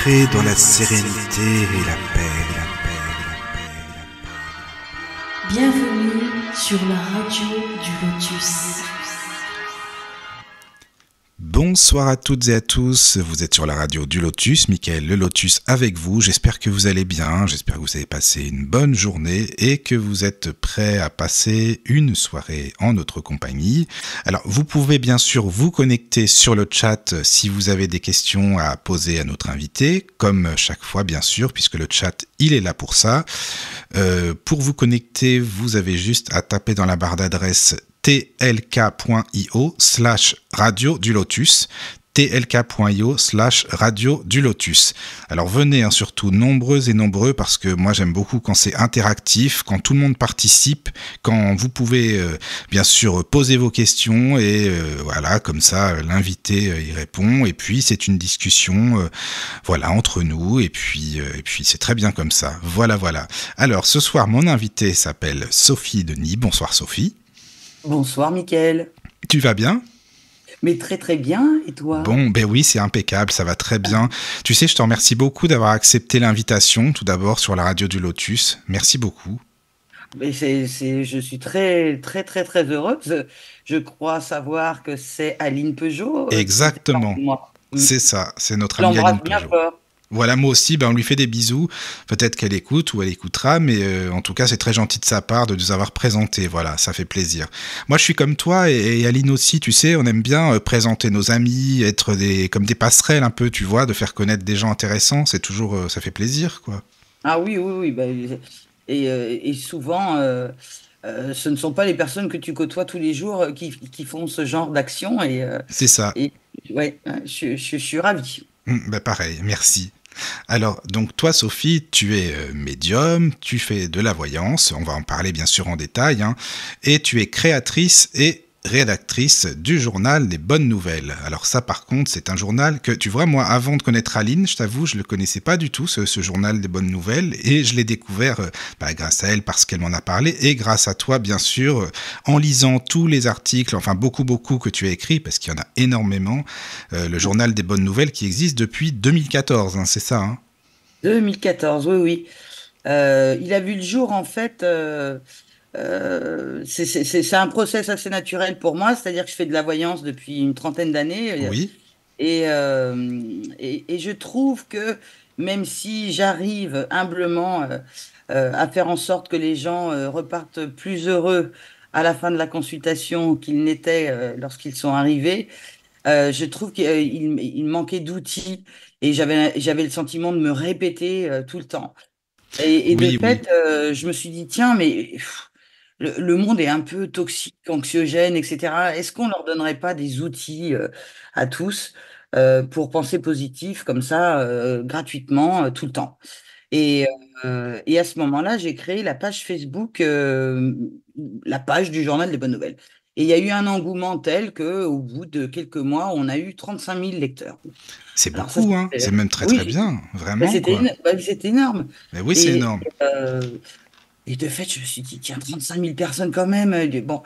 Entrez dans la sérénité et la paix, la paix, la paix, la paix. Bienvenue sur la radio du Lotus. Bonsoir à toutes et à tous, vous êtes sur la radio du Lotus, Mickaël le Lotus avec vous, j'espère que vous allez bien, j'espère que vous avez passé une bonne journée et que vous êtes prêts à passer une soirée en notre compagnie. Alors vous pouvez bien sûr vous connecter sur le chat si vous avez des questions à poser à notre invité, comme chaque fois bien sûr, puisque le chat il est là pour ça. Pour vous connecter, vous avez juste à taper dans la barre d'adresse tlk.io/radio du Lotus, tlk.io/radio du Lotus. Alors venez surtout nombreux et nombreux parce que moi j'aime beaucoup quand c'est interactif, quand tout le monde participe, quand vous pouvez bien sûr poser vos questions et voilà, comme ça l'invité y répond et puis c'est une discussion voilà entre nous et puis c'est très bien comme ça. Voilà. Alors ce soir mon invité s'appelle Sophie Denis. Bonsoir Sophie. Bonsoir Mickaël. Tu vas bien ? Mais très très bien, et toi ? Bon, ben oui, c'est impeccable, ça va très bien. Tu sais, je te remercie beaucoup d'avoir accepté l'invitation, tout d'abord sur la radio du Lotus. Merci beaucoup. Mais je suis très très très très heureuse. Je crois savoir que c'est Aline Peugeot. Exactement, Moi. c'est ça, c'est notre Je amie Aline l'embrasse bien Peugeot. fort. Voilà, moi aussi, on lui fait des bisous. Peut-être qu'elle écoute ou elle écoutera, mais en tout cas, c'est très gentil de sa part de nous avoir présenté. Voilà, ça fait plaisir. Moi, je suis comme toi et Aline aussi, tu sais, on aime bien présenter nos amis, être comme des passerelles un peu, tu vois, de faire connaître des gens intéressants. C'est toujours, ça fait plaisir, quoi. Ah oui. Et souvent, ce ne sont pas les personnes que tu côtoies tous les jours qui font ce genre d'action. C'est ça. Et ouais, je suis ravie. Pareil, merci. Alors, donc toi, Sophie, tu es médium, tu fais de la voyance, on va en parler bien sûr en détail, et tu es créatrice et rédactrice du journal des bonnes nouvelles. Alors ça, par contre, c'est un journal que, tu vois, moi, avant de connaître Aline, je t'avoue, je ne le connaissais pas du tout, ce journal des bonnes nouvelles, et je l'ai découvert grâce à elle, parce qu'elle m'en a parlé, et grâce à toi, bien sûr, en lisant tous les articles, enfin beaucoup que tu as écrits, parce qu'il y en a énormément, le journal des bonnes nouvelles qui existe depuis 2014, c'est ça 2014, oui. Il a vu le jour, en fait... c'est un process assez naturel pour moi, c'est-à-dire que je fais de la voyance depuis une trentaine d'années. Oui. Et je trouve que même si j'arrive humblement à faire en sorte que les gens repartent plus heureux à la fin de la consultation qu'ils n'étaient lorsqu'ils sont arrivés, je trouve qu'il manquait d'outils et j'avais le sentiment de me répéter tout le temps. Et de fait, je me suis dit, tiens, mais... Le monde est un peu toxique, anxiogène, etc. Est-ce qu'on leur donnerait pas des outils à tous pour penser positif comme ça, gratuitement, tout le temps? Et à ce moment-là, j'ai créé la page Facebook, la page du Journal des bonnes nouvelles. Et il y a eu un engouement tel qu'au bout de quelques mois, on a eu 35 000 lecteurs. C'est Alors beaucoup, ça, c'est même très oui, très bien, vraiment. c'était énorme. Mais oui, c'est énorme. Et de fait, je me suis dit, tiens, 35 000 personnes quand même. Bon.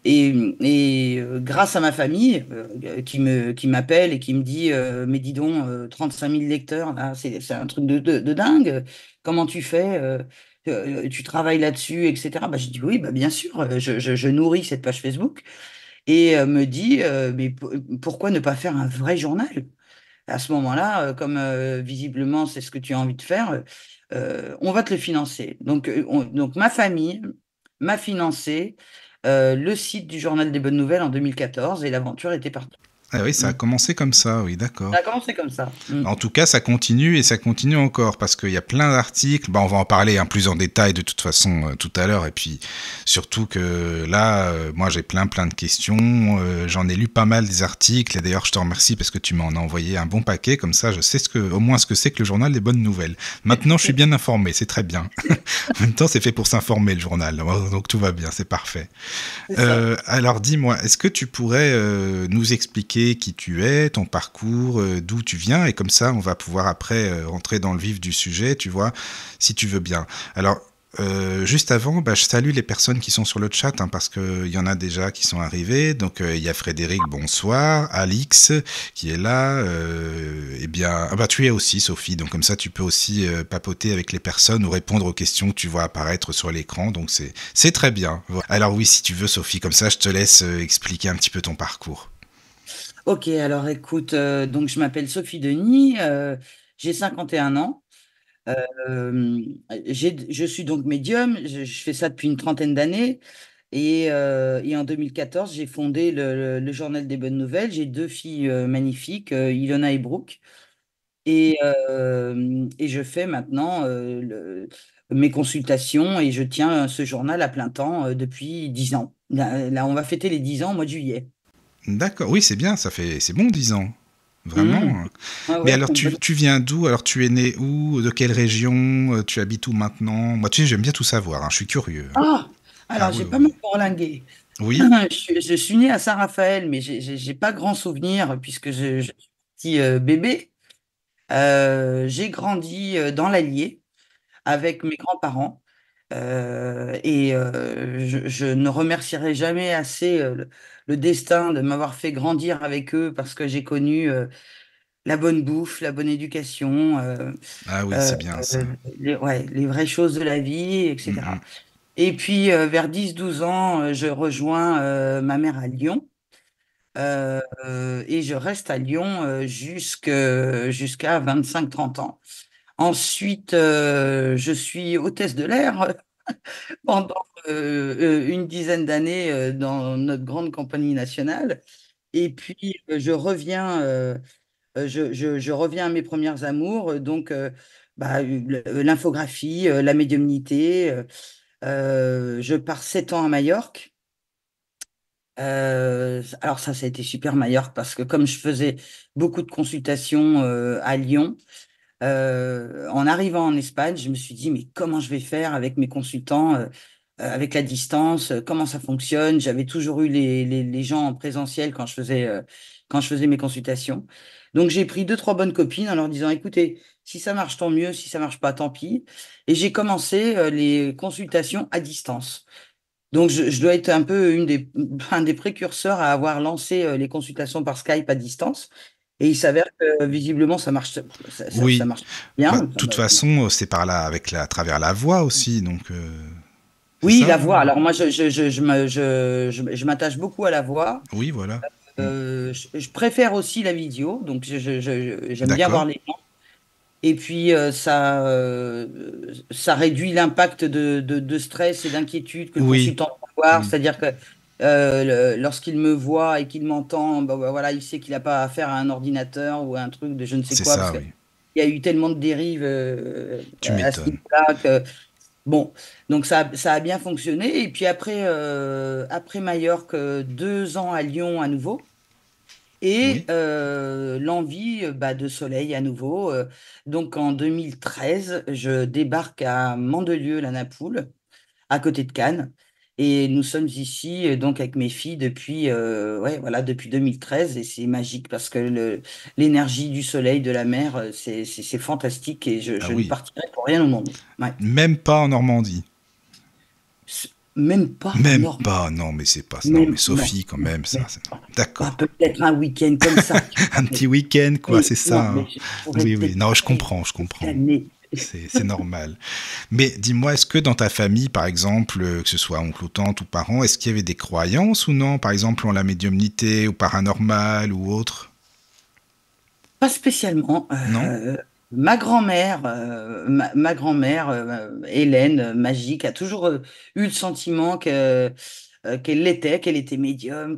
Grâce à ma famille qui m'appelle et qui me dit, mais dis donc, 35 000 lecteurs, là, c'est un truc de dingue. Comment tu fais tu travailles là-dessus, etc. J'ai dit, oui, bien sûr, je nourris cette page Facebook. Et me dit, mais pourquoi ne pas faire un vrai journal? À ce moment-là, comme visiblement c'est ce que tu as envie de faire, on va te le financer. Donc ma famille m'a financé le site du Journal des bonnes nouvelles en 2014 et l'aventure était partie. Ah oui, ça a commencé comme ça, oui, d'accord. Ça a commencé comme ça. En tout cas, ça continue et ça continue encore parce qu'il y a plein d'articles. On va en parler plus en détail de toute façon tout à l'heure. Et puis surtout que là, moi j'ai plein de questions. J'en ai lu pas mal des articles. Et d'ailleurs, je te remercie parce que tu m'en as envoyé un bon paquet. Comme ça, je sais au moins ce que c'est que le journal des bonnes nouvelles. Maintenant, je suis bien informé. C'est très bien. En même temps, c'est fait pour s'informer le journal. Donc tout va bien, c'est parfait. Alors dis-moi, est-ce que tu pourrais nous expliquer qui tu es, ton parcours, d'où tu viens, et comme ça on va pouvoir après rentrer dans le vif du sujet, tu vois, si tu veux bien. Alors Juste avant, bah, je salue les personnes qui sont sur le chat, hein, parce qu'il y en a déjà qui sont arrivés. Donc, il y a Frédéric, bonsoir. Alix, qui est là. Eh bien, ah bah, tu es aussi, Sophie. Donc, comme ça, tu peux aussi papoter avec les personnes ou répondre aux questions que tu vois apparaître sur l'écran. Donc, c'est très bien. Voilà. Alors, oui, si tu veux, Sophie, comme ça, je te laisse expliquer un petit peu ton parcours. Ok, alors écoute, donc je m'appelle Sophie Denis, j'ai 51 ans. Euh, je suis donc médium, je fais ça depuis une trentaine d'années. Et en 2014, j'ai fondé le Journal des Bonnes Nouvelles. J'ai deux filles magnifiques, Ilona et Brooke. Et je fais maintenant mes consultations et je tiens ce journal à plein temps depuis 10 ans. Là, on va fêter les 10 ans au mois de juillet. D'accord. Oui, c'est bien. C'est bon, 10 ans. Mmh. Vraiment. Ah Mais ouais, alors, complètement. tu viens d'où? Alors, tu es né où? De quelle région? Tu habites où maintenant? Moi, tu sais, j'aime bien tout savoir, hein, je suis curieux. Ah, Ah alors oui, j'ai oui, pas mal oui. bourlingué. Oui? Je suis née à Saint-Raphaël, mais j'ai pas grand souvenir puisque je suis petit bébé. J'ai grandi dans l'Allier avec mes grands-parents. Je ne remercierai jamais assez le destin de m'avoir fait grandir avec eux parce que j'ai connu la bonne bouffe, la bonne éducation, Ah oui, euh, c'est bien ça. ouais, les vraies choses de la vie, Mm, etc. mm. Et puis vers 10 12 ans, je rejoins ma mère à Lyon. Et je reste à Lyon jusqu'à 25 30 ans. Ensuite, je suis hôtesse de l'air pendant une dizaine d'années dans notre grande compagnie nationale. Et puis, je reviens à mes premières amours, donc bah, l'infographie, la médiumnité. Je pars 7 ans à Majorque. Alors ça a été super Majorque parce que comme je faisais beaucoup de consultations à Lyon, en arrivant en Espagne, je me suis dit, mais comment je vais faire avec mes consultants, avec la distance, comment ça fonctionne? J'avais toujours eu les gens en présentiel quand je faisais mes consultations. Donc j'ai pris deux, trois bonnes copines en leur disant, écoutez, si ça marche, tant mieux, si ça marche pas, tant pis. Et j'ai commencé les consultations à distance. Donc je dois être un peu un des précurseurs à avoir lancé les consultations par Skype à distance. Et il s'avère que visiblement ça marche, ça Oui. marche Bah, de bien. toute façon, c'est par là, à travers la voix aussi, donc c'est Oui, ça, la hein. voix. Alors moi, je m'attache beaucoup à la voix. Oui, voilà. Mm. Je préfère aussi la vidéo, donc j'aime bien D'accord. voir les gens. Et puis ça réduit l'impact de stress et d'inquiétude que le Oui, consultant peut avoir. oui, C'est-à-dire que lorsqu'il me voit et qu'il m'entend, bah, voilà, il sait qu'il n'a pas affaire à un ordinateur ou à un truc de je ne sais c'est quoi, parce ça, qu'il oui. y a eu tellement de dérives Tu à ce m'étonnes. niveau-là que bon, donc ça a bien fonctionné. Et puis après Majorque, 2 ans à Lyon à nouveau. Et Oui. l'envie bah, de soleil à nouveau. Donc en 2013, je débarque à Mandelieu, la Napoule, à côté de Cannes. Et nous sommes ici donc avec mes filles depuis, ouais, voilà, depuis 2013. Et c'est magique parce que l'énergie du soleil, de la mer, c'est fantastique et Ah je ne oui. partirai pour rien au monde. Ouais. Même pas en Normandie. Même pas en Même Normandie. pas. Non, mais c'est pas. Non, mais Même, non, Sophie, quand non, même, ça. même pas. Bah, D'accord. peut-être un week-end comme ça, tu vois, Un petit week-end, quoi, c'est ça, non, mais hein. je pourrais Oui, oui. peut-être Non, je pas comprends, je cette comprends. année. C'est normal. Mais dis-moi, est-ce que dans ta famille, par exemple, que ce soit oncle ou tante ou parents, est-ce qu'il y avait des croyances ou non, par exemple en la médiumnité ou paranormal ou autre? Pas spécialement. Non? Ma grand-mère, Hélène, magique, a toujours eu le sentiment qu'elle était médium,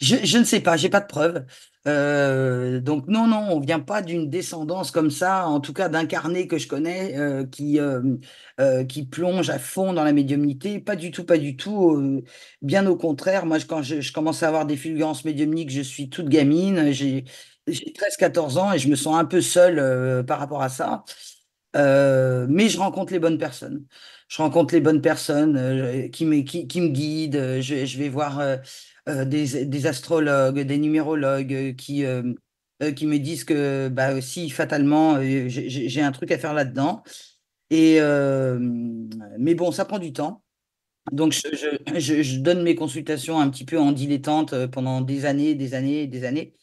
je ne sais pas, j'ai pas de preuves. Donc non, non, on vient pas d'une descendance comme ça, en tout cas d'incarné que je connais, qui plonge à fond dans la médiumnité. Pas du tout, pas du tout. Bien au contraire, moi, quand je commence à avoir des fulgurances médiumniques, je suis toute gamine, j'ai 13 14 ans et je me sens un peu seule par rapport à ça. Mais je rencontre les bonnes personnes. Je rencontre les bonnes personnes qui me guident. Je vais voir des astrologues, des numérologues qui me disent que bah, si fatalement j'ai un truc à faire là-dedans. Et, mais bon, ça prend du temps. Donc, je donne mes consultations un petit peu en dilettante pendant des années, des années, des années.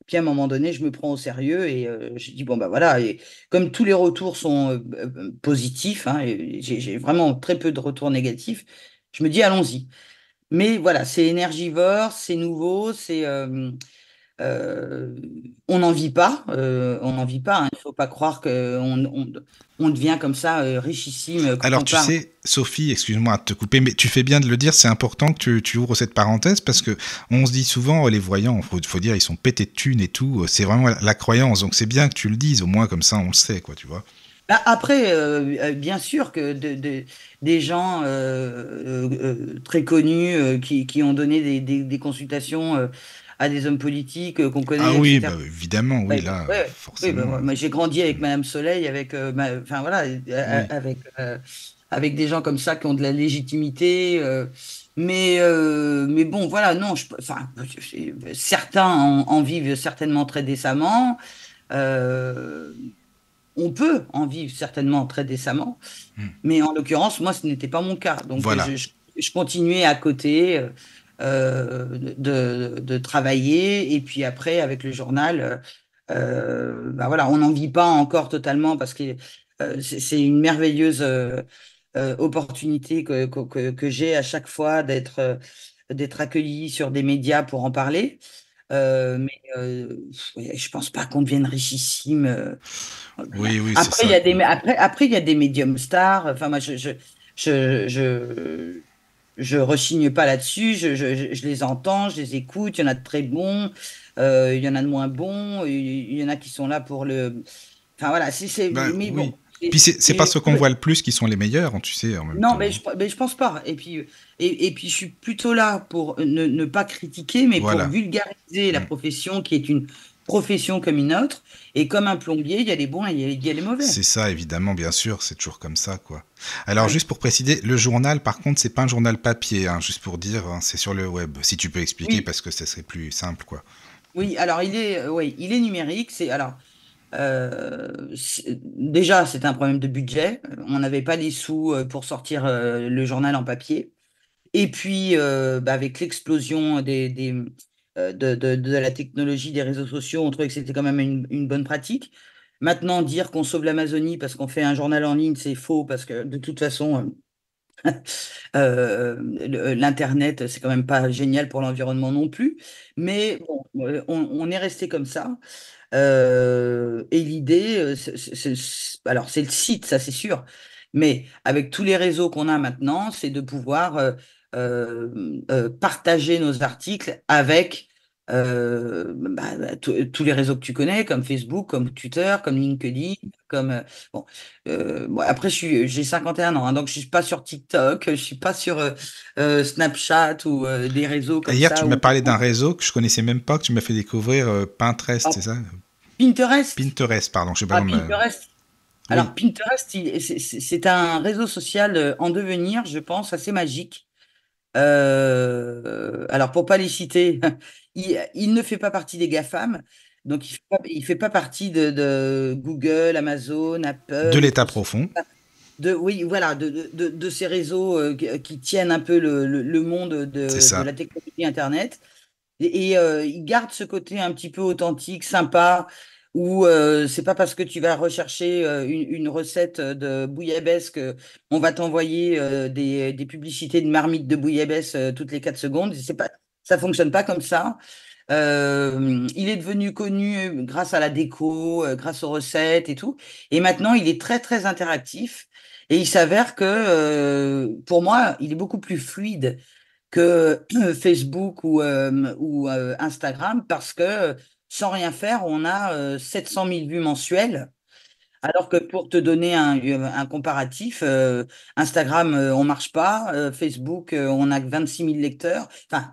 Puis à un moment donné, je me prends au sérieux et je dis, bon, bah voilà, et comme tous les retours sont positifs, hein, et j'ai vraiment très peu de retours négatifs, je me dis, allons-y. Mais voilà, c'est énergivore, c'est nouveau, euh, on n'en vit pas, on n'en vit pas, hein. Il ne faut pas croire on devient comme ça richissime quand Alors on tu part. sais, Sophie, excuse-moi de te couper, mais tu fais bien de le dire, c'est important que tu ouvres cette parenthèse parce que on se dit souvent, les voyants, faut dire, ils sont pétés de thunes et tout, c'est vraiment la croyance, donc c'est bien que tu le dises, au moins comme ça on le sait, quoi, tu vois. Bah, après, bien sûr que des gens très connus qui ont donné des consultations à des hommes politiques qu'on Ah connaît, oui, etc. bah évidemment, oui, Ouais, là, ouais, oui, bah, forcément. moi, j'ai grandi avec Madame Soleil, avec, enfin voilà, Oui. avec des gens comme ça qui ont de la légitimité. Mais bon, voilà, non, enfin, certains en vivent certainement très décemment. Euh, on peut en vivre certainement très décemment, Hmm. mais en l'occurrence, moi, ce n'était pas mon cas. Donc, Voilà. je continuais à côté de travailler. Et puis après, avec le journal, bah voilà, on n'en vit pas encore totalement parce que c'est une merveilleuse opportunité que j'ai à chaque fois d'être accueilli sur des médias pour en parler. Mais ouais, je pense pas qu'on devienne richissime. Oui, oui, c'est Après, il y ça, a quoi. après, il y a des médiums stars. Enfin, moi, je, je, je rechigne pas là-dessus. Je les entends, je les écoute. Il y en a de très bons, il y en a de moins bons. Il y en a qui sont là pour le. Enfin, voilà. Bah Mais oui. bon. Puis c'est pas ceux qu'on voit le plus qui sont les meilleurs, hein, tu sais, en même Non, temps, hein. mais je pense pas. Et puis, je suis plutôt là pour ne pas critiquer, mais pour Voilà. vulgariser la Hmm. profession qui est une profession comme une autre. Et comme un plombier, il y a les bons et il y a les mauvais. C'est ça, évidemment, bien sûr, c'est toujours comme ça, quoi. Alors, Ouais. juste pour préciser, le journal, par contre, c'est pas un journal papier, hein, juste pour dire, hein, c'est sur le web. Si tu peux expliquer, Oui, parce que ça serait plus simple, quoi. oui. Alors, ouais, il est numérique. Déjà, c'est un problème de budget. On n'avait pas les sous pour sortir le journal en papier. Et puis, bah, avec l'explosion de la technologie des réseaux sociaux, on trouvait que c'était quand même une bonne pratique. Maintenant, dire qu'on sauve l'Amazonie parce qu'on fait un journal en ligne, c'est faux, parce que de toute façon, l'Internet, c'est quand même pas génial pour l'environnement non plus. Mais bon, on est resté comme ça. Et l'idée, alors c'est le site, ça c'est sûr, mais avec tous les réseaux qu'on a maintenant, c'est de pouvoir partager nos articles avec tous les réseaux que tu connais, comme Facebook, comme Twitter, comme LinkedIn, comme bon, bon, après j'ai 51 ans, hein, donc je suis pas sur TikTok, je suis pas sur Snapchat ou des réseaux Et comme hier, tu ça m'as où parlé d'un réseau que je connaissais même pas, que tu m'as fait découvrir, Pinterest, c'est Ah, ça? Pinterest. Pinterest, pardon, je sais pas Ah, comment. Pinterest. Alors, Oui. Pinterest, c'est un réseau social en devenir, je pense, assez magique. Alors, pour pas les citer, il ne fait pas partie des GAFAM, donc il fait pas partie de Google, Amazon, De Apple et l'état tout ça. profond, Oui, voilà, de ces réseaux qui tiennent un peu le monde c'est de ça. la technologie Internet. Il garde ce côté un petit peu authentique, sympa, où c'est pas parce que tu vas rechercher une recette de bouillabaisse que on va t'envoyer des publicités de marmites de bouillabaisse toutes les 4 secondes. C'est pas, ça fonctionne pas comme ça. Il est devenu connu grâce à la déco, grâce aux recettes et tout. Et maintenant, il est très, très interactif. Et il s'avère que, pour moi, il est beaucoup plus fluide que Facebook ou Instagram parce que sans rien faire, on a 700 000 vues mensuelles. Alors que pour te donner un comparatif, Instagram, on marche pas, Facebook, on a que 26 000 lecteurs, enfin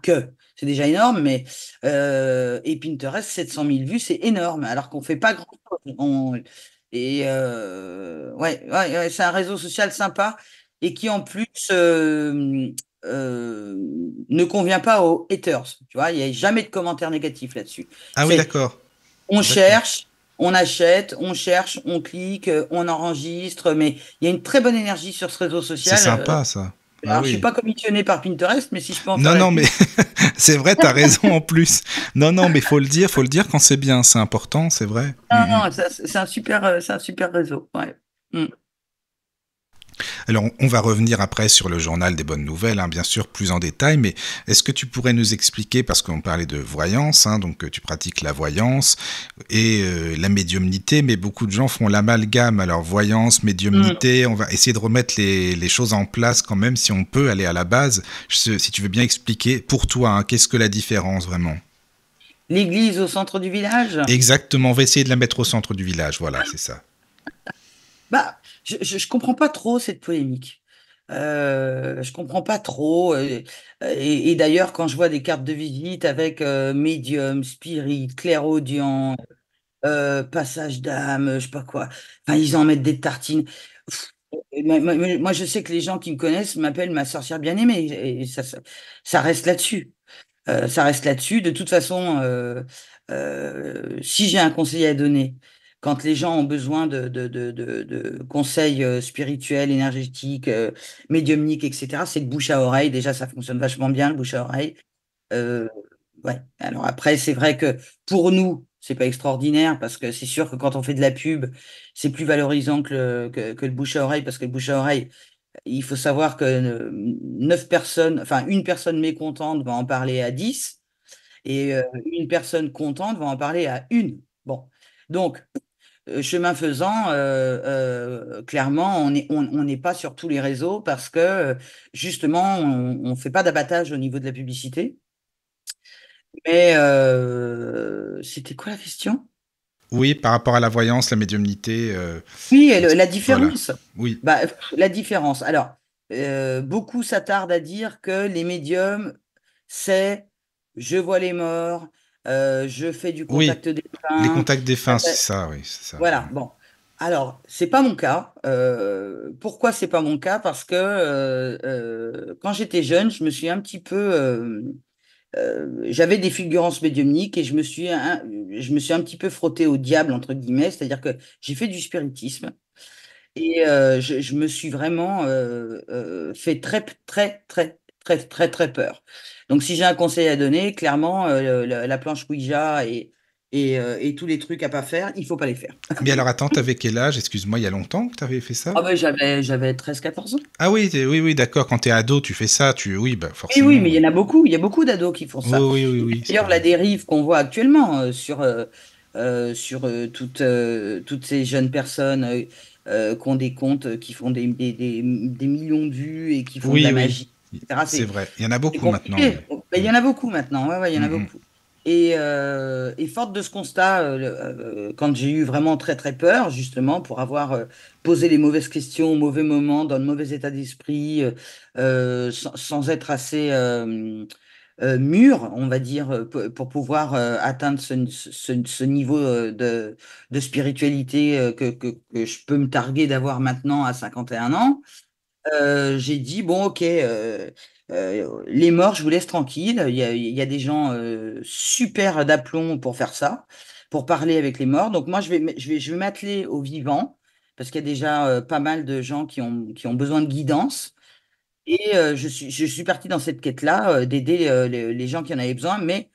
c'est déjà énorme, mais et Pinterest, 700 000 vues, c'est énorme, alors qu'on fait pas grand-chose. Ouais, c'est un réseau social sympa et qui en plus euh, ne convient pas aux haters. Tu vois, il n'y a jamais de commentaires négatifs là-dessus. Ah oui, C'est d'accord. on D'accord. cherche. On achète, on cherche, on clique, on enregistre, mais il y a une très bonne énergie sur ce réseau C'est social. sympa ça. Ah Alors, je suis oui. pas commissionné par Pinterest, mais si je peux en faire Non, la non, mais pub. c'est vrai, t'as raison en plus. Non, non, mais faut le dire quand c'est bien, c'est important, c'est vrai. Non, Mm, mm. non, c'est un super réseau. Ouais. Mm. Alors, on va revenir après sur le journal des bonnes nouvelles, hein, bien sûr, plus en détail, mais est-ce que tu pourrais nous expliquer, parce qu'on parlait de voyance, hein, donc tu pratiques la voyance et la médiumnité, mais beaucoup de gens font l'amalgame, alors voyance, Mm. médiumnité, on va essayer de remettre les choses en place quand même, si on peut aller à la base. Si tu veux bien expliquer, pour toi, hein, qu'est-ce que la différence vraiment? L'église au centre du village? Exactement, on va essayer de la mettre au centre du village, voilà, c'est ça. Bah, je comprends pas trop cette polémique. Je comprends pas trop. Et d'ailleurs, quand je vois des cartes de visite avec médium, spirit, clairaudient, passage d'âme, je sais pas quoi, enfin, ils en mettent des tartines. Pff, moi, je sais que les gens qui me connaissent m'appellent ma sorcière bien-aimée. Et ça reste là-dessus. Ça reste là-dessus. De toute façon, si j'ai un conseil à donner, quand les gens ont besoin de conseils spirituels, énergétiques, médiumniques, etc., c'est le bouche à oreille. Déjà, ça fonctionne vachement bien, le bouche à oreille. Euh, ouais. Alors après, c'est vrai que pour nous, c'est pas extraordinaire parce que c'est sûr que quand on fait de la pub, c'est plus valorisant que le bouche à oreille parce que le bouche à oreille, il faut savoir que 9 personnes, enfin une personne mécontente va en parler à 10 et une personne contente va en parler à une. Bon, donc chemin faisant, clairement, on n'est pas sur tous les réseaux parce que justement, on ne fait pas d'abattage au niveau de la publicité. Mais c'était quoi la question? Oui, par rapport à la voyance, la médiumnité, Oui, et la voilà. différence. Oui, Bah, la différence. Alors, beaucoup s'attardent à dire que les médiums, c'est je vois les morts, je fais du oui, contact les défunt. contacts euh, défunts, c'est ça, oui, c'est ça. voilà, bon. Alors, c'est pas mon cas. Pourquoi c'est pas mon cas? Parce que quand j'étais jeune, je me suis un petit peu j'avais des fulgurances médiumniques et je me suis un petit peu frotté au diable, entre guillemets, c'est-à-dire que j'ai fait du spiritisme et je me suis vraiment fait très, très, très, très, très, très peur. Donc, si j'ai un conseil à donner, clairement, la planche Ouija et tous les trucs à pas faire, il faut pas les faire. Mais alors, attends, t'avais quel âge? Excuse-moi, il y a longtemps que t'avais fait ça? Ah ben, j'avais 13 14 ans. Ah oui, oui, oui, d'accord, quand t'es ado, tu fais ça, oui, bah Oui, oui, forcément, mais oui. il y a beaucoup d'ados qui font Oui, ça. oui, oui, oui, c'est D'ailleurs, la vrai. dérive qu'on voit actuellement sur toutes ces jeunes personnes qui ont des comptes, qui font des millions de vues et qui font de Oui, la oui, magie, etc. c'est vrai. Il y en a C'est beaucoup maintenant, oui. compliqué. Ben, il y Mm, en a beaucoup maintenant. Ouais, ouais, il y en a mm, beaucoup. Et forte de ce constat, quand j'ai eu vraiment très très peur, justement, pour avoir posé les mauvaises questions au mauvais moment, dans le mauvais état d'esprit, sans être assez mûr, on va dire, pour pouvoir atteindre ce niveau de spiritualité que je peux me targuer d'avoir maintenant à 51 ans, j'ai dit, bon, ok, les morts, je vous laisse tranquille. Il y a des gens super d'aplomb pour faire ça, pour parler avec les morts. Donc moi, je vais m'atteler aux vivants, parce qu'il y a déjà pas mal de gens qui ont besoin de guidance. Et je suis partie dans cette quête-là, d'aider les gens qui en avaient besoin. Mais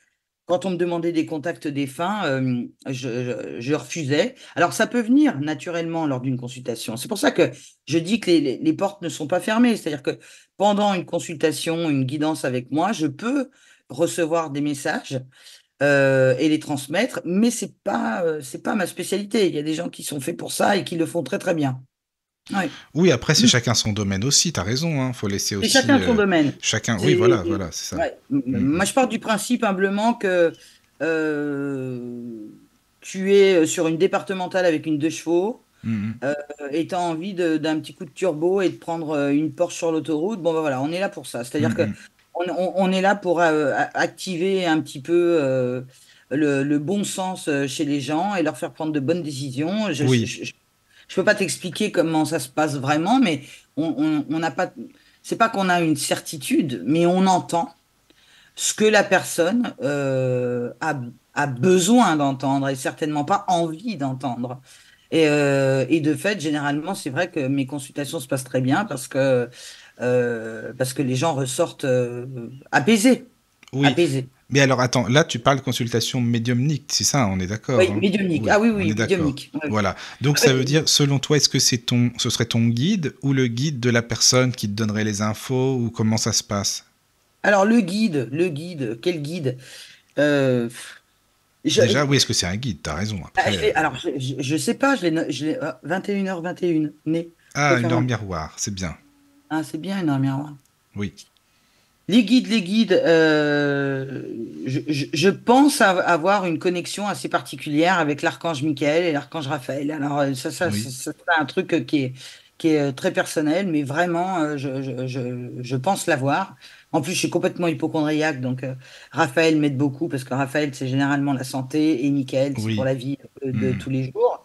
quand on me demandait des contacts défunts, je refusais. Alors, ça peut venir naturellement lors d'une consultation. C'est pour ça que je dis que les portes ne sont pas fermées. C'est-à-dire que pendant une consultation, une guidance avec moi, je peux recevoir des messages et les transmettre, mais c'est pas ma spécialité. Il y a des gens qui sont faits pour ça et qui le font très, très bien. Oui. oui, après, c'est chacun son domaine aussi, t'as raison, hein. Faut laisser C'est aussi chacun son domaine. chacun. Oui, C'est, voilà, voilà, c'est ça. ouais. Mm, mm, Moi, je pars du principe humblement que euh, tu es sur une départementale avec une 2 chevaux mm, euh, et tu as envie d'un petit coup de turbo et de prendre une Porsche sur l'autoroute. Bon, ben voilà, on est là pour ça. mm, C'est-à-dire que mm. on est là pour activer un petit peu le bon sens chez les gens et leur faire prendre de bonnes décisions. Oui, Je peux pas t'expliquer comment ça se passe vraiment, mais on n'a pas. C'est pas qu'on a une certitude, mais on entend ce que la personne a besoin d'entendre et certainement pas envie d'entendre. Et de fait, généralement, c'est vrai que mes consultations se passent très bien parce que les gens ressortent apaisés, Oui. apaisés. Mais alors, attends, là, tu parles de consultation médiumnique, c'est ça, on est d'accord, Oui, hein? médiumnique. Oui, Ah oui, on est oui, d'accord. médiumnique. Oui. Voilà. Donc, Ah ça veut oui. dire, selon toi, est-ce que ce serait ton guide ou le guide de la personne qui te donnerait les infos ou comment ça se passe? Alors, quel guide? Euh, je, Déjà, oui, est-ce que c'est un guide? T'as raison. ah, Après, alors, je sais pas, 21h21, né. Je ah, vais une faire heure mon... miroir, c'est bien. Ah, c'est bien une heure miroir. Oui. Les guides, je pense avoir une connexion assez particulière avec l'archange Michael et l'archange Raphaël. Alors, Oui. c'est un truc qui est très personnel, mais vraiment, je pense l'avoir. En plus, je suis complètement hypochondriaque, donc Raphaël m'aide beaucoup parce que Raphaël, c'est généralement la santé et Michael, c'est pour Oui. la vie de Hmm. tous les jours.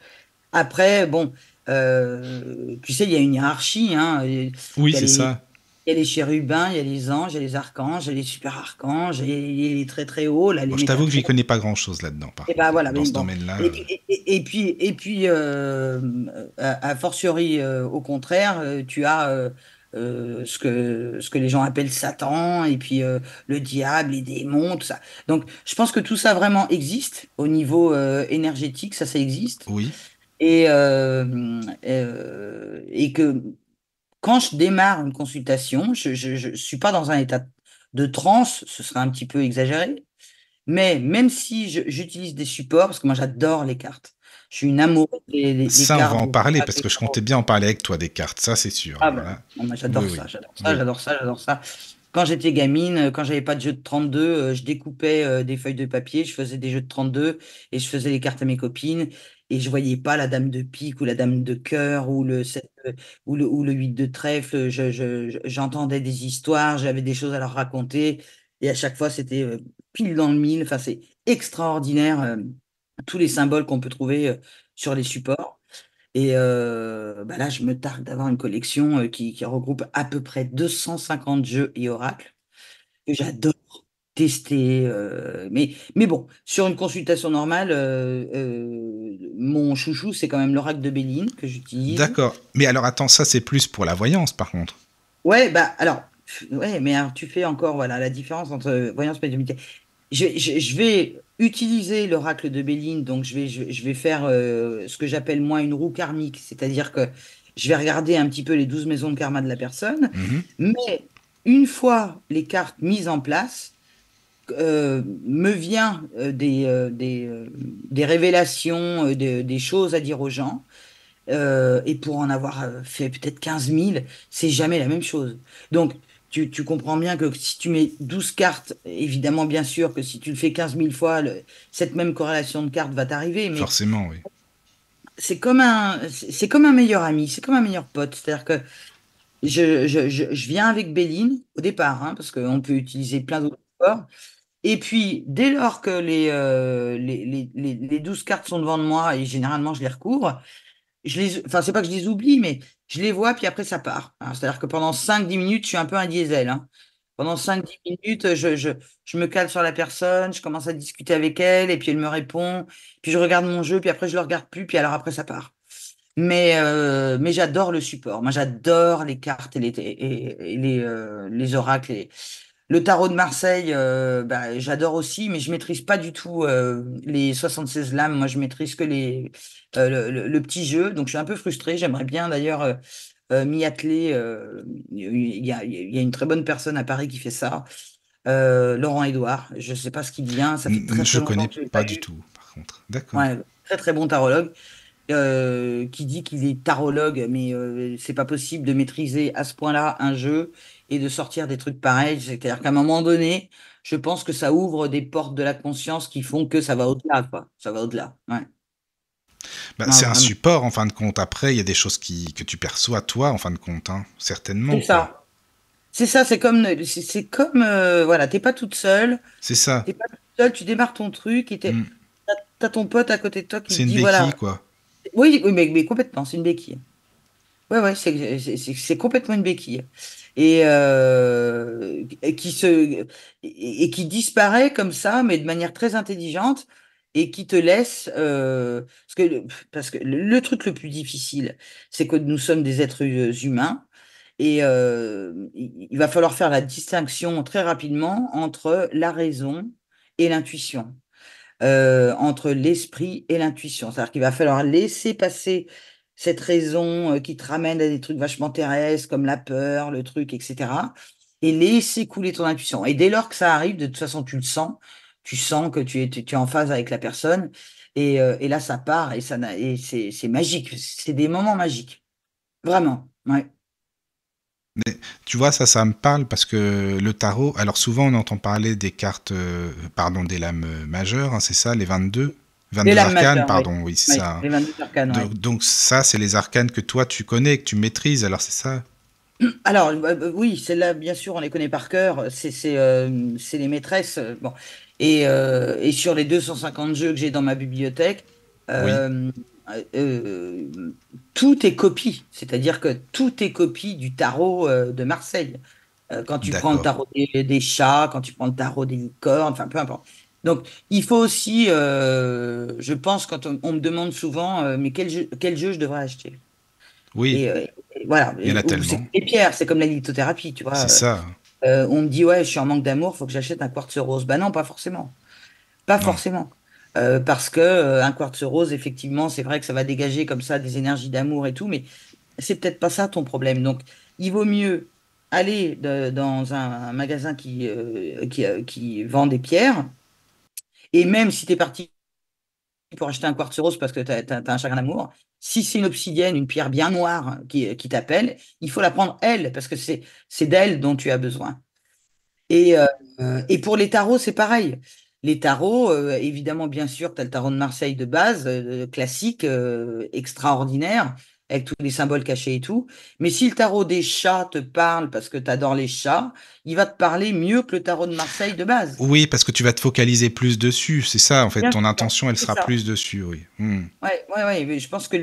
Après, bon, tu sais, il y a une hiérarchie, hein. Il Oui, y a c'est les, ça. il y a les chérubins, il y a les anges, il y a les archanges, il y a les super archanges, il y a les très très hauts, là, Bon, les je t'avoue que j'y Métatron. connais pas grand-chose là-dedans, par Et ben contre. voilà, Dans mais ce bon. domaine-là. Et puis, a fortiori, au contraire, tu as ce que les gens appellent Satan, et puis le diable, les démons, tout ça. Donc, je pense que tout ça vraiment existe au niveau énergétique, ça existe. Oui. Et que quand je démarre une consultation, je suis pas dans un état de transe, ce serait un petit peu exagéré, mais même si j'utilise des supports, parce que moi j'adore les cartes, je suis une amoureuse des Ça, on va cartes, en des parler parce oracles, que je comptais bien en parler avec toi des cartes. Ça, c'est sûr. ah Alors ben, là, moi oui, j'adore oui. ça, j'adore ça, Oui. j'adore ça, j'adore ça. Quand j'étais gamine, quand j'avais pas de jeu de 32, je découpais des feuilles de papier, je faisais des jeux de 32 et je faisais les cartes à mes copines et je voyais pas la dame de pique ou la dame de cœur ou le 7, ou le 8 de trèfle. J'entendais des histoires, j'avais des choses à leur raconter et à chaque fois c'était pile dans le mille. Enfin, c'est extraordinaire, tous les symboles qu'on peut trouver sur les supports. Et bah là, je me targue d'avoir une collection qui regroupe à peu près 250 jeux et oracles que j'adore tester. Mais bon, sur une consultation normale, mon chouchou, c'est quand même l'oracle de Béline que j'utilise. D'accord. Mais alors, attends, ça, c'est plus pour la voyance, par contre. Ouais, bah alors, ouais, mais alors, tu fais encore voilà, la différence entre voyance et médiumnité. Je vais utiliser l'oracle de Béline, donc je vais faire ce que j'appelle moi une roue karmique, c'est-à-dire que je vais regarder un petit peu les 12 maisons de karma de la personne, Mhm. mais une fois les cartes mises en place, me vient des révélations, des choses à dire aux gens, et pour en avoir fait peut-être 15 000, c'est jamais la même chose. Donc, tu comprends bien que si tu mets 12 cartes, évidemment, bien sûr que si tu le fais 15 000 fois, cette même corrélation de cartes va t'arriver, mais Forcément, oui. c'est comme un meilleur ami, c'est comme un meilleur pote. C'est-à-dire que je viens avec Béline au départ, hein, parce qu'on peut utiliser plein d'autres supports. Et puis, dès lors que les 12 cartes sont devant de moi, et généralement je les recouvre, enfin, c'est pas que je les oublie, mais je les vois, puis après ça part. Hein. C'est-à-dire que pendant 5-10 minutes, je suis un peu un diesel. Hein. Pendant 5-10 minutes, je me cale sur la personne, je commence à discuter avec elle, et puis elle me répond, puis je regarde mon jeu, puis après je le regarde plus, puis alors après ça part. Mais j'adore le support. Moi, j'adore les cartes et les oracles. Le tarot de Marseille, bah, j'adore aussi, mais je maîtrise pas du tout les 76 lames. Moi, je maîtrise que le petit jeu. Donc, je suis un peu frustrée. J'aimerais bien d'ailleurs m'y atteler. Il y a une très bonne personne à Paris qui fait ça. Laurent Édouard. Je sais pas ce qu'il devient. Ça fait très très Je longtemps connais que je l'ai pas pas du eu. tout, par contre. D'accord. Ouais, très très bon tarologue qui dit qu'il est tarologue, mais c'est pas possible de maîtriser à ce point-là un jeu et de sortir des trucs pareils. C'est-à-dire qu'à un moment donné, je pense que ça ouvre des portes de la conscience qui font que ça va au-delà, quoi. Ça va au-delà. Ouais. Bah, Non, c'est un vraiment. support, en fin de compte. Après, il y a des choses que tu perçois, toi, en fin de compte. Hein. Certainement, C'est quoi. ça. C'est ça, c'est comme voilà, t'es pas toute seule, C'est ça. tu démarres ton truc et Hmm. t'as ton pote à côté de toi qui C'est te une dit béquille, voilà. quoi. Oui, oui, mais complètement, c'est une béquille. Ouais, ouais, c'est complètement une béquille. Et qui et qui disparaît comme ça, mais de manière très intelligente, et qui te laisse. Parce que le truc le plus difficile, c'est que nous sommes des êtres humains, et il va falloir faire la distinction très rapidement entre la raison et l'intuition, entre l'esprit et l'intuition. C'est-à-dire qu'il va falloir laisser passer cette raison qui te ramène à des trucs vachement terrestres, comme la peur, le truc, etc. Et laisser couler ton intuition. Et dès lors que ça arrive, de toute façon, tu le sens. Tu sens que tu es en phase avec la personne. Et là, ça part et, et c'est magique. C'est des moments magiques. Vraiment. Ouais. Mais tu vois, ça me parle parce que le tarot, alors souvent on entend parler des cartes, pardon, des lames majeures, hein, c'est ça, les 22? Les 22 lames arcanes, majeures, oui. pardon, oui, c'est Oui, ça, hein. les 22 arcanes, oui. Donc ça, c'est les arcanes que toi tu connais, que tu maîtrises, alors c'est ça? Alors, oui, celles-là, bien sûr, on les connaît par cœur. C'est les maîtresses. Bon. Et sur les 250 jeux que j'ai dans ma bibliothèque, Oui, euh, tout est copie. C'est-à-dire que tout est copie du tarot de Marseille. Quand tu prends le d'accord. tarot des chats, quand tu prends le tarot des licornes, enfin, peu importe. Donc, il faut aussi, je pense, quand on me demande souvent, mais quel jeu je devrais acheter? Oui, Et voilà. il y en a Ou c'est tellement. comme les pierres, c'est comme la lithothérapie, tu vois. C'est ça. On me dit, ouais, je suis en manque d'amour, faut que j'achète un quartz rose. Ben non, pas forcément. Pas Non. forcément. Parce que un quartz rose, effectivement, c'est vrai que ça va dégager comme ça des énergies d'amour et tout, mais c'est peut-être pas ça ton problème. Donc, il vaut mieux aller dans un magasin qui vend des pierres, et même si tu es parti pour acheter un quartz rose parce que tu as un chagrin d'amour, si c'est une obsidienne, une pierre bien noire qui t'appelle, il faut la prendre elle, parce que c'est d'elle dont tu as besoin. Et pour les tarots, c'est pareil. Les tarots, évidemment, bien sûr, tu as le tarot de Marseille de base, classique, extraordinaire, avec tous les symboles cachés et tout. Mais si le tarot des chats te parle parce que tu adores les chats, il va te parler mieux que le tarot de Marseille de base. Oui, parce que tu vas te focaliser plus dessus, c'est ça, en fait, Bien ton sûr, intention, elle c'est sera ça. plus dessus, oui. Hmm, Ouais, ouais, ouais. Mais je pense que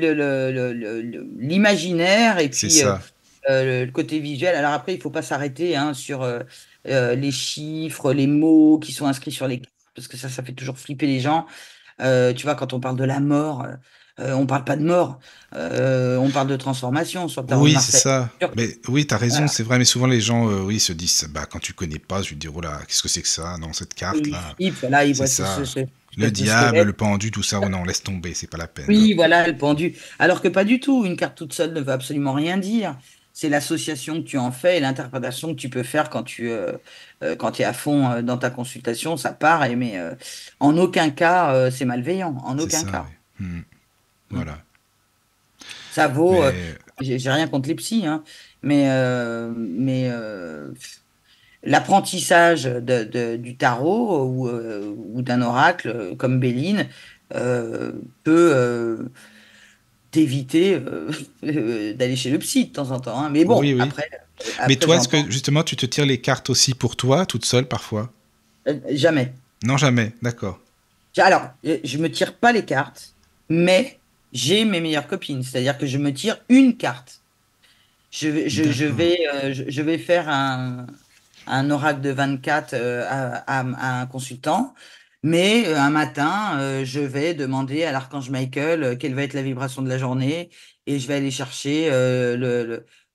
l'imaginaire et c'est puis ça. le côté visuel. Alors après, il faut pas s'arrêter hein, sur les chiffres, les mots qui sont inscrits sur les cartes, parce que ça fait toujours flipper les gens. Tu vois, quand on parle de la mort, on parle pas de mort, on parle de transformation sur le tarot de Oui, c'est Marseille. ça. Sûr que- Mais oui, t'as raison, Voilà. c'est vrai, mais souvent les gens, oui, se disent, bah, quand tu connais pas, je vais te dire, oh là, qu'est-ce que c'est que ça? Non, cette Il carte-là, flippe, voilà, il c'est voit ça. Le tête de diable, le squelette. pendu, tout ça, oh non, laisse tomber, c'est pas la peine. Oui, voilà, le pendu. Alors que pas du tout. Une carte toute seule ne veut absolument rien dire. C'est l'association que tu en fais et l'interprétation que tu peux faire quand tu es à fond dans ta consultation. Ça part, mais en aucun cas, c'est malveillant. En C'est aucun ça, cas. oui. Hmm, Mm. voilà. Ça vaut. Mais J'ai rien contre les psys, hein, mais l'apprentissage du tarot ou d'un oracle comme Béline euh, peut. D'éviter d'aller chez le psy de temps en temps, hein. Mais oui, bon, oui. après, Mais après toi, est-ce j'entends que justement tu te tires les cartes aussi pour toi, toute seule parfois? jamais. Non, jamais, d'accord. Alors, je me tire pas les cartes, mais j'ai mes meilleures copines, c'est-à-dire que je me tire une carte. D'accord. Je vais faire un oracle de 24 à un consultant, mais un matin, je vais demander à l'archange Michael quelle va être la vibration de la journée et je vais aller chercher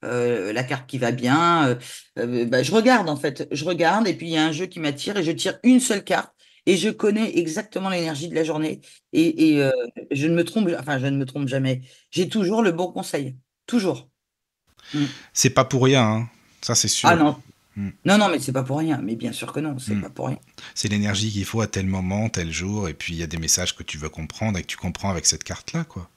la carte qui va bien. Bah, je regarde en fait, je regarde et puis il y a un jeu qui m'attire et je tire une seule carte et je connais exactement l'énergie de la journée et je ne me trompe, enfin je ne me trompe jamais. J'ai toujours le bon conseil, toujours. Mm. C'est pas pour rien, hein. Ça c'est Ah sûr. non, Hmm, non, non, mais c'est pas pour rien. Mais bien sûr que non, c'est hmm. pas pour rien. C'est l'énergie qu'il faut à tel moment, tel jour, et puis il y a des messages que tu veux comprendre et que tu comprends avec cette carte-là, quoi.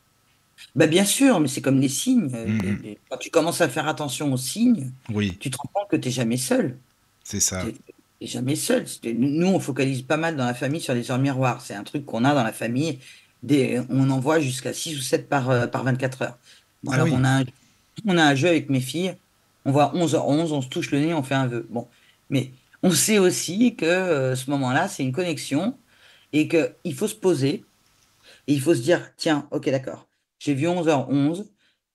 Bah, bien sûr, mais c'est comme les signes. Hmm, hmm. Quand tu commences à faire attention aux signes, Oui, tu te rends compte que tu n'es jamais seul. c'est ça. Tu n'es jamais seul. Nous, on focalise pas mal dans la famille sur les heures miroirs. C'est un truc qu'on a dans la famille. On en voit jusqu'à 6 ou 7 par 24 heures. Bon, Ah alors, oui. on a un jeu avec mes filles. On voit 11h11, on se touche le nez, on fait un vœu. Bon, mais on sait aussi que ce moment-là, c'est une connexion et qu'il faut se poser. Et il faut se dire, tiens, ok, d'accord, j'ai vu 11h11,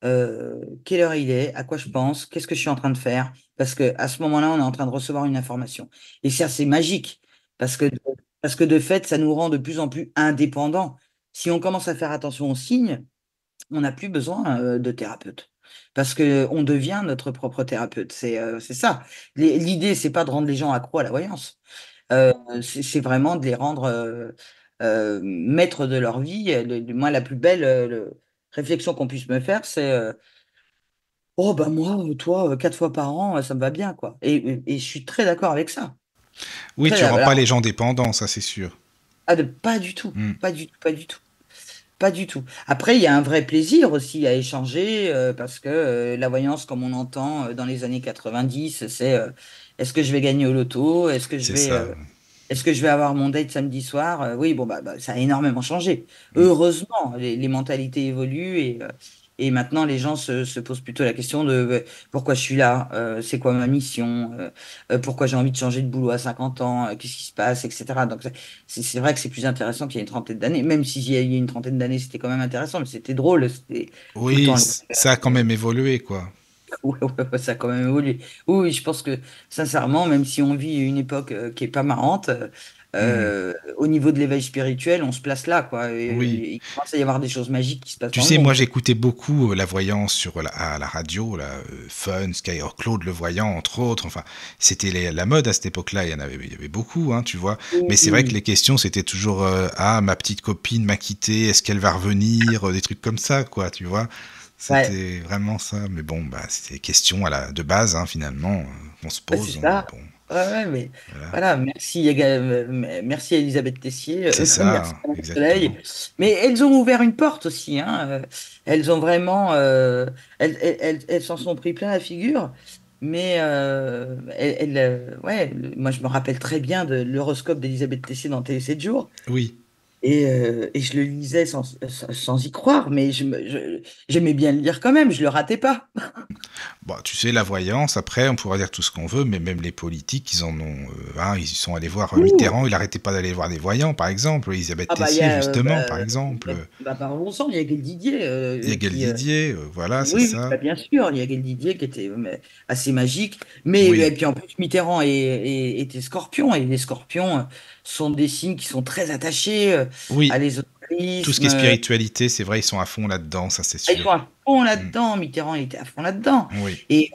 quelle heure il est, à quoi je pense, qu'est-ce que je suis en train de faire, parce que à ce moment-là, on est en train de recevoir une information. Et ça, c'est magique, parce que, parce que de fait, ça nous rend de plus en plus indépendants. Si on commence à faire attention aux signes, on n'a plus besoin de thérapeute. Parce que on devient notre propre thérapeute. C'est ça. L'idée, c'est pas de rendre les gens accros à la voyance. Euh, c'est vraiment de les rendre maîtres de leur vie. Moi, la plus belle réflexion qu'on puisse me faire, c'est oh, bah moi, toi, 4 fois par an, ça me va bien, quoi. Et je suis très d'accord avec ça. Oui, Très tu rends d'accord. pas les gens dépendants, ça c'est sûr. Pas du tout. Hmm. Pas du tout. Pas du tout. Pas du tout. Après, il y a un vrai plaisir aussi à échanger parce que la voyance, comme on entend dans les années 90, c'est est-ce que je vais gagner au loto? C'est ça. Est-ce que je vais avoir mon date samedi soir? Oui, bon, bah, ça a énormément changé. Hmm. Heureusement, les mentalités évoluent et maintenant les gens se posent plutôt la question de pourquoi je suis là, c'est quoi ma mission, pourquoi j'ai envie de changer de boulot à 50 ans, qu'est-ce qui se passe, etc. Donc c'est vrai que c'est plus intéressant qu'il y a une trentaine d'années, même si il y a une trentaine d'années c'était quand même intéressant, mais c'était drôle, c'était tout le Oui, temps. ça a quand même évolué, quoi. Ouais, ouais, ouais, ça a quand même évolué. Oui, oui, je pense que sincèrement, même si on vit une époque qui est pas marrante, Hmm. au niveau de l'éveil spirituel, on se place là, quoi. Oui. Il commence à y avoir des choses magiques qui se passent Tu dans le sais, moi monde. j'écoutais beaucoup la voyance à la radio, Fun, Skyrock, Claude le Voyant, entre autres. Enfin, c'était la mode à cette époque-là, il y avait beaucoup, hein, tu vois. Oui, Mais c'est vrai que oui. les questions, c'était toujours ah, ma petite copine m'a quitté, est-ce qu'elle va revenir, des trucs comme ça, quoi, tu vois. Ouais, C'était vraiment ça. Mais bon, bah, c'était des questions de base, hein, finalement, qu'on se ouais, c'est pose. ça. Bon, Ouais, ouais, mais voilà. voilà, merci à Elisabeth Tessier, C'est ça, merci hein, à Marie exactement. Soleil. Mais elles ont ouvert une porte aussi, hein. Elles ont vraiment, elles s'en sont pris plein la figure. Mais ouais, moi je me rappelle très bien de l'horoscope d'Elisabeth Tessier dans Télé 7 jours. Oui. Et je le lisais sans y croire, mais j'aimais bien le lire quand même, je le ratais pas. Bon, tu sais, la voyance, après, on pourra dire tout ce qu'on veut, mais même les politiques, ils en ont. Hein, ils sont allés voir Ouh. Mitterrand, il n'arrêtait pas d'aller voir des voyants, par exemple. Elisabeth Ah bah il y Tessier, a justement, par exemple. parlons-en, il y a Guy Didier Il y a Gaël qui Didier, voilà, c'est oui, oui, ça. bah, bien sûr, il y a Guy Didier qui était assez magique, mais et Oui, puis en plus Mitterrand était Scorpion et les Scorpions sont des signes qui sont très attachés à oui. Tout ce qui l'ésotérisme. est spiritualité, c'est vrai, ils sont à fond là-dedans, ça c'est Ils sûr. sont à fond Mm. là-dedans. Mitterrand il était à fond là-dedans Oui, et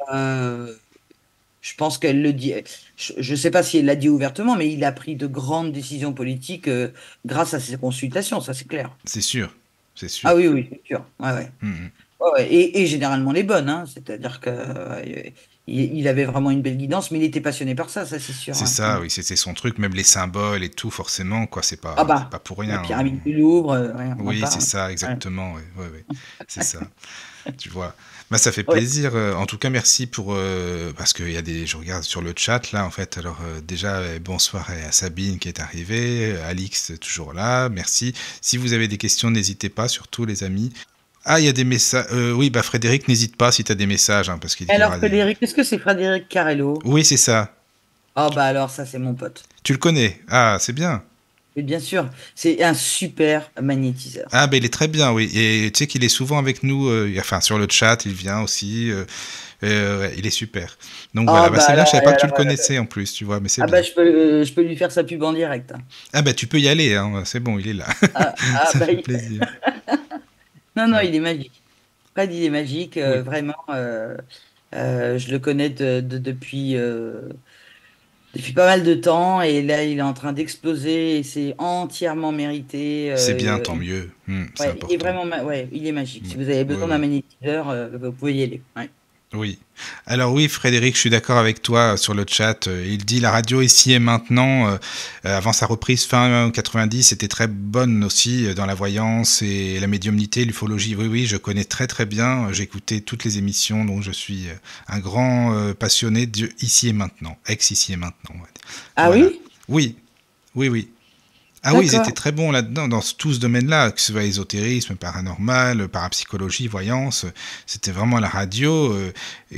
je pense qu'elle le dit. Je ne sais pas si elle l'a dit ouvertement, mais il a pris de grandes décisions politiques grâce à ses consultations, ça c'est clair. c'est sûr, c'est Ah sûr. oui, oui, c'est sûr. Ouais, ouais. Mm, mm. Ouais, ouais. Et généralement les bonnes, hein. C'est-à-dire que il avait vraiment une belle guidance, mais il était passionné par ça c'est sûr. C'est Ouais. ça, Mm. oui, c'était son truc, même les symboles et tout, forcément, quoi, Ah c'est bah, pas pour la rien, hein. pyramide du Louvre, ouais, on en Oui, c'est parle. ça, Ouais. exactement, oui, oui, oui, c'est ça. Tu vois. Bah, ça fait Ouais. plaisir. En tout cas, merci pour parce qu'il y a des. Je regarde sur le chat là, en fait. Alors déjà, bonsoir à Sabine qui est arrivée, Alix toujours là. Merci. Si vous avez des questions, n'hésitez pas, surtout les amis. Ah, il y a des messages. Oui, bah Frédéric, n'hésite pas si tu as des messages, hein, parce qu'il dit qu'il y Alors aura des. Frédéric, est-ce que c'est Frédéric Carello? Oui, c'est ça. Ah bah alors ça c'est mon pote. Tu le connais. Ah, c'est bien. Et bien sûr, c'est un super magnétiseur. Ah, ben il est très bien, oui. Et tu sais qu'il est souvent avec nous, enfin sur le chat, il vient aussi. Ouais, il est super. Donc Ah voilà, bah, bah c'est bien, je alors, savais pas que tu le connaissais en plus, tu vois, mais c'est ah bah bien. je peux lui faire sa pub en direct, hein. Ah bah tu peux y aller, hein, c'est bon, il est là. Ah, Ça bah, fait plaisir. non, non, Ouais. il est magique. Fred, il est magique, Oui, vraiment. Je le connais depuis pas mal de temps et là, il est en train d'exploser et c'est entièrement mérité. c'est bien, tant mieux. C'est Ouais, il est important. vraiment, ouais, il est magique. Si Ouais, vous avez ouais, besoin d'un ouais. magnétiseur, vous pouvez y aller. Ouais. Oui. Alors oui, Frédéric, je suis d'accord avec toi sur le chat. Il dit la radio ici et maintenant, avant sa reprise fin 90, c'était très bonne aussi dans la voyance et la médiumnité, l'ufologie. Oui, oui, je connais très très bien. J'ai écouté toutes les émissions, donc je suis un grand passionné de ici et maintenant, ex ici et maintenant. On va dire. Ah Voilà. oui? Oui, oui, oui. Ah oui, ils étaient D'accord. très bons là-dedans, dans tout ce domaine-là, que ce soit ésotérisme, paranormal, parapsychologie, voyance. C'était vraiment la radio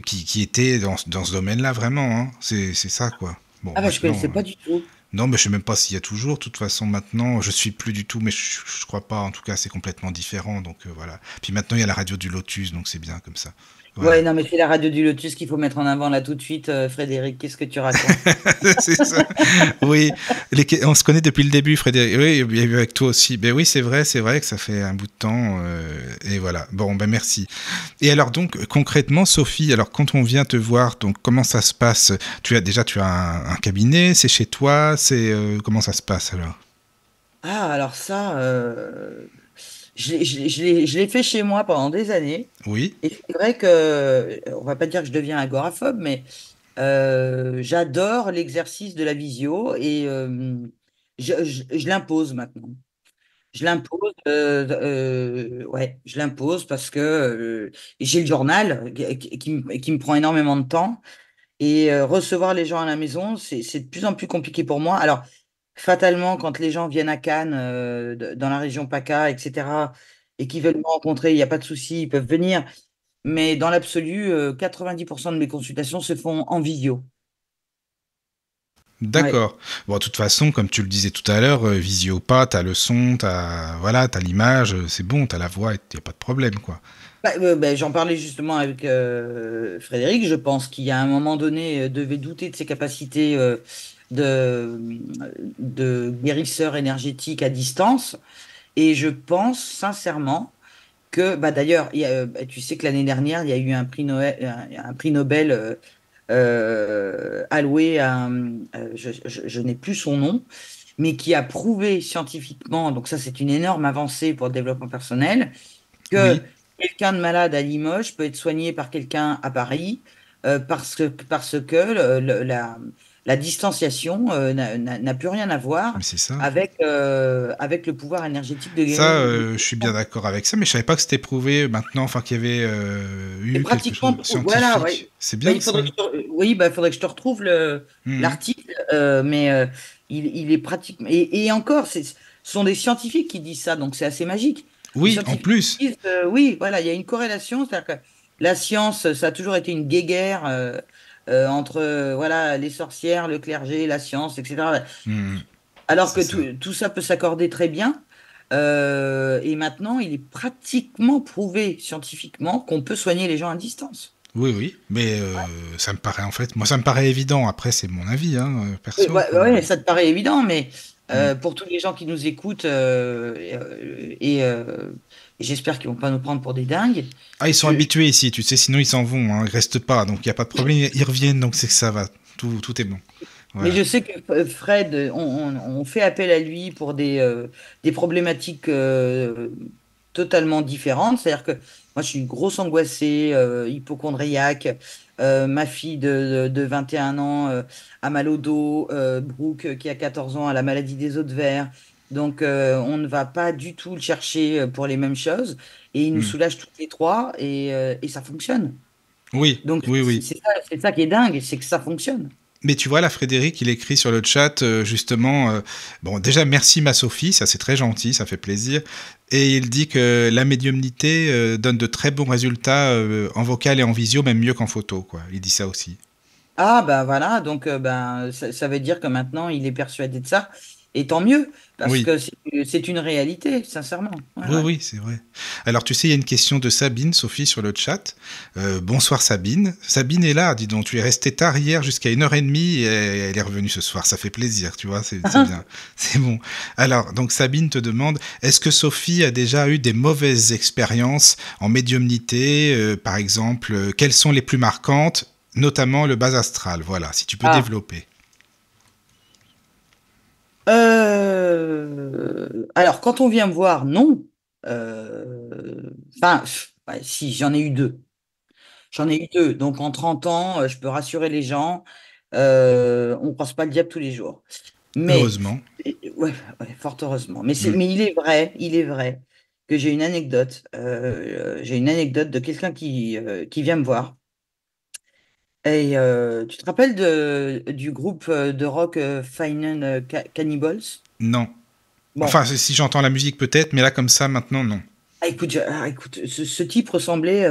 qui était dans ce domaine-là, vraiment. Hein. C'est ça, quoi. Bon, Ah bah je maintenant, connaissais pas du tout. Non, mais je sais même pas s'il y a toujours. De toute façon, maintenant, je suis plus du tout, mais je crois pas. En tout cas, c'est complètement différent. Donc voilà. Puis maintenant, il y a la radio du Lotus, donc c'est bien comme ça. Ouais, Voilà. non, mais c'est la radio du Lotus qu'il faut mettre en avant là tout de suite, Frédéric. Qu'est-ce que tu racontes? C'est ça. Oui, on se connaît depuis le début, Frédéric. Oui, il y a eu avec toi aussi. Ben oui, c'est vrai que ça fait un bout de temps. Et voilà. Bon, ben merci. Et alors donc concrètement, Sophie, alors quand on vient te voir, donc comment ça se passe? Tu as un cabinet, c'est chez toi, c'est comment ça se passe alors? Ah, alors ça, je l'ai fait chez moi pendant des années. Oui, Et c'est vrai que, on va pas dire que je deviens agoraphobe, mais j'adore l'exercice de la visio et je l'impose maintenant. Je l'impose, ouais, je l'impose parce que j'ai le journal qui me prend énormément de temps et recevoir les gens à la maison, c'est de plus en plus compliqué pour moi. Alors, fatalement, quand les gens viennent à Cannes, dans la région PACA, etc., et qui veulent me rencontrer, il n'y a pas de souci, ils peuvent venir. Mais dans l'absolu, 90% de mes consultations se font en visio. Ouais. d'accord. Bon, de toute façon, comme tu le disais tout à l'heure, visio ou pas, t'as le son, t'as l'image, c'est bon, t'as la voix, il n'y a pas de problème, quoi. J'en parlais justement avec Frédéric. Je pense qu'il y a un moment donné, devait douter de ses capacités de, de guérisseur énergétique à distance. Et je pense sincèrement que, bah, d'ailleurs, tu sais que l'année dernière, il y a eu un prix Noël, un prix Nobel alloué à, je n'ai plus son nom, mais qui a prouvé scientifiquement, donc ça c'est une énorme avancée pour le développement personnel, que Oui, quelqu'un de malade à Limoges peut être soigné par quelqu'un à Paris parce que la distanciation n'a plus rien à voir mais c'est ça. avec le pouvoir énergétique de Ça, guérir. je suis bien d'accord avec ça, mais je savais pas que c'était prouvé maintenant, enfin qu'il y avait C'est eu quelque chose pratiquement, de voilà, ouais. scientifique. C'est Bah, bien ça. oui, bah, il faudrait que je te retrouve Mhm. l'article, mais il est pratiquement. Et encore, ce sont des scientifiques qui disent ça, donc c'est assez magique. Les Oui, en scientifiques plus. disent, oui, voilà, il y a une corrélation, c'est-à-dire que la science, ça a toujours été une guéguerre entre voilà, les sorcières, le clergé, la science, etc. Mhm. Alors que C'est ça. tout ça peut s'accorder très bien. Et maintenant, il est pratiquement prouvé scientifiquement qu'on peut soigner les gens à distance. Oui, oui, mais ça me paraît en fait, moi ça me paraît évident. Après, c'est mon avis, hein, Oui, perso, ouais, quoi. ouais, ça te paraît évident, mais Mm. pour tous les gens qui nous écoutent, et j'espère qu'ils vont pas nous prendre pour des dingues, Ah, ils sont je, habitués ici, tu sais, sinon ils s'en vont, hein, ils restent pas, donc il y a pas de problème, ils reviennent, donc c'est que ça va, tout est bon. mais Voilà. je sais que Fred, on fait appel à lui pour des problématiques totalement différentes. C'est-à-dire que moi, je suis une grosse angoissée, hypocondriaque. Ma fille de 21 ans a mal au dos. Brooke, qui a 14 ans, a la maladie des os de verre. Donc, on ne va pas du tout le chercher pour les mêmes choses. Et il nous Mm. soulage toutes les trois et ça fonctionne. Oui, Donc, oui, oui. c'est ça qui est dingue, c'est que ça fonctionne. Mais tu vois, là, Frédéric, il écrit sur le chat, justement, bon, déjà, merci ma Sophie, ça c'est très gentil, ça fait plaisir. Et il dit que la médiumnité donne de très bons résultats en vocal et en visio, même mieux qu'en photo, quoi. Il dit ça aussi. Ah, ben voilà, donc ben, ça veut dire que maintenant il est persuadé de ça, et tant mieux, parce Oui, que c'est une réalité, sincèrement. Ouais, oui, ouais. oui, c'est vrai. Alors, tu sais, il y a une question de Sabine, Sophie, sur le chat. Bonsoir Sabine. Sabine est là, dis donc, tu es restée tard hier jusqu'à 1h30 et elle est revenue ce soir. Ça fait plaisir, tu vois, c'est bien. C'est bon. Alors, donc Sabine te demande, est-ce que Sophie a déjà eu des mauvaises expériences en médiumnité, par exemple, quelles sont les plus marquantes, notamment le bas astral? Voilà, si tu peux Ah, développer. alors quand on vient me voir, non. Enfin, ouais, si, j'en ai eu deux. J'en ai eu deux. Donc en 30 ans, je peux rassurer les gens, on ne croise pas le diable tous les jours. Mais, Heureusement. ouais, ouais, fort heureusement. Mm. Mais il est vrai que j'ai une anecdote de quelqu'un qui vient me voir. Et tu te rappelles du groupe de rock Fine Cannibals? Non. Bon, Enfin, si j'entends la musique peut-être, mais là comme ça, maintenant, non. écoute, ce type ressemblait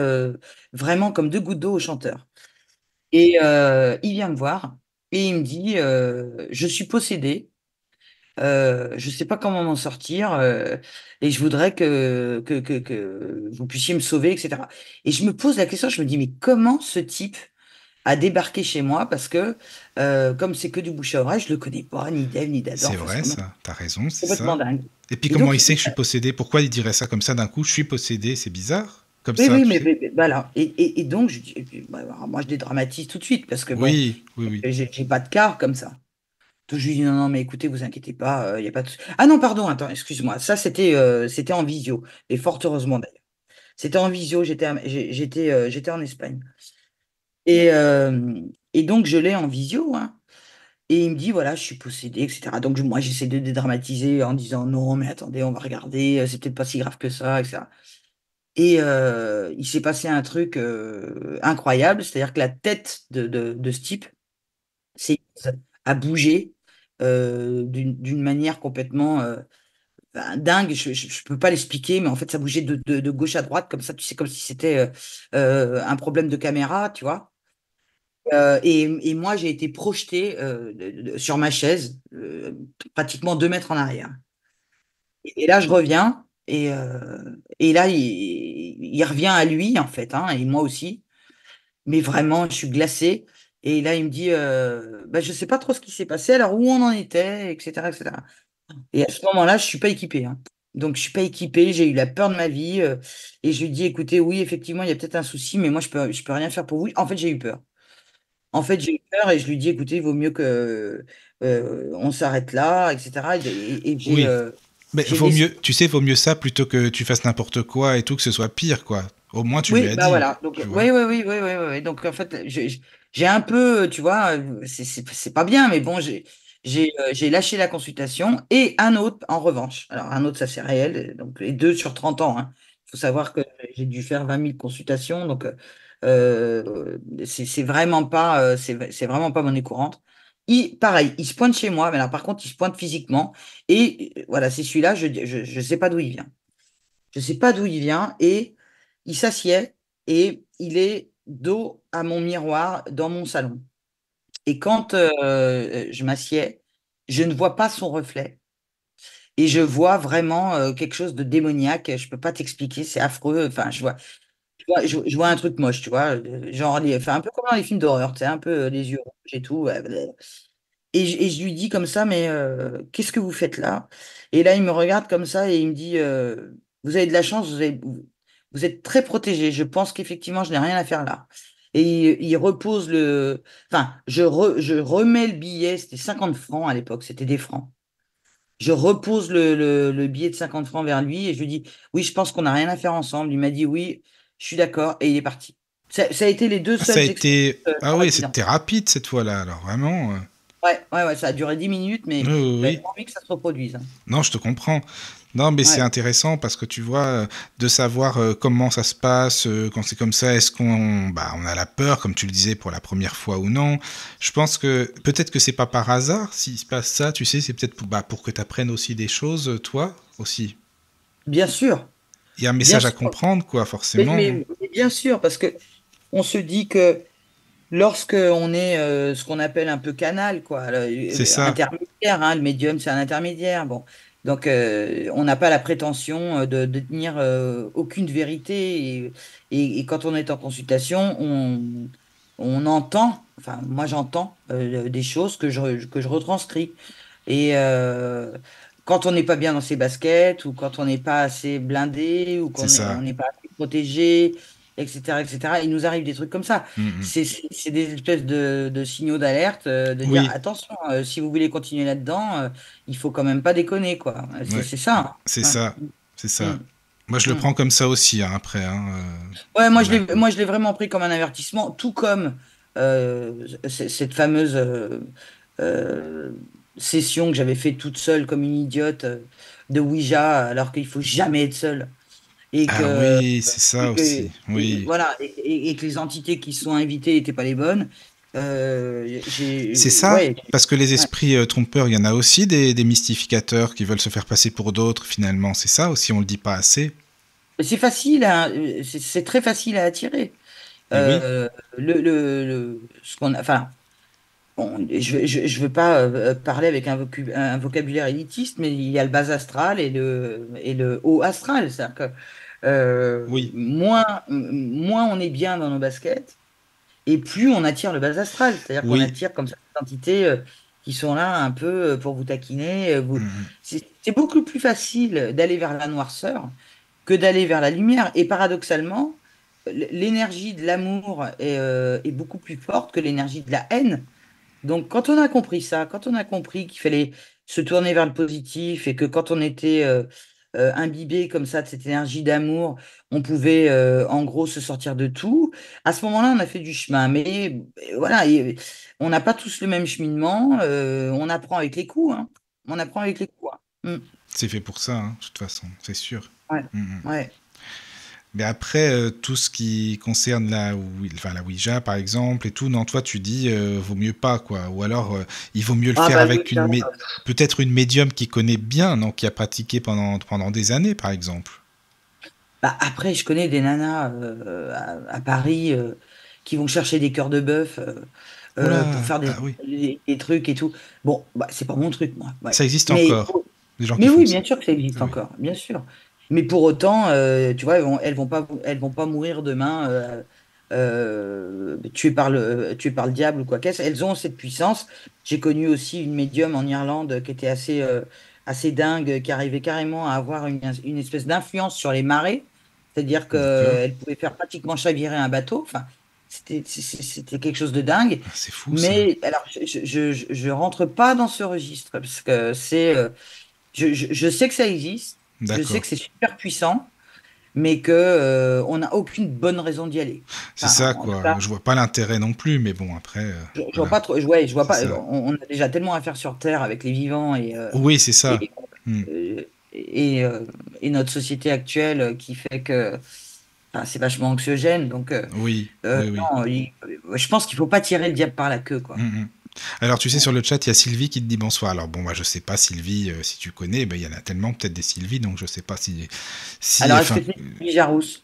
vraiment comme deux gouttes d'eau au chanteur. Et il vient me voir et il me dit, je suis possédé. Je sais pas comment m'en sortir, et je voudrais que vous puissiez me sauver, etc. Et je me pose la question, je me dis, mais comment ce type a débarqué chez moi? Parce que comme c'est que du bouche à oreille, je le connais pas, ni d'Ève, ni d'Adam. C'est Enfin, c'est vrai, quand même ça. T'as raison, c'est complètement ça. dingue. Et puis Et comment donc, il sait que je suis possédé? Pourquoi il dirait ça comme ça d'un coup? Je suis possédé, c'est bizarre. Comme oui, ça, oui, tu sais. voilà. Et donc, et puis, bah, alors, moi, je dédramatise tout de suite parce que bon, Oui, oui, oui. j'ai pas de quart comme ça. Donc, je lui dis non, non, mais écoutez, vous inquiétez pas, il y a pas de. Ah non, pardon, attends, excuse-moi. Ça, c'était en visio. Et fort heureusement d'ailleurs. C'était en visio, j'étais en Espagne. Et, euh, et donc, je l'ai en visio, hein. Et il me dit, voilà, je suis possédé, etc. Donc, moi, j'essaie de dédramatiser en disant, non, mais attendez, on va regarder, c'est peut-être pas si grave que ça, etc. Et il s'est passé un truc incroyable, c'est-à-dire que la tête de ce type s'est mise à bouger d'une manière complètement dingue. Je peux pas l'expliquer, mais en fait, ça bougeait de gauche à droite, comme ça, tu sais, comme si c'était un problème de caméra, tu vois. Et moi, j'ai été projeté sur ma chaise, pratiquement 2 mètres en arrière. Et là, je reviens, et là, il revient à lui, en fait, hein, et moi aussi. Mais vraiment, je suis glacée. Et là, il me dit, bah, je sais pas trop ce qui s'est passé, alors où on en était, etc., etc. Et à ce moment-là, je suis pas équipée, hein. Donc, je suis pas équipée, j'ai eu la peur de ma vie. Et je lui dis, écoutez, oui, effectivement, il y a peut-être un souci, mais moi, je peux rien faire pour vous. En fait, j'ai eu peur. En fait, j'ai eu peur et je lui dis, écoutez, il vaut mieux que on s'arrête là, etc. Et Oui. Mais j'ai vaut décidé. mieux, tu sais, vaut mieux ça plutôt que tu fasses n'importe quoi et tout, que ce soit pire, quoi. Au moins, tu lui Oui, as bah dit, voilà. Donc, tu vois. oui, oui, oui, oui, oui, oui, oui. Donc, en fait, j'ai un peu, tu vois, c'est pas bien, mais bon, j'ai lâché la consultation et un autre, en revanche. Alors, un autre, ça c'est réel. Donc, les deux sur 30 ans, hein. Il faut savoir que j'ai dû faire 20 000 consultations. Donc, c'est vraiment pas, c'est vraiment pas monnaie courante. Pareil, il se pointe chez moi, mais alors, par contre, il se pointe physiquement. Et voilà, c'est celui-là, je sais pas d'où il vient. Je sais pas d'où il vient et il s'assied et il est dos à mon miroir dans mon salon. Et quand je m'assieds, je ne vois pas son reflet et je vois vraiment quelque chose de démoniaque. Je peux pas t'expliquer, c'est affreux. Enfin, je vois un truc moche, tu vois, genre enfin, un peu comme dans les films d'horreur, tu sais, un peu les yeux rouges et tout. Et je lui dis comme ça, mais qu'est-ce que vous faites là? Et là, il me regarde comme ça et il me dit, vous avez de la chance, vous êtes très protégé. Je pense qu'effectivement, je n'ai rien à faire là. Et il repose le... Enfin, je remets le billet, c'était 50 francs à l'époque, c'était des francs. Je repose le billet de 50 francs vers lui et je lui dis, oui, je pense qu'on n'a rien à faire ensemble. Il m'a dit, oui, je suis d'accord, et il est parti. Ça a été les deux Ah, ça a seules expériences été. Ah oui, traumatisante. c'était rapide cette fois-là, alors vraiment. Ouais, ouais, ouais, ça a duré 10 minutes, Oui, mais oui, j'avais oui. pas envie que ça se reproduise, hein. Non, je te comprends. Non, mais c'est Ouais, intéressant parce que tu vois, de savoir comment ça se passe quand c'est comme ça, est-ce qu'on bah, on a la peur, comme tu le disais, pour la première fois ou non. Je pense que peut-être que c'est pas par hasard s'il se passe ça, tu sais, c'est peut-être pour que tu apprennes aussi des choses, toi aussi. bien sûr, Il y a un bien message à sûr. comprendre, quoi, forcément. Mais bien sûr, parce que on se dit que lorsque on est ce qu'on appelle un peu canal, quoi, C'est ça. intermédiaire, hein, le médium, c'est un intermédiaire. Bon, donc on n'a pas la prétention de détenir aucune vérité. Et quand on est en consultation, on entend, enfin, moi j'entends des choses que je retranscris. Et quand on n'est pas bien dans ses baskets, ou quand on n'est pas assez blindé, ou C'est on ça. n'est pas assez protégé, etc., etc., il nous arrive des trucs comme ça. Mm, mm. C'est des espèces de signaux d'alerte, de dire Oui, attention, si vous voulez continuer là-dedans, il faut quand même pas déconner, quoi. ouais, C'est ça, c'est hein. ça. C'est Ouais. ça. Moi, je Mm, le mm. prends comme ça aussi, hein, après. Hein, Ouais, voilà, quoi. moi, je l'ai vraiment pris comme un avertissement, tout comme cette fameuse euh, session que j'avais fait toute seule comme une idiote de Ouija, alors qu'il faut jamais être seul. Et Ah que, oui, c'est ça aussi. Oui. voilà, et que les entités qui sont invitées n'étaient pas les bonnes. C'est ça, Ouais, parce que les ouais. esprits trompeurs, il y en a aussi des mystificateurs qui veulent se faire passer pour d'autres, finalement. C'est ça aussi, on le dit pas assez. C'est facile, hein, c'est très facile à attirer. Et oui, Ce qu'on, enfin, Bon, je veux pas parler avec un vocabulaire élitiste, mais il y a le bas astral et le haut astral. C'est-à-dire que Oui, moins on est bien dans nos baskets, et plus on attire le bas astral. C'est-à-dire qu'on oui. attire comme ça des entités qui sont là un peu pour vous taquiner. Mhm. C'est beaucoup plus facile d'aller vers la noirceur que d'aller vers la lumière. Et paradoxalement, l'énergie de l'amour est beaucoup plus forte que l'énergie de la haine. Donc, quand on a compris ça, quand on a compris qu'il fallait se tourner vers le positif et que quand on était imbibé comme ça de cette énergie d'amour, on pouvait en gros se sortir de tout, à ce moment-là, on a fait du chemin. Mais voilà, on n'a pas tous le même cheminement. On apprend avec les coups, hein. On apprend avec les coups, hein. C'est fait pour ça, hein, de toute façon, c'est sûr. Ouais, Mhm. ouais. Mais après, tout ce qui concerne la Ouija, par exemple, et tout, non, toi, tu dis, vaut mieux pas, quoi. Ou alors, il vaut mieux le Ah faire bah oui, avec clairement. peut-être une médium qui connaît bien, non, qui a pratiqué pendant des années, par exemple. Bah, après, je connais des nanas à Paris qui vont chercher des cœurs de bœuf pour Oula, faire ah oui, des trucs et tout. Bon, bah, c'est pas mon truc, moi. Ouais. ça existe Mais, encore, des gens qui mais font oui, ça. bien sûr que ça existe Oui, encore, bien sûr. Mais pour autant, tu vois, elles vont pas mourir demain tuées par le diable ou quoi qu'est-ce. Elles ont cette puissance. J'ai connu aussi une médium en Irlande qui était assez dingue, qui arrivait carrément à avoir une espèce d'influence sur les marées. C'est-à-dire d'accord. qu'elle pouvait faire pratiquement chavirer un bateau. Enfin, c'était quelque chose de dingue. Ah, c'est fou, ça. Mais alors, je rentre pas dans ce registre parce que je sais que ça existe, je sais D'accord. que c'est super puissant, mais que on n'a aucune bonne raison d'y aller. C'est Enfin, ça, en tout quoi. cas, Je vois pas l'intérêt non plus, mais bon, après, je vois voilà, pas trop. Ouais, je vois c'est pas. ça. On a déjà tellement à faire sur Terre avec les vivants Oui, c'est ça. et, Hmm. et notre société actuelle qui fait que enfin, c'est vachement anxiogène. Donc, Oui, oui, oui. non, je pense qu'il faut pas tirer le diable par la queue, quoi. Hmm, hmm. Alors, tu sais, sur le chat, il y a Sylvie qui te dit bonsoir. Alors, bon, moi, je sais pas, Sylvie, si tu connais, ben, il y en a tellement, peut-être des Sylvie, donc je sais pas Alors, est-ce que enfin, c'est Sylvie Jarousse?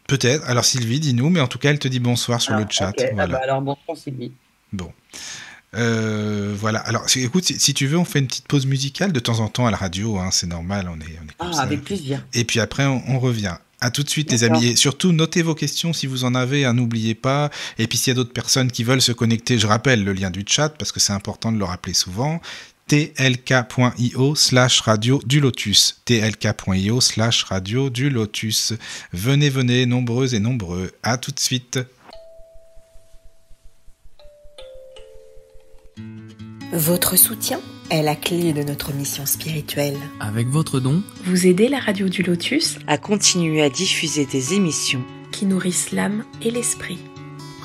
peut-être. Alors, Sylvie, dis-nous, mais en tout cas, elle te dit bonsoir sur le Alors, ok. chat. Ah bah, Voilà. alors, bonsoir, Sylvie. Bon. Voilà. Alors, écoute, si tu veux, on fait une petite pause musicale de temps en temps à la radio, hein, c'est normal, on est comme Ah, ça. avec plaisir. Et puis après, on revient. À tout de suite, les amis. D'accord. Et surtout, notez vos questions si vous en avez, hein, n'oubliez pas. Et puis, s'il y a d'autres personnes qui veulent se connecter, je rappelle le lien du chat parce que c'est important de le rappeler souvent. tlk.io/radio du lotus. tlk.io/radio du lotus. Venez, venez, nombreux et nombreux. À tout de suite. Votre soutien est la clé de notre mission spirituelle. Avec votre don, Vous aidez la radio du Lotus à continuer à diffuser des émissions. qui nourrissent l'âme et l'esprit.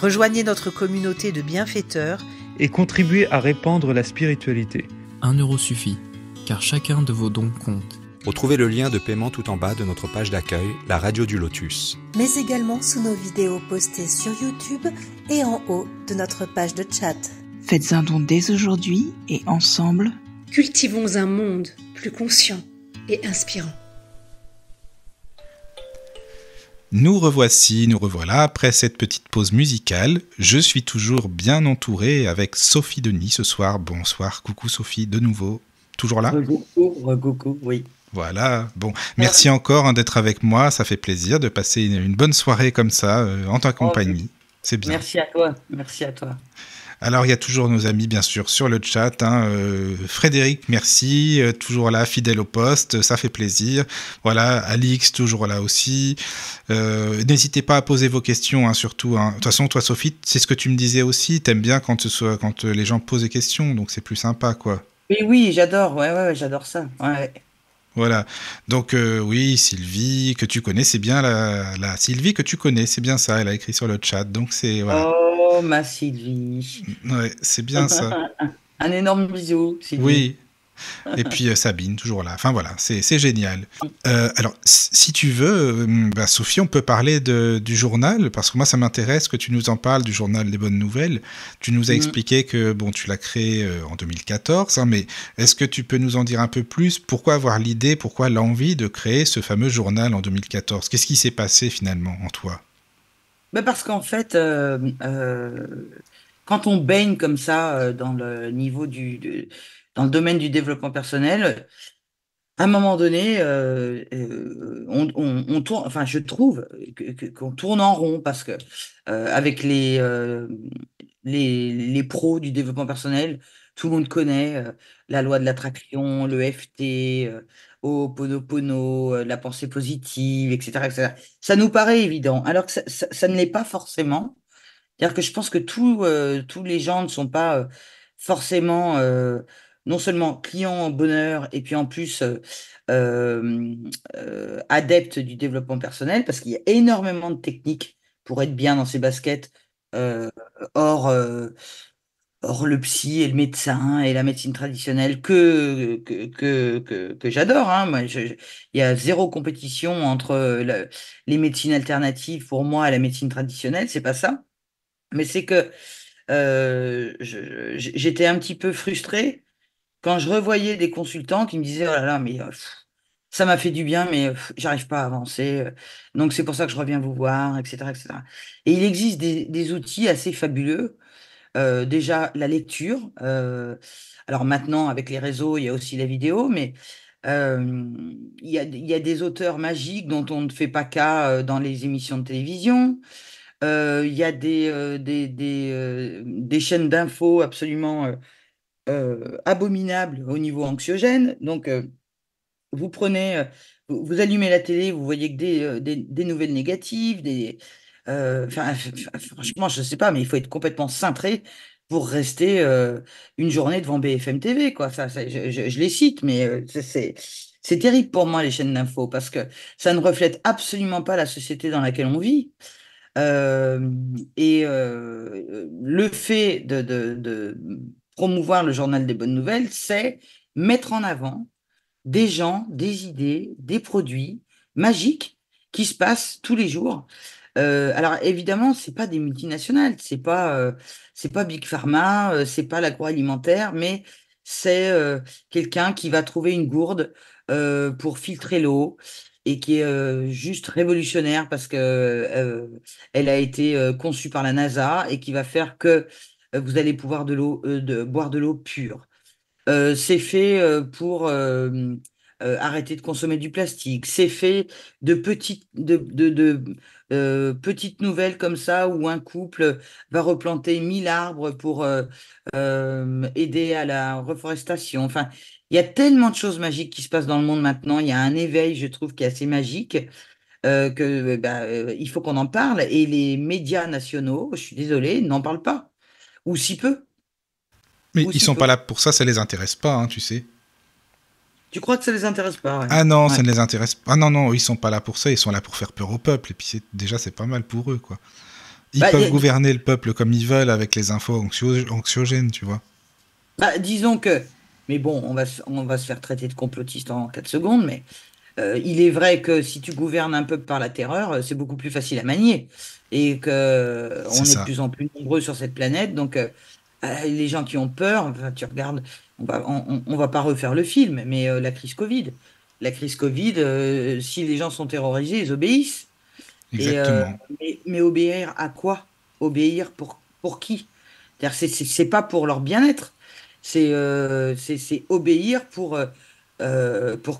Rejoignez notre communauté de bienfaiteurs et contribuer à répandre la spiritualité. 1 euro suffit, car chacun de vos dons compte. Retrouvez le lien de paiement tout en bas de notre page d'accueil, la radio du Lotus. Mais également sous nos vidéos postées sur YouTube et en haut de notre page de chat. Faites un don dès aujourd'hui et ensemble, cultivons un monde plus conscient et inspirant. Nous revoilà après cette petite pause musicale. Je suis toujours bien entouré avec Sophie Denis ce soir. Bonsoir, coucou Sophie, de nouveau. Toujours là ? Coucou, oui. Voilà, bon, merci encore hein, d'être avec moi, ça fait plaisir de passer une bonne soirée comme ça, en ta compagnie, c'est bien. Merci à toi, merci à toi. Alors il y a toujours nos amis bien sûr sur le chat, hein, Frédéric merci, toujours là, fidèle au poste, ça fait plaisir, voilà, Alix toujours là aussi, n'hésitez pas à poser vos questions hein, surtout, hein. De toute façon toi Sophie, c'est ce que tu me disais aussi, t'aimes bien quand les gens posent des questions, donc c'est plus sympa quoi. Oui, j'adore, ouais, j'adore ça, ouais. Voilà, donc oui, Sylvie, que tu connais, c'est bien la Sylvie que tu connais, c'est bien ça, elle a écrit sur le chat, donc c'est, voilà. Oh, ma Sylvie. Ouais, c'est bien ça. Un énorme bisou, Sylvie. Oui, et puis Sabine, toujours là, enfin voilà, c'est génial. Alors, si tu veux, bah, Sophie, on peut parler du journal, parce que moi ça m'intéresse que tu nous en parles, du journal des bonnes nouvelles. Tu nous as expliqué que, bon, tu l'as créé en 2014, hein, mais est-ce que tu peux nous en dire un peu plus? Pourquoi avoir l'idée, pourquoi l'envie de créer ce fameux journal en 2014? Qu'est-ce qui s'est passé finalement en toi? Parce qu'en fait, quand on baigne comme ça dans le niveau dans le domaine du développement personnel, à un moment donné, on tourne, enfin, je trouve qu'on tourne en rond parce que avec les pros du développement personnel, tout le monde connaît la loi de l'attraction, le FT, Ho'oponopono, la pensée positive, etc., etc. Ça nous paraît évident, alors que ça ne l'est pas forcément. C'est-à-dire que je pense que tous les gens ne sont pas forcément non seulement clients en bonheur et puis en plus euh, adeptes du développement personnel, parce qu'il y a énormément de techniques pour être bien dans ses baskets, euh, hors, euh, hors le psy et le médecin et la médecine traditionnelle que j'adore. Hein. Moi, il y a zéro compétition entre les médecines alternatives pour moi et la médecine traditionnelle, c'est pas ça. Mais c'est que j'étais un petit peu frustrée quand je revoyais des consultants qui me disaient, oh là là, mais ça m'a fait du bien, mais j'arrive pas à avancer. Donc c'est pour ça que je reviens vous voir, etc., etc. Et il existe des outils assez fabuleux. Déjà la lecture. Alors maintenant avec les réseaux, il y a aussi la vidéo, mais il y a des auteurs magiques dont on ne fait pas cas dans les émissions de télévision. Il y a des chaînes d'infos absolument abominables au niveau anxiogène. Donc, vous prenez, vous allumez la télé, vous voyez que des nouvelles négatives, franchement, je ne sais pas, mais il faut être complètement cintré pour rester une journée devant BFM TV, quoi. Je les cite, mais c'est terrible pour moi, les chaînes d'infos, parce que ça ne reflète absolument pas la société dans laquelle on vit. Euh, le fait de promouvoir le journal des bonnes nouvelles, c'est mettre en avant des gens, des idées, des produits magiques qui se passent tous les jours. Alors évidemment, c'est pas des multinationales, c'est pas Big Pharma, c'est pas l'agroalimentaire, mais c'est quelqu'un qui va trouver une gourde pour filtrer l'eau et qui est juste révolutionnaire parce que elle a été conçue par la NASA et qui va faire que vous allez pouvoir boire de l'eau pure. C'est fait pour arrêter de consommer du plastique. C'est fait de petites nouvelles comme ça où un couple va replanter 1000 arbres pour aider à la reforestation. Enfin, il y a tellement de choses magiques qui se passent dans le monde maintenant. Il y a un éveil, je trouve, qui est assez magique. Il faut qu'on en parle. Et les médias nationaux, je suis désolée, n'en parlent pas. Ou si peu. Mais Ou ils si sont pas peu. là pour ça les intéresse pas, hein, tu sais. Tu crois que ça les intéresse pas, ouais. Ah non, ça Ouais. ne les intéresse pas. Ah non, non, ils sont pas là pour ça, ils sont là pour faire peur au peuple. Et puis déjà, c'est pas mal pour eux, quoi. Ils Bah, peuvent gouverner le peuple comme ils veulent avec les infos anxiogènes, tu vois. disons que, mais bon, on va se faire traiter de complotiste en 4 secondes, mais il est vrai que si tu gouvernes un peuple par la terreur, c'est beaucoup plus facile à manier. Et que C'est on est de ça. plus en plus nombreux sur cette planète, donc les gens qui ont peur, enfin, tu regardes, on va pas refaire le film, mais la crise Covid. La crise Covid, si les gens sont terrorisés, ils obéissent. Exactement. Mais obéir à quoi? Obéir pour qui? C'est-à-dire, c'est pas pour leur bien-être. C'est obéir pour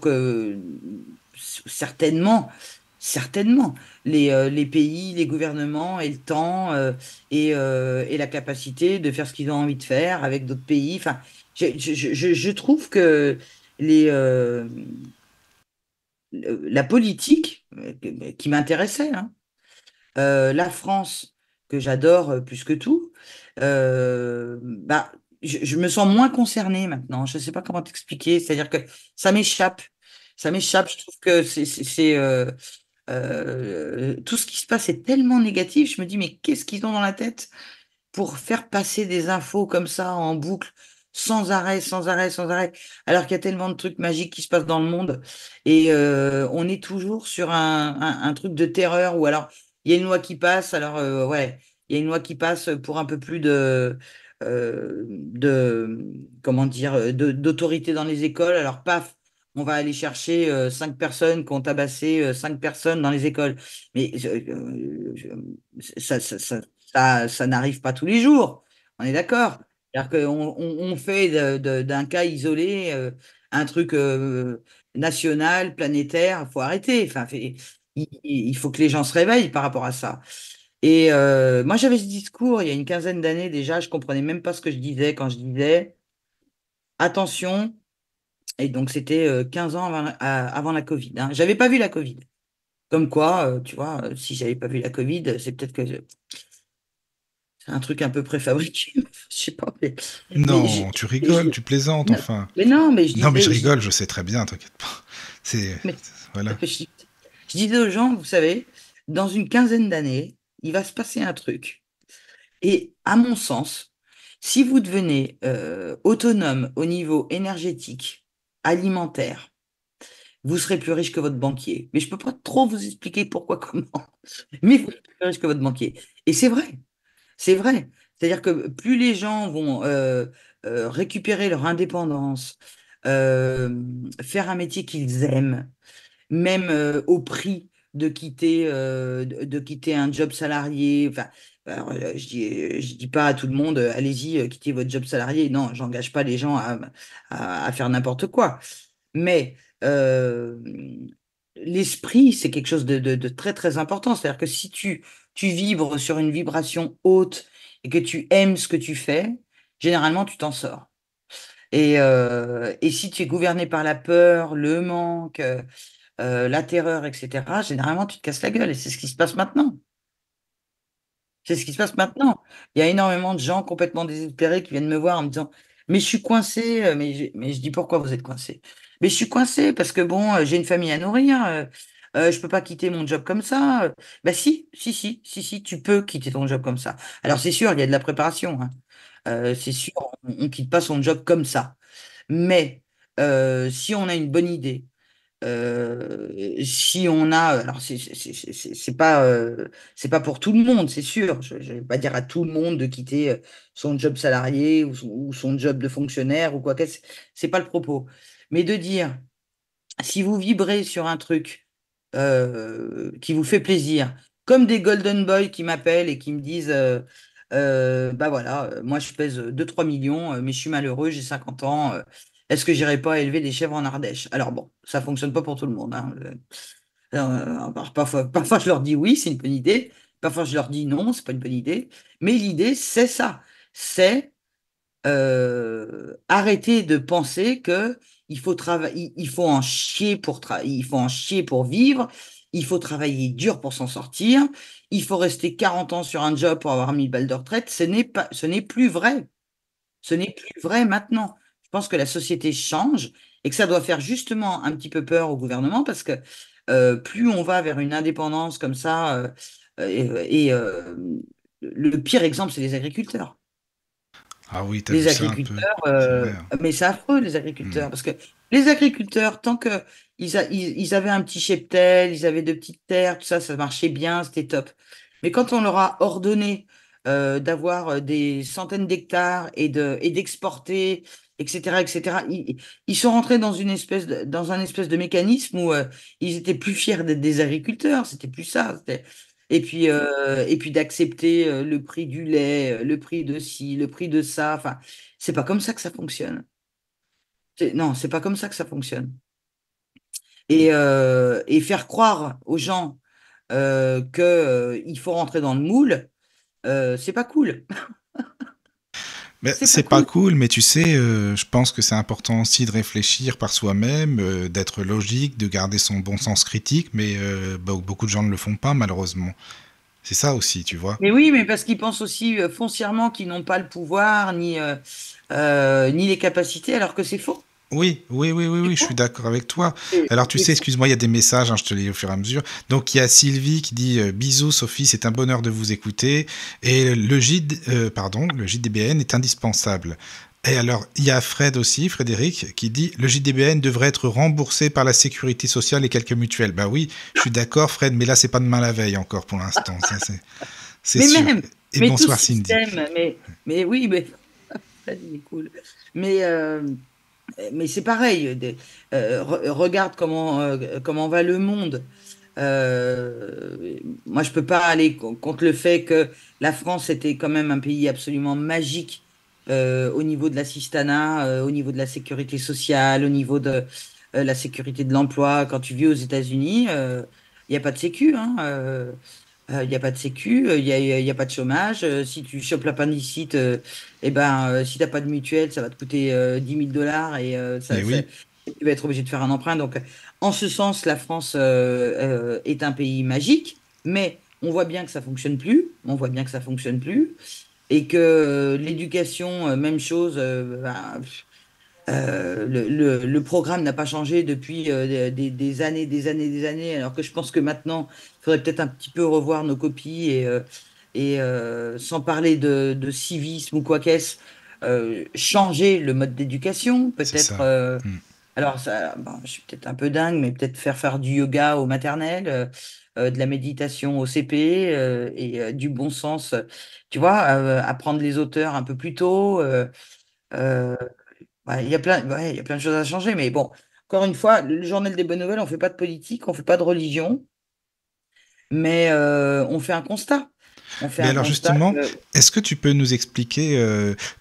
que certainement, certainement, les pays, les gouvernements aient le temps et la capacité de faire ce qu'ils ont envie de faire avec d'autres pays. Enfin, je trouve que les, la politique qui m'intéressait, hein, la France, que j'adore plus que tout, bah, je me sens moins concernée maintenant. Je ne sais pas comment t'expliquer. C'est-à-dire que ça m'échappe. Ça m'échappe. Je trouve que tout ce qui se passe est tellement négatif. Je me dis, mais qu'est-ce qu'ils ont dans la tête pour faire passer des infos comme ça en boucle, sans arrêt, sans arrêt, sans arrêt, alors qu'il y a tellement de trucs magiques qui se passent dans le monde. Et on est toujours sur un truc de terreur, ou alors il y a une loi qui passe, alors ouais, il y a une loi qui passe pour un peu plus comment dire, d'autorité dans les écoles, alors paf. On va aller chercher 5 personnes qui ont tabassé 5 personnes dans les écoles. Mais ça n'arrive pas tous les jours. On est d'accord. C'est-à-dire qu'on on fait d'un cas isolé un truc national, planétaire. Il faut arrêter. Enfin, il faut que les gens se réveillent par rapport à ça. Et moi, j'avais ce discours il y a une quinzaine d'années déjà. Je comprenais même pas ce que je disais quand je disais attention. Et donc, c'était 15 ans avant la Covid. Hein. J'avais pas vu la Covid. Comme quoi, tu vois, si j'avais pas vu la Covid, c'est peut-être que c'est un truc un peu préfabriqué. Je sais pas. Non, tu rigoles, tu plaisantes, non, enfin. mais non, mais je Non, mais disais, je rigole, je sais très bien, t'inquiète pas. mais- Voilà. je disais aux gens, vous savez, dans une quinzaine d'années, il va se passer un truc. Et à mon sens, si vous devenez autonome au niveau énergétique, alimentaire, vous serez plus riche que votre banquier. Mais je peux pas trop vous expliquer pourquoi, comment. Mais vous serez plus riche que votre banquier. Et c'est vrai. C'est vrai. C'est-à-dire que plus les gens vont récupérer leur indépendance, faire un métier qu'ils aiment, même au prix de quitter un job salarié. Enfin, alors, je dis pas à tout le monde, allez-y, quittez votre job salarié. Non, j'engage pas les gens à faire n'importe quoi. Mais euh, l'esprit, c'est quelque chose de très, très important. C'est-à-dire que si tu vibres sur une vibration haute et que tu aimes ce que tu fais, généralement, tu t'en sors. Et si tu es gouverné par la peur, le manque, la terreur, etc., généralement, tu te casses la gueule. Et c'est ce qui se passe maintenant. C'est ce qui se passe maintenant. Il y a énormément de gens complètement désespérés qui viennent me voir en me disant, mais je suis coincé. Mais je dis, pourquoi vous êtes coincé? Mais je suis coincé parce que bon, j'ai une famille à nourrir. Je peux pas quitter mon job comme ça. Bah si, tu peux quitter ton job comme ça. Alors c'est sûr, il y a de la préparation. Hein. C'est sûr, on quitte pas son job comme ça. Mais si on a une bonne idée, si on a, alors c'est pas pour tout le monde, c'est sûr. Je ne vais pas dire à tout le monde de quitter son job salarié ou son job de fonctionnaire ou quoi que c'est pas le propos. Mais de dire, si vous vibrez sur un truc qui vous fait plaisir, comme des Golden Boys qui m'appellent et qui me disent, bah voilà, moi je pèse 2-3 millions, mais je suis malheureux, j'ai 50 ans, est-ce que j'irai pas élever des chèvres en Ardèche? Alors bon, ça fonctionne pas pour tout le monde. Hein. Alors, parfois je leur dis oui, c'est une bonne idée, parfois je leur dis non, c'est pas une bonne idée, mais l'idée c'est ça, c'est arrêter de penser que il faut travailler, il faut en chier il faut en chier pour vivre, il faut travailler dur pour s'en sortir, il faut rester 40 ans sur un job pour avoir 1000 balles de retraite. Ce n'est plus vrai. Ce n'est plus vrai maintenant. Je pense que la société change et que ça doit faire justement un petit peu peur au gouvernement parce que plus on va vers une indépendance comme ça, le pire exemple, c'est les agriculteurs. Ah oui, t'as Les vu ça un peu. agriculteurs, C'est vrai. Hein. mais c'est affreux, les agriculteurs, parce que les agriculteurs, tant que ils avaient un petit cheptel, ils avaient de petites terres, tout ça, ça marchait bien, c'était top. Mais quand on leur a ordonné d'avoir des centaines d'hectares et d'exporter, etc., etc., ils sont rentrés dans dans un espèce de mécanisme où ils étaient plus fiers d'être des agriculteurs, c'était plus ça. Et puis d'accepter le prix du lait, le prix de ci, le prix de ça. Enfin, c'est pas comme ça que ça fonctionne. Non, c'est pas comme ça que ça fonctionne. Et faire croire aux gens que il faut rentrer dans le moule, c'est pas cool. Mais C'est pas c'est pas cool. cool, mais tu sais, je pense que c'est important aussi de réfléchir par soi-même, d'être logique, de garder son bon sens critique, mais beaucoup de gens ne le font pas malheureusement. C'est ça aussi, tu vois. Mais oui, mais parce qu'ils pensent aussi foncièrement qu'ils n'ont pas le pouvoir ni les capacités, alors que c'est faux. Oui, je suis d'accord avec toi. Alors tu sais, C'est faux. excuse-moi, il y a des messages, hein, je te les lis au fur et à mesure. Donc il y a Sylvie qui dit bisous Sophie, c'est un bonheur de vous écouter. Et le JDBN est indispensable. Et alors il y a Fred aussi, Frédéric, qui dit le JDBN devrait être remboursé par la sécurité sociale et quelques mutuelles. Bah oui, je suis d'accord Fred, mais là c'est pas demain la veille encore pour l'instant, ça c'est Mais sûr. même, Et mais tout bonsoir Cindy. système, mais oui, mais il est cool. Mais mais c'est pareil. Regarde comment va le monde. Moi, je peux pas aller contre le fait que la France était quand même un pays absolument magique au niveau de l'assistanat, au niveau de la sécurité sociale, au niveau de la sécurité de l'emploi. Quand tu vis aux États-Unis, il n'y a pas de sécu, hein. Il n'y a pas de sécu, il y a pas de chômage. Si tu chopes l'appendicite, si tu n'as pas de mutuelle, ça va te coûter 10 000 $ et Et oui, tu vas être obligé de faire un emprunt. Donc, en ce sens, la France est un pays magique, mais on voit bien que ça fonctionne plus. On voit bien que ça fonctionne plus. Et que l'éducation, même chose, le programme n'a pas changé depuis des années, des années, des années, alors que je pense que maintenant, il faudrait peut-être un petit peu revoir nos copies sans parler de civisme ou quoi qu'est-ce, changer le mode d'éducation, c'est peut-être. ça. Mm. Alors, ça, bon, je suis peut-être un peu dingue, mais peut-être faire du yoga au maternel, de la méditation au CP du bon sens, tu vois, apprendre les auteurs un peu plus tôt. Euh, Ouais, il y a plein de choses à changer, mais bon, encore une fois, le journal des bonnes nouvelles, on fait pas de politique, on fait pas de religion, mais on fait un constat. On fait Mais un alors constat justement, que, est-ce que tu peux nous expliquer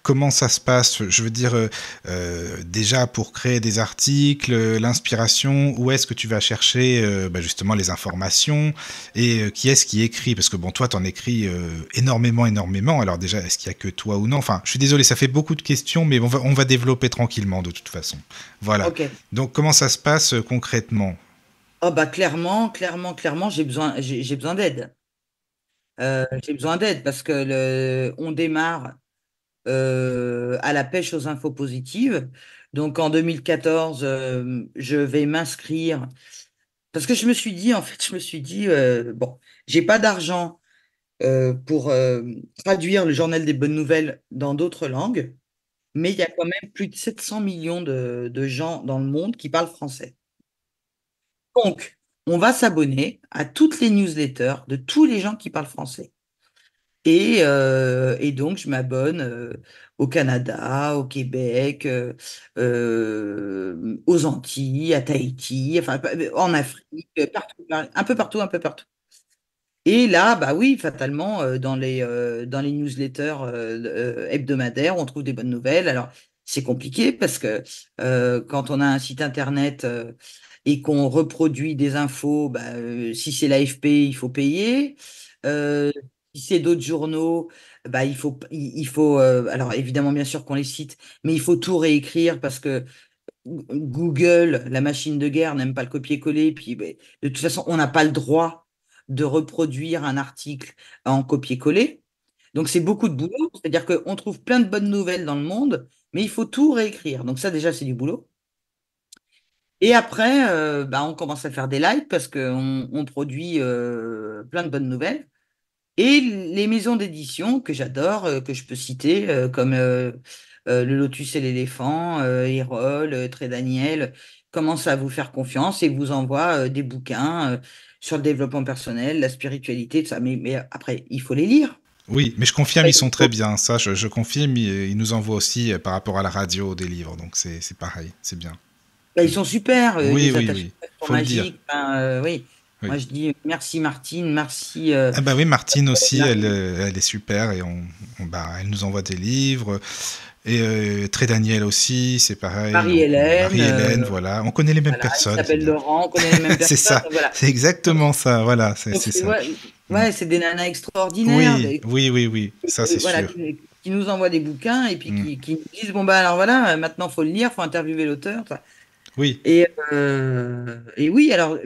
comment ça se passe? Je veux dire, déjà pour créer des articles, l'inspiration, où est-ce que tu vas chercher justement les informations et qui est-ce qui écrit? Parce que bon, toi, t'en écris énormément, énormément. Alors déjà, est-ce qu'il y a que toi ou non? Enfin, je suis désolé, ça fait beaucoup de questions, mais on va développer tranquillement de toute façon. Voilà. ok. Donc comment ça se passe concrètement? Oh bah clairement, clairement, clairement, j'ai besoin d'aide. J'ai besoin d'aide parce que on démarre à la pêche aux infos positives. Donc en 2014, je vais m'inscrire parce que je me suis dit, en fait, je me suis dit, bon, j'ai pas d'argent pour traduire le journal des bonnes nouvelles dans d'autres langues, mais il y a quand même plus de 700 millions de gens dans le monde qui parlent français. Donc, on va s'abonner à toutes les newsletters de tous les gens qui parlent français. Et donc, je m'abonne au Canada, au Québec, aux Antilles, à Tahiti, enfin, en Afrique, partout, un peu partout, un peu partout. Et là, bah oui, fatalement, dans les newsletters hebdomadaires, on trouve des bonnes nouvelles. Alors, c'est compliqué parce que quand on a un site internet et qu'on reproduit des infos, bah, si c'est l'AFP, il faut payer. Euh, Si c'est d'autres journaux, bah, alors évidemment, bien sûr qu'on les cite, mais il faut tout réécrire parce que Google, la machine de guerre, n'aime pas le copier-coller. Puis, ben, de toute façon, on n'a pas le droit de reproduire un article en copier-coller. Donc, c'est beaucoup de boulot. C'est-à-dire qu'on trouve plein de bonnes nouvelles dans le monde, mais il faut tout réécrire. Donc, ça, déjà, c'est du boulot. Et après, bah, on commence à faire des likes parce qu'on produit plein de bonnes nouvelles. Et les maisons d'édition que j'adore, que je peux citer, comme Le Lotus et l'éléphant, Erol, Très Daniel, commencent à vous faire confiance et vous envoient des bouquins sur le développement personnel, la spiritualité, tout ça. Mais après, il faut les lire. Oui, mais je confirme, Après, ils sont très bien. Ça, je confirme, ils nous envoient aussi par rapport à la radio des livres. Donc c'est pareil, c'est bien. bah, ils sont super, Oui, les oui, attachés oui, sont faut le dire. magiques. Enfin, oui, Oui. moi je dis merci Martine, merci Ah bah oui, Martine aussi, Marie- elle est super et elle nous envoie des livres. Et Très Daniel aussi, c'est pareil. Marie-Hélène. Marie-Hélène, voilà. On connaît les mêmes Voilà, il personnes. s'appelle Laurent, on connaît les mêmes C'est personnes. ça, Voilà. c'est exactement ça, voilà, c'est Donc, ça. ouais, c'est des nanas extraordinaires Oui, oui, oui, oui, ça c'est voilà, sûr. qui nous envoient des bouquins et puis qui nous disent, bon, bah alors voilà, maintenant, il faut le lire, il faut interviewer l'auteur. Oui, Et oui, alors,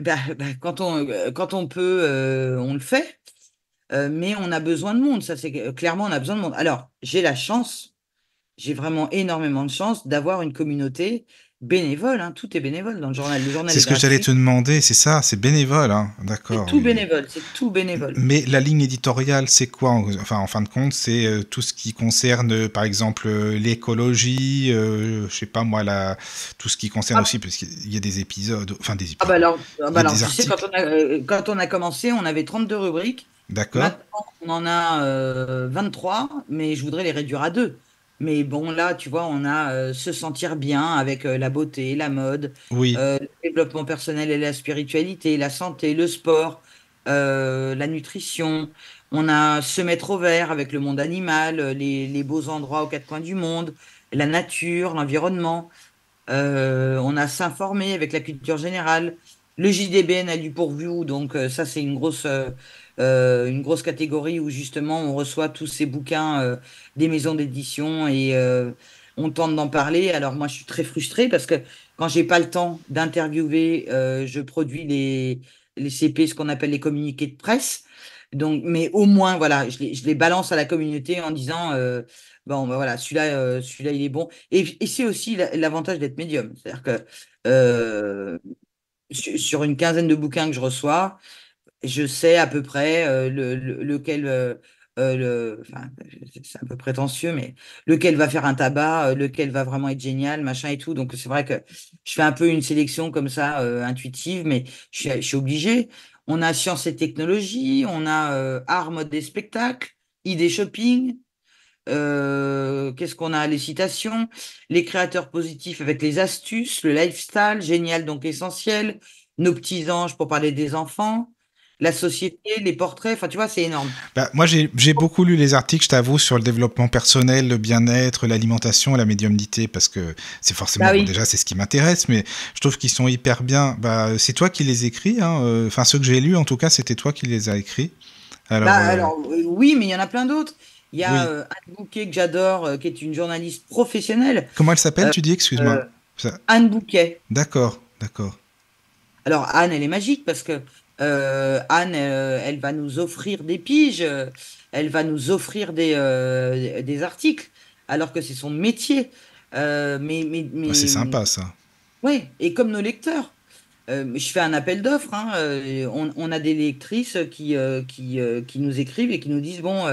quand on peut, on le fait, mais on a besoin de monde, ça c'est clairement, on a besoin de monde. Alors, j'ai vraiment énormément de chance d'avoir une communauté bénévole, hein, tout est bénévole dans le journal. Le journal c'est est ce que j'allais gratuit, te demander, c'est ça, c'est bénévole, hein, d'accord. c'est tout Oui. bénévole, c'est tout bénévole. Mais la ligne éditoriale, c'est quoi? Enfin, en fin de compte, c'est tout ce qui concerne, par exemple, l'écologie, je sais pas moi, tout ce qui concerne aussi, parce qu'il y a des épisodes, enfin des Ah bah épisodes, alors, il y a des tu sais, articles. quand on a commencé, on avait 32 rubriques. D'accord? Maintenant, on en a 23, mais je voudrais les réduire à 2. Mais bon, là, tu vois, on a se sentir bien avec la beauté, la mode, Oui, le développement personnel et la spiritualité, la santé, le sport, la nutrition. On a se mettre au vert avec le monde animal, les beaux endroits aux quatre coins du monde, la nature, l'environnement. On a s'informer avec la culture générale. Le JDBN a du pourvu, donc ça c'est une grosse catégorie où justement on reçoit tous ces bouquins des maisons d'édition et on tente d'en parler. Alors moi je suis très frustrée parce que quand j'ai pas le temps d'interviewer, je produis les CP, ce qu'on appelle les communiqués de presse. Donc, mais au moins voilà, je les balance à la communauté en disant bon, ben voilà, celui-là, il est bon. Et c'est aussi l'avantage d'être médium. C'est-à-dire que sur une quinzaine de bouquins que je reçois, je sais à peu près lequel, enfin, c'est un peu prétentieux, mais lequel va faire un tabac, lequel va vraiment être génial, machin et tout. Donc c'est vrai que je fais un peu une sélection comme ça, intuitive, mais je suis obligée. On a sciences et technologies, on a art, mode et spectacle, idées shopping. Qu'est-ce qu'on a? Les citations, les créateurs positifs avec les astuces, le lifestyle, génial donc essentiel, nos petits anges pour parler des enfants, la société, les portraits, enfin tu vois, c'est énorme. bah, moi j'ai beaucoup lu les articles, je t'avoue, sur le développement personnel, le bien-être, l'alimentation, la médiumnité, parce que c'est forcément, Bah bon, oui. déjà c'est ce qui m'intéresse, mais je trouve qu'ils sont hyper bien. Bah, c'est toi qui les écris, hein, enfin ceux que j'ai lus en tout cas, c'était toi qui les as écrits. Bah Alors, alors oui, mais il y en a plein d'autres. Il y a oui. Anne Bouquet que j'adore, qui est une journaliste professionnelle. Comment elle s'appelle, Euh, tu dis, excuse-moi? euh, Anne Bouquet. D'accord, d'accord. Alors Anne, elle est magique parce que Anne, elle va nous offrir des piges, elle va nous offrir des articles, alors que c'est son métier. Bah, c'est Mais sympa ça. ouais, et comme nos lecteurs. Je fais un appel d'offres, hein, on a des lectrices qui nous écrivent et qui nous disent, bon,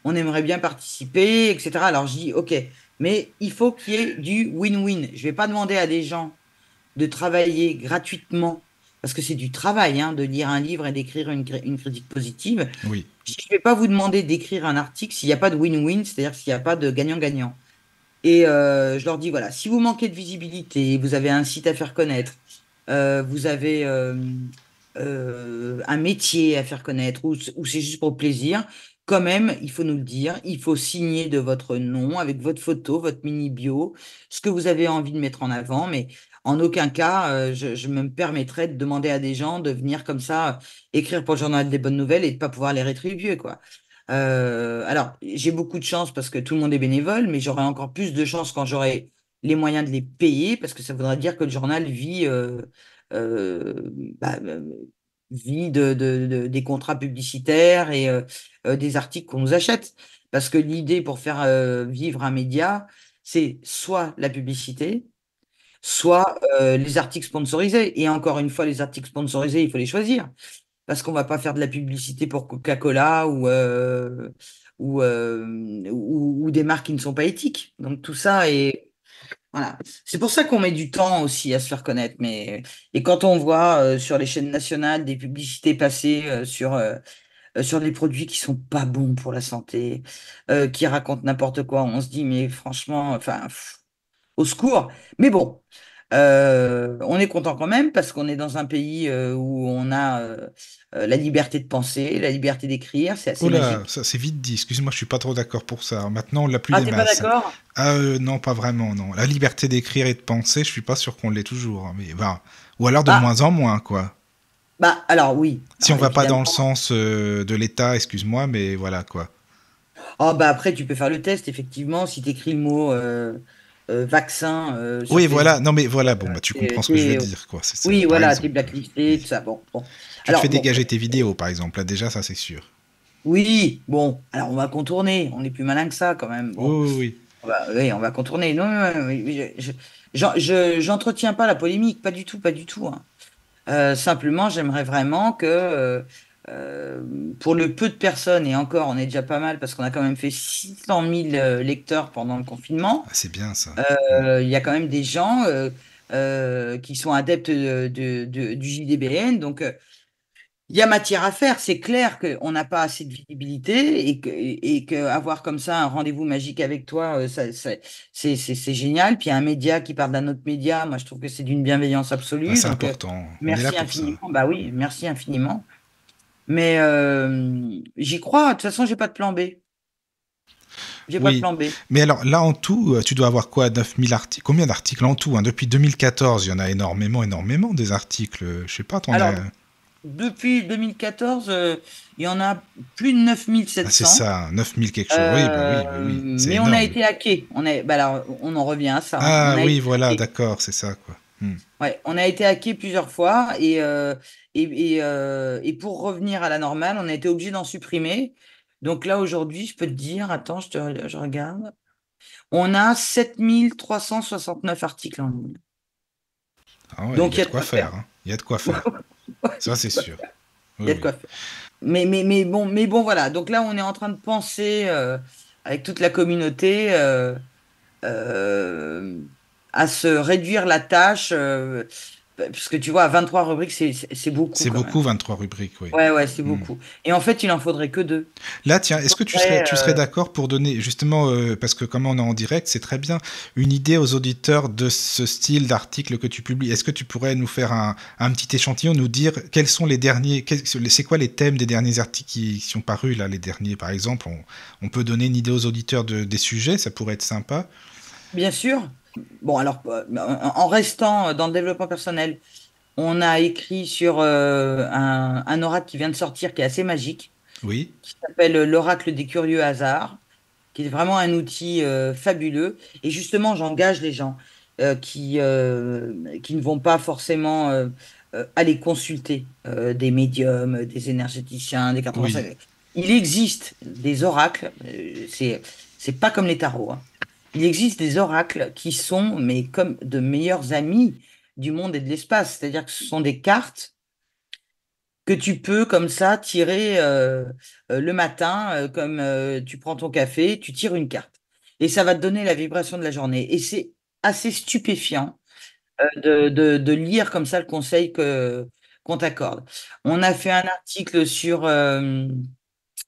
on aimerait bien participer, etc. Alors je dis, OK, mais il faut qu'il y ait du win-win. Je vais pas demander à des gens de travailler gratuitement, parce que c'est du travail, hein, de lire un livre et d'écrire une critique positive. Oui. Je ne vais pas vous demander d'écrire un article s'il n'y a pas de win-win, c'est-à-dire s'il n'y a pas de gagnant-gagnant. Et je leur dis, voilà, si vous manquez de visibilité, vous avez un site à faire connaître, vous avez un métier à faire connaître, ou c'est juste pour le plaisir, quand même, il faut nous le dire, il faut signer de votre nom, avec votre photo, votre mini-bio, ce que vous avez envie de mettre en avant, mais en aucun cas, je me permettrai de demander à des gens de venir comme ça écrire pour le journal des bonnes nouvelles et de pas pouvoir les rétribuer, quoi. Alors, j'ai beaucoup de chance parce que tout le monde est bénévole, mais j'aurai encore plus de chance quand j'aurai les moyens de les payer, parce que ça voudrait dire que le journal vit, euh, bah, vit des contrats publicitaires et des articles qu'on nous achète. Parce que l'idée pour faire vivre un média, c'est soit la publicité, soit les articles sponsorisés. Et encore une fois, les articles sponsorisés, il faut les choisir parce qu'on va pas faire de la publicité pour Coca-Cola ou des marques qui ne sont pas éthiques. Donc tout ça est voilà. C'est pour ça qu'on met du temps aussi à se faire connaître. Mais et quand on voit sur les chaînes nationales des publicités passer sur des produits qui sont pas bons pour la santé, qui racontent n'importe quoi, on se dit mais franchement, enfin, au secours. Mais bon. On est content quand même parce qu'on est dans un pays où on a la liberté de penser, la liberté d'écrire, c'est Oh assez là, magique. ça c'est vite dit. Excuse-moi, je suis pas trop d'accord pour ça. Maintenant, on l'a plus Ah, des t'es pas masses. d'accord? Ah non, pas vraiment, non. La liberté d'écrire et de penser, je suis pas sûr qu'on l'ait toujours, hein, mais bah, ou alors de Ah, moins en moins, quoi. bah alors oui, Si on alors, va pas dans évidemment. le sens de l'État, excuse-moi, mais voilà, quoi. Ah bah après tu peux faire le test effectivement si tu écris le mot vaccin sur Oui, voilà. Facebook. Non, mais voilà. Bon, bah, tu comprends ce que je veux dire, quoi. C'est ça, Oui par voilà, t'es exemple. blacklisté, Oui. tout ça. Bon, bon. Tu te Alors fais bon, dégager tes vidéos, par exemple. Là, déjà, ça, c'est sûr. oui, bon, alors on va contourner, on est plus malin que ça quand même. Oui, Bon, oui, oui. oui, on va contourner. Non, non, non, oui, j'entretiens pas la polémique, pas du tout, pas du tout, hein. Simplement, j'aimerais vraiment que, euh, pour le peu de personnes, et encore, on est déjà pas mal parce qu'on a quand même fait 600 000 lecteurs pendant le confinement, Ah, c'est bien, ça. Mm. il y a quand même des gens qui sont adeptes du JDBN. Donc, Il y a matière à faire, c'est clair qu'on n'a pas assez de visibilité et que avoir comme ça un rendez-vous magique avec toi, c'est génial. Puis il y a un média qui parle d'un autre média, moi je trouve que c'est d'une bienveillance Bah, absolue. c'est Donc important. On est là merci pour ça. infiniment. Bah oui, merci infiniment. Mais j'y crois, de toute façon, j'ai pas de plan B. J'ai pas de Oui. plan B. Mais alors, là, en tout, tu dois avoir quoi, 9000 articles? Combien d'articles en tout, hein? Depuis 2014, il y en a énormément, énormément des articles. Je sais pas, t'en Alors, as... depuis 2014, il y en a plus de Ah, c'est 9700. ça, 9000 quelque chose. Oui, bah oui, bah oui. C'est Mais on a énorme. été hacké. Bah alors, on en revient à ça. Hein. Ah On a oui, été voilà, hacké. d'accord, c'est ça, quoi. Ouais, on a été hacké plusieurs fois et pour revenir à la normale, on a été obligé d'en supprimer. Donc là, aujourd'hui, je peux te dire, attends, je regarde. On a 7369 articles en ligne. Ah ouais, Donc il y a de quoi faire, hein. Il y a de quoi faire. Ça, c'est sûr. Il Oui, y a de quoi faire. Mais bon, voilà. Donc là, on est en train de penser avec toute la communauté euh, à se réduire la tâche. Parce que tu vois, à 23 rubriques, c'est beaucoup c'est quand beaucoup, même. 23 rubriques, oui. Ouais, c'est beaucoup. Et en fait, il en faudrait que 2. Là, tiens, est-ce que Faudrait, tu serais d'accord pour donner, justement, parce que comme on est en direct, c'est très bien, une idée aux auditeurs de ce style d'article que tu publies? Est-ce que tu pourrais nous faire un petit échantillon, nous dire quels sont les derniers, c'est quoi les thèmes des derniers articles qui sont parus, là, les derniers, par exemple? On peut donner une idée aux auditeurs des sujets, ça pourrait être sympa. Bien sûr. Bon, alors, en restant dans le développement personnel, on a écrit sur un oracle qui vient de sortir, qui est assez magique, Oui, qui s'appelle l'oracle des curieux hasards, qui est vraiment un outil fabuleux. Et justement, j'engage les gens qui ne vont pas forcément aller consulter des médiums, des énergéticiens, des cartomanciens. oui, Il existe des oracles, c'est pas comme les tarots, hein. Il existe des oracles qui sont, mais comme de meilleurs amis du monde et de l'espace. C'est-à-dire que ce sont des cartes que tu peux comme ça tirer le matin, comme tu prends ton café, tu tires une carte. Et ça va te donner la vibration de la journée. Et c'est assez stupéfiant de lire comme ça le conseil qu'on t'accorde. On a fait un article sur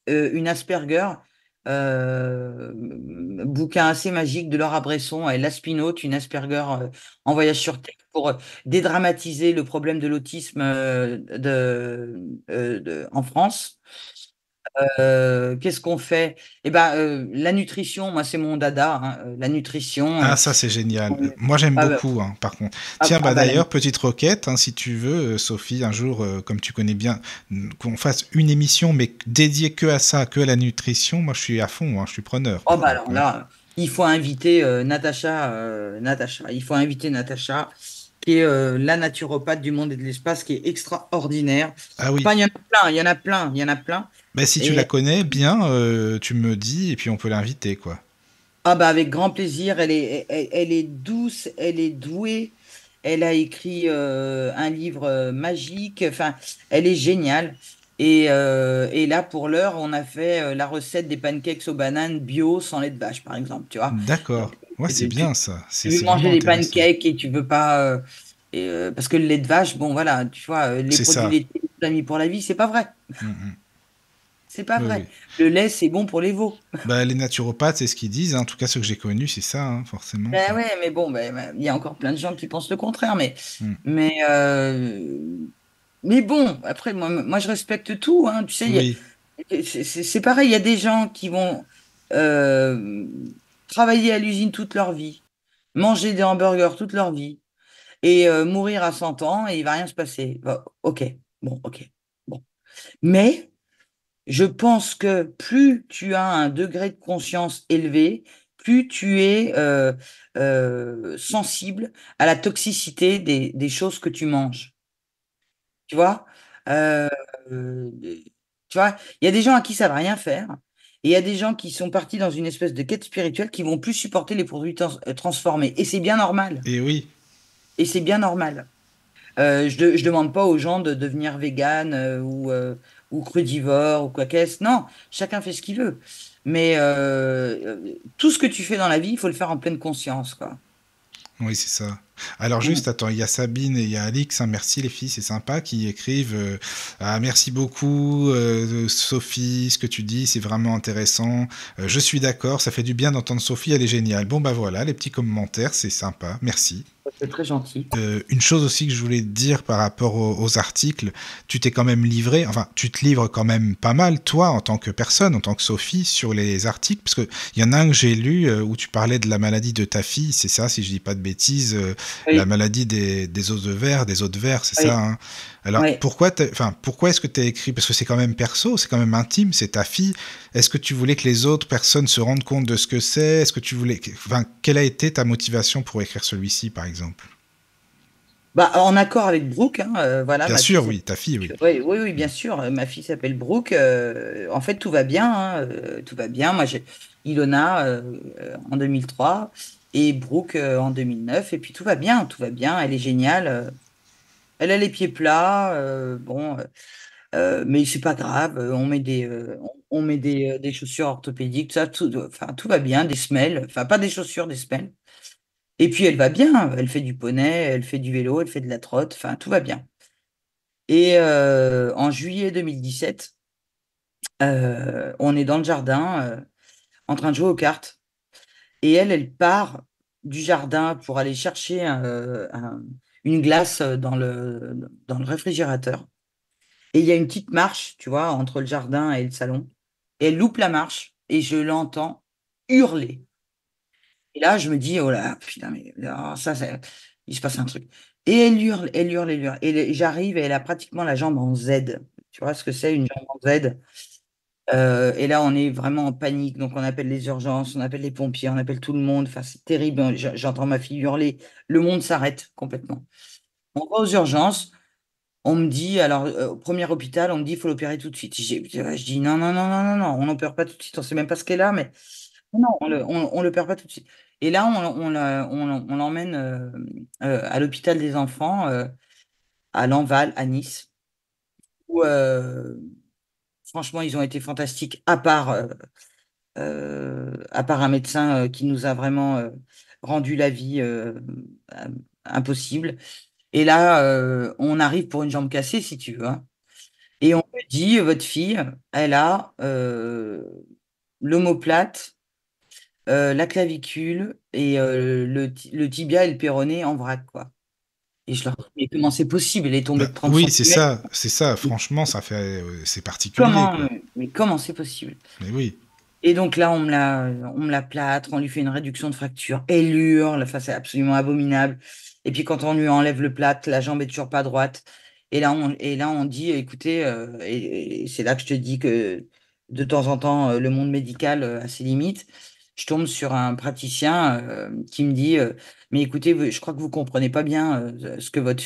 une Asperger, bouquin assez magique de Laura Bresson, et l'Aspinote, une Asperger en voyage sur Terre, pour dédramatiser le problème de l'autisme en France. Qu'est-ce qu'on fait? Eh ben, la nutrition, moi, c'est mon dada, hein, la nutrition. ah, ça c'est génial. Moi j'aime Ah, beaucoup, hein, par contre. Tiens, bah, d'ailleurs, petite requête, hein, si tu veux, Sophie, un jour, comme tu connais bien, qu'on fasse une émission, mais dédiée que à ça, que à la nutrition, moi je suis à fond, hein, je suis preneur. oh, bah alors là, il faut inviter Natacha, il faut inviter Natacha, qui est la naturopathe du monde et de l'espace, qui est extraordinaire. Ah oui. Enfin, il y en a plein, il y en a plein, il y en a plein. Mais si tu Et la connais bien, tu me dis, et puis on peut l'inviter, quoi. ah bah avec grand plaisir, elle est douce, elle est douée, elle a écrit un livre magique, enfin, elle est géniale. Et là, pour l'heure, on a fait la recette des pancakes aux bananes bio sans lait de vache, par exemple, tu vois. D'accord. Ouais, c'est Tu, bien ça. tu veux C'est manger vraiment des intéressant. pancakes et tu veux pas... parce que le lait de vache, bon voilà, tu vois, les C'est produits ça. laitiers, amis pour la vie, c'est pas vrai. Mm. C'est pas Oui, vrai. oui. Le lait, c'est bon pour les veaux. Bah, les naturopathes, c'est ce qu'ils disent, hein. En tout cas, ceux que j'ai connus, c'est ça, hein, forcément. Ben ouais, mais bon, il y a encore plein de gens qui pensent le contraire, Mm. mais, euh, mais bon, après, moi, je respecte tout, hein, tu sais, Oui, c'est pareil, il y a des gens qui vont euh, travailler à l'usine toute leur vie, manger des hamburgers toute leur vie, et mourir à 100 ans, et il va rien se passer. Bon, ok, bon, ok, bon. Mais je pense que plus tu as un degré de conscience élevé, plus tu es sensible à la toxicité des choses que tu manges. Tu vois? Euh, euh, Tu vois, il y a des gens à qui ça va rien faire, et il y a des gens qui sont partis dans une espèce de quête spirituelle qui vont plus supporter les produits transformés. Et c'est bien normal. et oui. Et c'est bien normal. Je demande pas aux gens de devenir vegan ou crudivore ou quoi qu'est-ce. Non, chacun fait ce qu'il veut. Mais tout ce que tu fais dans la vie, il faut le faire en pleine conscience, quoi. Oui, c'est ça. Alors juste, attends, il y a Sabine et il y a Alix, hein, merci les filles, c'est sympa, qui écrivent ah, merci beaucoup Sophie, ce que tu dis, c'est vraiment intéressant. Je suis d'accord, ça fait du bien d'entendre Sophie, elle est géniale. Bon bah voilà, les petits commentaires, c'est sympa, merci. C'est très gentil. Une chose aussi que je voulais te dire par rapport aux articles, tu t'es quand même livré, enfin tu te livres quand même pas mal, toi, en tant que personne, en tant que Sophie, sur les articles, parce qu'il y en a un que j'ai lu où tu parlais de la maladie de ta fille, c'est ça, si je dis pas de bêtises, Oui, la maladie des os de verre, des os de verre, c'est oui, ça, hein. Alors oui. pourquoi est-ce que tu as écrit, parce que c'est quand même perso, c'est quand même intime, c'est ta fille, est-ce que tu voulais que les autres personnes se rendent compte de ce que c'est, est-ce que tu voulais, enfin, quelle a été ta motivation pour écrire celui-ci, par exemple? Bah, en accord avec Brooke, hein, voilà, Bien ma fille sûr, s'appelle oui, ta fille, oui. Brooke. Oui, oui, oui, bien sûr. Ma fille s'appelle Brooke. En fait, tout va bien, hein, tout va bien. Moi, j'ai Ilona en 2003 et Brooke en 2009. Et puis, tout va bien, tout va bien. Elle est géniale. Elle a les pieds plats. Bon, mais c'est pas grave. On met des chaussures orthopédiques. Ça, enfin, tout va bien. Des semelles. Enfin, pas des chaussures, des semelles. Et puis elle va bien, elle fait du poney, elle fait du vélo, elle fait de la trotte, enfin tout va bien. Et en juillet 2017, on est dans le jardin en train de jouer aux cartes. Et elle part du jardin pour aller chercher une glace dans le réfrigérateur. Et il y a une petite marche, tu vois, entre le jardin et le salon. Et elle loupe la marche et je l'entends hurler. Et là, je me dis, oh là, putain, mais oh, il se passe un truc. Et elle hurle, elle hurle, elle hurle. Et j'arrive et elle a pratiquement la jambe en Z. Tu vois ce que c'est une jambe en Z? Et là, on est vraiment en panique. Donc, on appelle les urgences, on appelle les pompiers, on appelle tout le monde. Enfin, c'est terrible. J'entends ma fille hurler. Le monde s'arrête complètement. On va aux urgences. On me dit, alors, au premier hôpital, on me dit, il faut l'opérer tout de suite. Je dis, non, non, non, non, non, non, on n'opère pas tout de suite. On ne sait même pas ce qu'elle a, mais non, on le perd pas tout de suite. Et là, on l'emmène à l'hôpital des enfants à Lanval, à Nice, où franchement, ils ont été fantastiques, à part un médecin qui nous a vraiment rendu la vie euh, impossible. Et là, on arrive pour une jambe cassée, si tu veux, hein. Et on me dit, votre fille, elle a l'omoplate, la clavicule et le tibia et le péroné en vrac, quoi. Et je leur dis, mais comment c'est possible? Elle est tombée Bah, de 30 oui, centimètres. c'est ça, franchement, ça fait, c'est particulier, Comment, quoi. mais comment c'est possible? Mais oui. Et donc là, on me la plâtre, on lui fait une réduction de fracture. Elle hurle, enfin, c'est absolument abominable. Et puis quand on lui enlève le plâtre, la jambe est toujours pas droite. Et là, on dit, écoutez, et c'est là que je te dis que de temps en temps, le monde médical a ses limites. Je tombe sur un praticien qui me dit, mais écoutez, je crois que vous comprenez pas bien ce que votre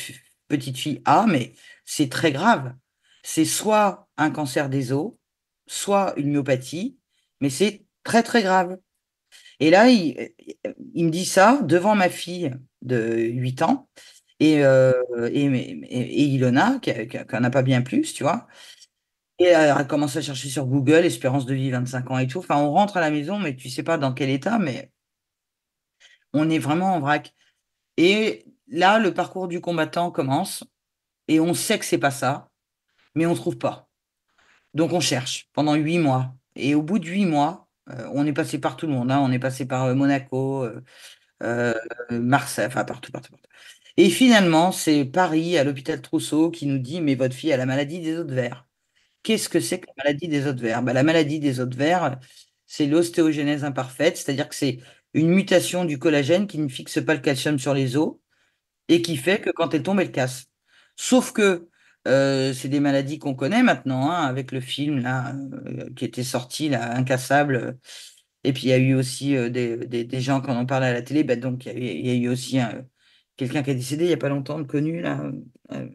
petite fille a, mais c'est très grave. C'est soit un cancer des os, soit une myopathie, mais c'est très, très grave. Et là, il me dit ça devant ma fille de 8 ans et Ilona, qui en a pas bien plus, tu vois. Et elle commence à chercher sur Google, espérance de vie 25 ans et tout. Enfin, on rentre à la maison, mais tu sais pas dans quel état, mais on est vraiment en vrac. Et là, le parcours du combattant commence et on sait que c'est pas ça, mais on trouve pas. Donc on cherche pendant 8 mois. Et au bout de 8 mois, on est passé par tout le monde, hein. On est passé par Monaco, euh, Marseille, enfin partout, partout, partout. Et finalement, c'est Paris, à l'hôpital Trousseau, qui nous dit, mais votre fille a la maladie des os de verre. Qu'est-ce que c'est que la maladie des os de verre? Ben, la maladie des os de verre, c'est l'ostéogenèse imparfaite, c'est-à-dire que c'est une mutation du collagène qui ne fixe pas le calcium sur les os et qui fait que quand elle tombe, elle casse. Sauf que c'est des maladies qu'on connaît maintenant, hein, avec le film là, qui était sorti, là, Incassable. Et puis il y a eu aussi des gens qui en ont parlé à la télé. Ben, donc il y a eu aussi quelqu'un qui est décédé il n'y a pas longtemps, de connu, là, euh,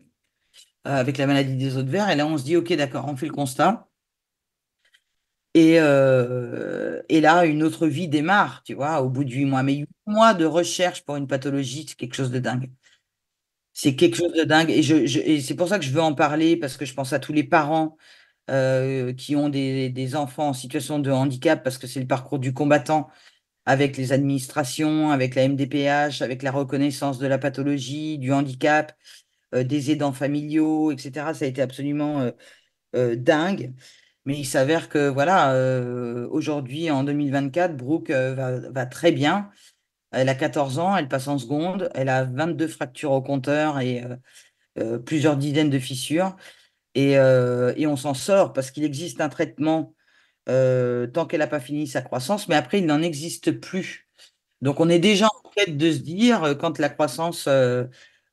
avec la maladie des os de verre. Et là, on se dit, OK, d'accord, on fait le constat. Et là, une autre vie démarre, tu vois, au bout de 8 mois. Mais 8 mois de recherche pour une pathologie, c'est quelque chose de dingue. C'est quelque chose de dingue. Et c'est pour ça que je veux en parler, parce que je pense à tous les parents qui ont des enfants en situation de handicap, parce que c'est le parcours du combattant. avec les administrations, avec la MDPH, avec la reconnaissance de la pathologie, du handicap, des aidants familiaux, etc. Ça a été absolument dingue. Mais il s'avère que, voilà, aujourd'hui, en 2024, Brooke va très bien. Elle a 14 ans, elle passe en seconde, elle a 22 fractures au compteur et plusieurs dizaines de fissures. Et on s'en sort parce qu'il existe un traitement tant qu'elle n'a pas fini sa croissance, mais après, il n'en existe plus. Donc, on est déjà en quête de se dire, quand la croissance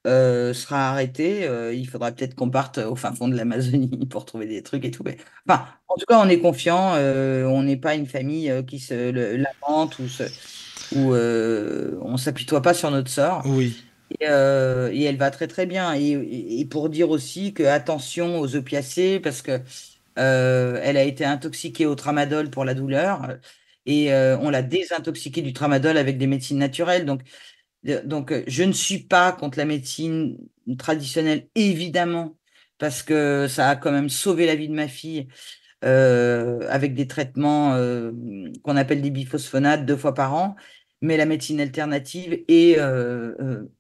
sera arrêtée, il faudra peut-être qu'on parte au fin fond de l'Amazonie pour trouver des trucs et tout. Mais, enfin, en tout cas, on est confiant. On n'est pas une famille qui se lamente ou on s'apitoie pas sur notre sort. Oui. Et elle va très très bien. Et pour dire aussi que attention aux opiacés, parce que elle a été intoxiquée au tramadol pour la douleur et on l'a désintoxiquée du tramadol avec des médecines naturelles. Donc, je ne suis pas contre la médecine traditionnelle, évidemment, parce que ça a quand même sauvé la vie de ma fille avec des traitements qu'on appelle des biphosphonates 2 fois par an. Mais la médecine alternative est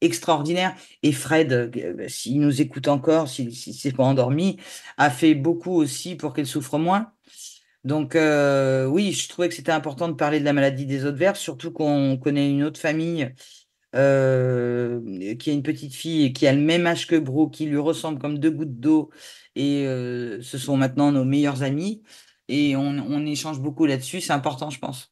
extraordinaire. Et Fred, s'il nous écoute encore, s'il s'est pas endormi, a fait beaucoup aussi pour qu'elle souffre moins. Donc oui, je trouvais que c'était important de parler de la maladie des os de verre, surtout qu'on connaît une autre famille qui a une petite fille qui a le même âge que Bro, qui lui ressemble comme 2 gouttes d'eau. Et ce sont maintenant nos meilleurs amis. Et on échange beaucoup là-dessus. C'est important, je pense.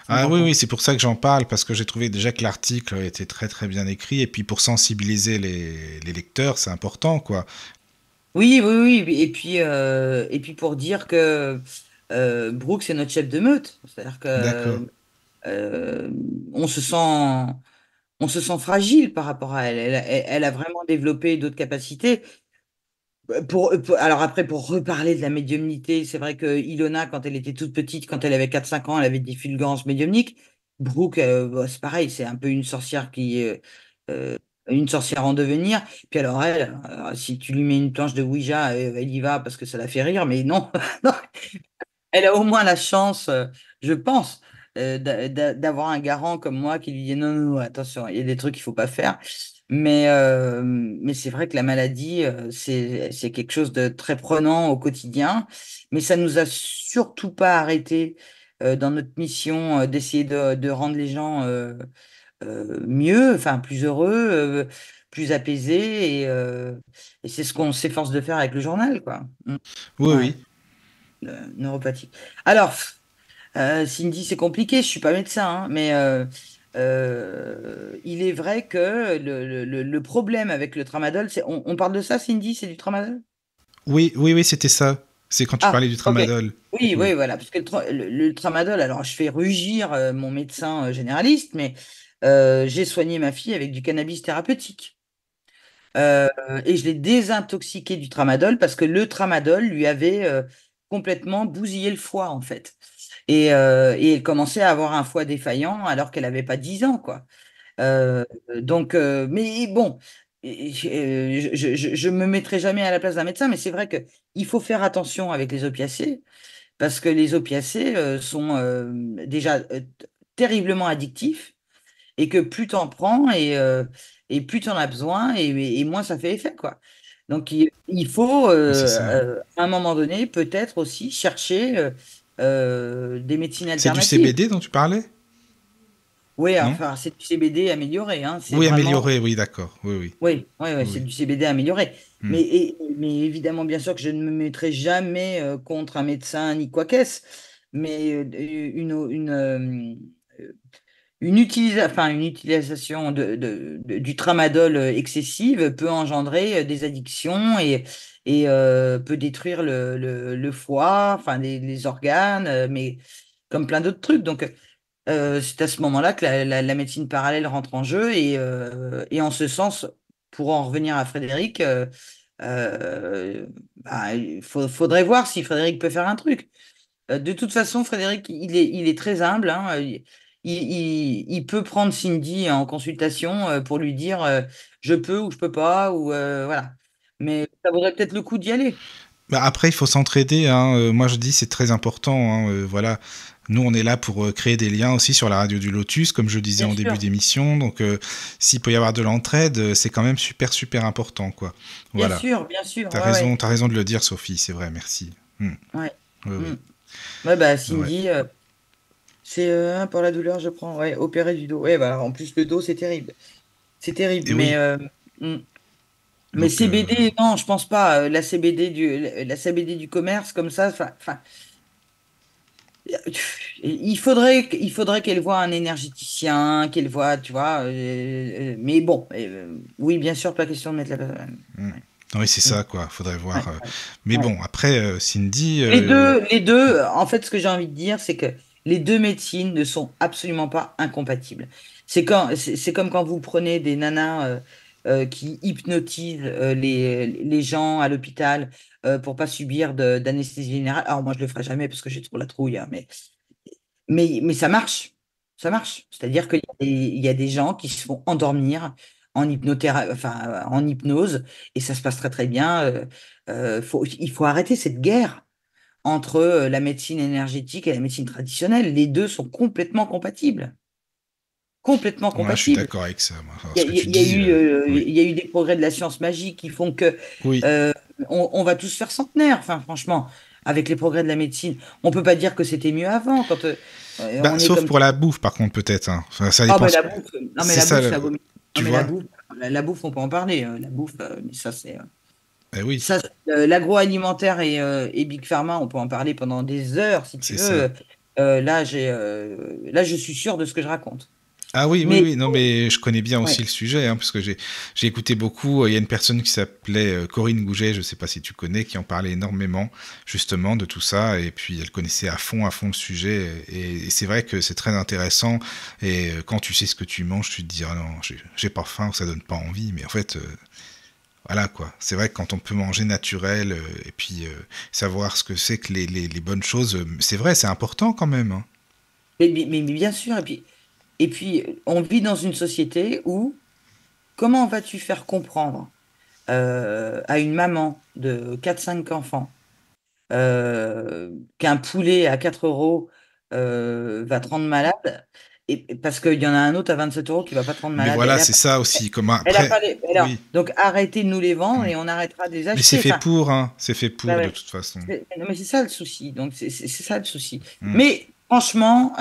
Ah oui, oui, c'est pour ça que j'en parle, parce que j'ai trouvé déjà que l'article était très très bien écrit, et puis pour sensibiliser les lecteurs, c'est important, quoi. Oui, oui, oui. Et puis pour dire que Brooke, c'est notre chef de meute. C'est-à-dire D'accord. que euh, on se sent, on se sent fragile par rapport à elle. Elle a vraiment développé d'autres capacités. Alors après, pour reparler de la médiumnité, c'est vrai que Ilona, quand elle était toute petite, quand elle avait 4 5 ans, elle avait des fulgurances médiumniques. Brooke, bah, c'est pareil, c'est un peu une sorcière euh, une sorcière en devenir. Puis alors elle, si tu lui mets une planche de Ouija, elle y va parce que ça la fait rire, mais non, non, elle a au moins la chance, je pense, d'avoir un garant comme moi qui lui dit non, non, non, attention, il y a des trucs qu'il faut pas faire. Mais c'est vrai que la maladie, c'est quelque chose de très prenant au quotidien. Mais ça nous a surtout pas arrêté dans notre mission d'essayer de rendre les gens mieux, enfin plus heureux, plus apaisés. Et c'est ce qu'on s'efforce de faire avec le journal, quoi. Oui, Ouais, oui. neuropathique. Alors, Cindy, c'est compliqué, je suis pas médecin, hein, mais il est vrai que le problème avec le tramadol, on parle de ça, Cindy, c'est du tramadol? Oui, oui, oui, c'était ça. C'est quand tu Ah, parlais du ok. tramadol. Oui, Oui. oui, voilà, parce que le tramadol, alors je fais rugir mon médecin généraliste, mais j'ai soigné ma fille avec du cannabis thérapeutique. Euh, et je l'ai désintoxiqué du tramadol parce que le tramadol lui avait complètement bousillé le foie, en fait. Et elle commençait à avoir un foie défaillant alors qu'elle n'avait pas 10 ans, quoi. Euh, donc, mais bon, je me mettrai jamais à la place d'un médecin, mais c'est vrai que il faut faire attention avec les opiacés parce que les opiacés sont déjà terriblement addictifs et que plus t'en prends et plus t'en as besoin et moins ça fait effet, quoi. Donc, il faut, C'est ça. à un moment donné, peut-être aussi chercher des médecines C'est du alternatives. CBD dont tu parlais? Oui, Non? enfin, c'est du CBD amélioré, hein. C'est Oui, vraiment. amélioré, oui, d'accord. Oui, oui. Oui, oui, oui, c'est Oui. du CBD amélioré. Hmm. Mais évidemment, bien sûr que je ne me mettrai jamais contre un médecin ni quoi qu'est-ce. Mais une utilisation du tramadol excessive peut engendrer des addictions et peut détruire le foie, enfin les organes, mais comme plein d'autres trucs. Donc, c'est à ce moment-là que la médecine parallèle rentre en jeu et en ce sens, pour en revenir à Frédéric, bah, faudrait voir si Frédéric peut faire un truc. De toute façon, Frédéric, il est très humble, hein. Il peut prendre Cindy en consultation pour lui dire je peux ou je peux pas, ou voilà. Mais ça vaudrait peut-être le coup d'y aller. Bah, après, il faut s'entraider, hein. Moi, je dis c'est très important, hein. Voilà. Nous, on est là pour créer des liens aussi sur la radio du Lotus, comme je disais en début d'émission. Donc, s'il peut y avoir de l'entraide, c'est quand même super, super important, quoi. Voilà. Bien sûr. T'as raison de le dire, Sophie, c'est vrai, merci. Ouais. Oui. Ouais, bah, Cindy, c'est pour la douleur, je prends, opérer du dos. Ouais, bah, en plus, le dos, c'est terrible. C'est terrible, Et mais... Mais Donc, CBD, non, je pense pas. La CBD du commerce, comme ça, enfin, il faudrait qu'elle voie un énergéticien, qu'elle voie, tu vois. Mais bon, oui, bien sûr, pas question de mettre la. Oui, c'est ça, quoi. Faudrait voir. Mais bon, après, Cindy. Les deux, en fait, ce que j'ai envie de dire, c'est que les deux médecines ne sont absolument pas incompatibles. C'est comme quand vous prenez des nanas qui hypnotisent les gens à l'hôpital pour pas subir d'anesthésie générale. Alors moi, je le ferai jamais parce que j'ai trop la trouille, hein, mais ça marche. Ça marche. C'est-à-dire qu'il y a des gens qui se font endormir en en hypnose, et ça se passe très très bien. Il faut arrêter cette guerre entre la médecine énergétique et la médecine traditionnelle. Les deux sont complètement compatibles. Complètement Ouais, je suis compatibles. d'accord avec ça. Moi. Alors, Il ce que tu y a dis, il y a eu des progrès de la science magique qui font que oui. on va tous faire centenaire. Enfin, franchement, avec les progrès de la médecine, on peut pas dire que c'était mieux avant. Quand on est sauf comme pour la bouffe, par contre, peut-être. Hein. Enfin, ça ah dépend. ben la bouffe, non mais la bouffe, ça vaut mieux. Tu Non mais vois la bouffe, on peut en parler. La bouffe, mais ça c'est oui. ça, l'agroalimentaire et Big Pharma, on peut en parler pendant des heures si tu veux. Là, je suis sûr de ce que je raconte. Ah oui, oui, non, mais je connais bien aussi le sujet, hein, parce que j'ai écouté beaucoup. Il y a une personne qui s'appelait Corinne Gouget, je ne sais pas si tu connais, qui en parlait énormément, justement, de tout ça, et puis elle connaissait à fond le sujet, et c'est vrai que c'est très intéressant, et quand tu sais ce que tu manges, tu te dis, ah non, j'ai pas faim, ça donne pas envie, mais en fait... Voilà quoi, c'est vrai que quand on peut manger naturel et puis savoir ce que c'est que les bonnes choses, c'est vrai, c'est important quand même. Hein. Mais bien sûr, et puis on vit dans une société où comment vas-tu faire comprendre à une maman de 4-5 enfants qu'un poulet à 4 euros va te rendre malade, et parce qu'il y en a un autre à 27 euros qui va pas te rendre malade. Mais voilà, c'est ça aussi. Oui. Donc arrêtez de nous les vendre et on arrêtera de les acheter. Mais c'est fait pour, hein. C'est fait pour de toute façon. Mais c'est ça le souci. Donc c'est ça le souci. Mais franchement,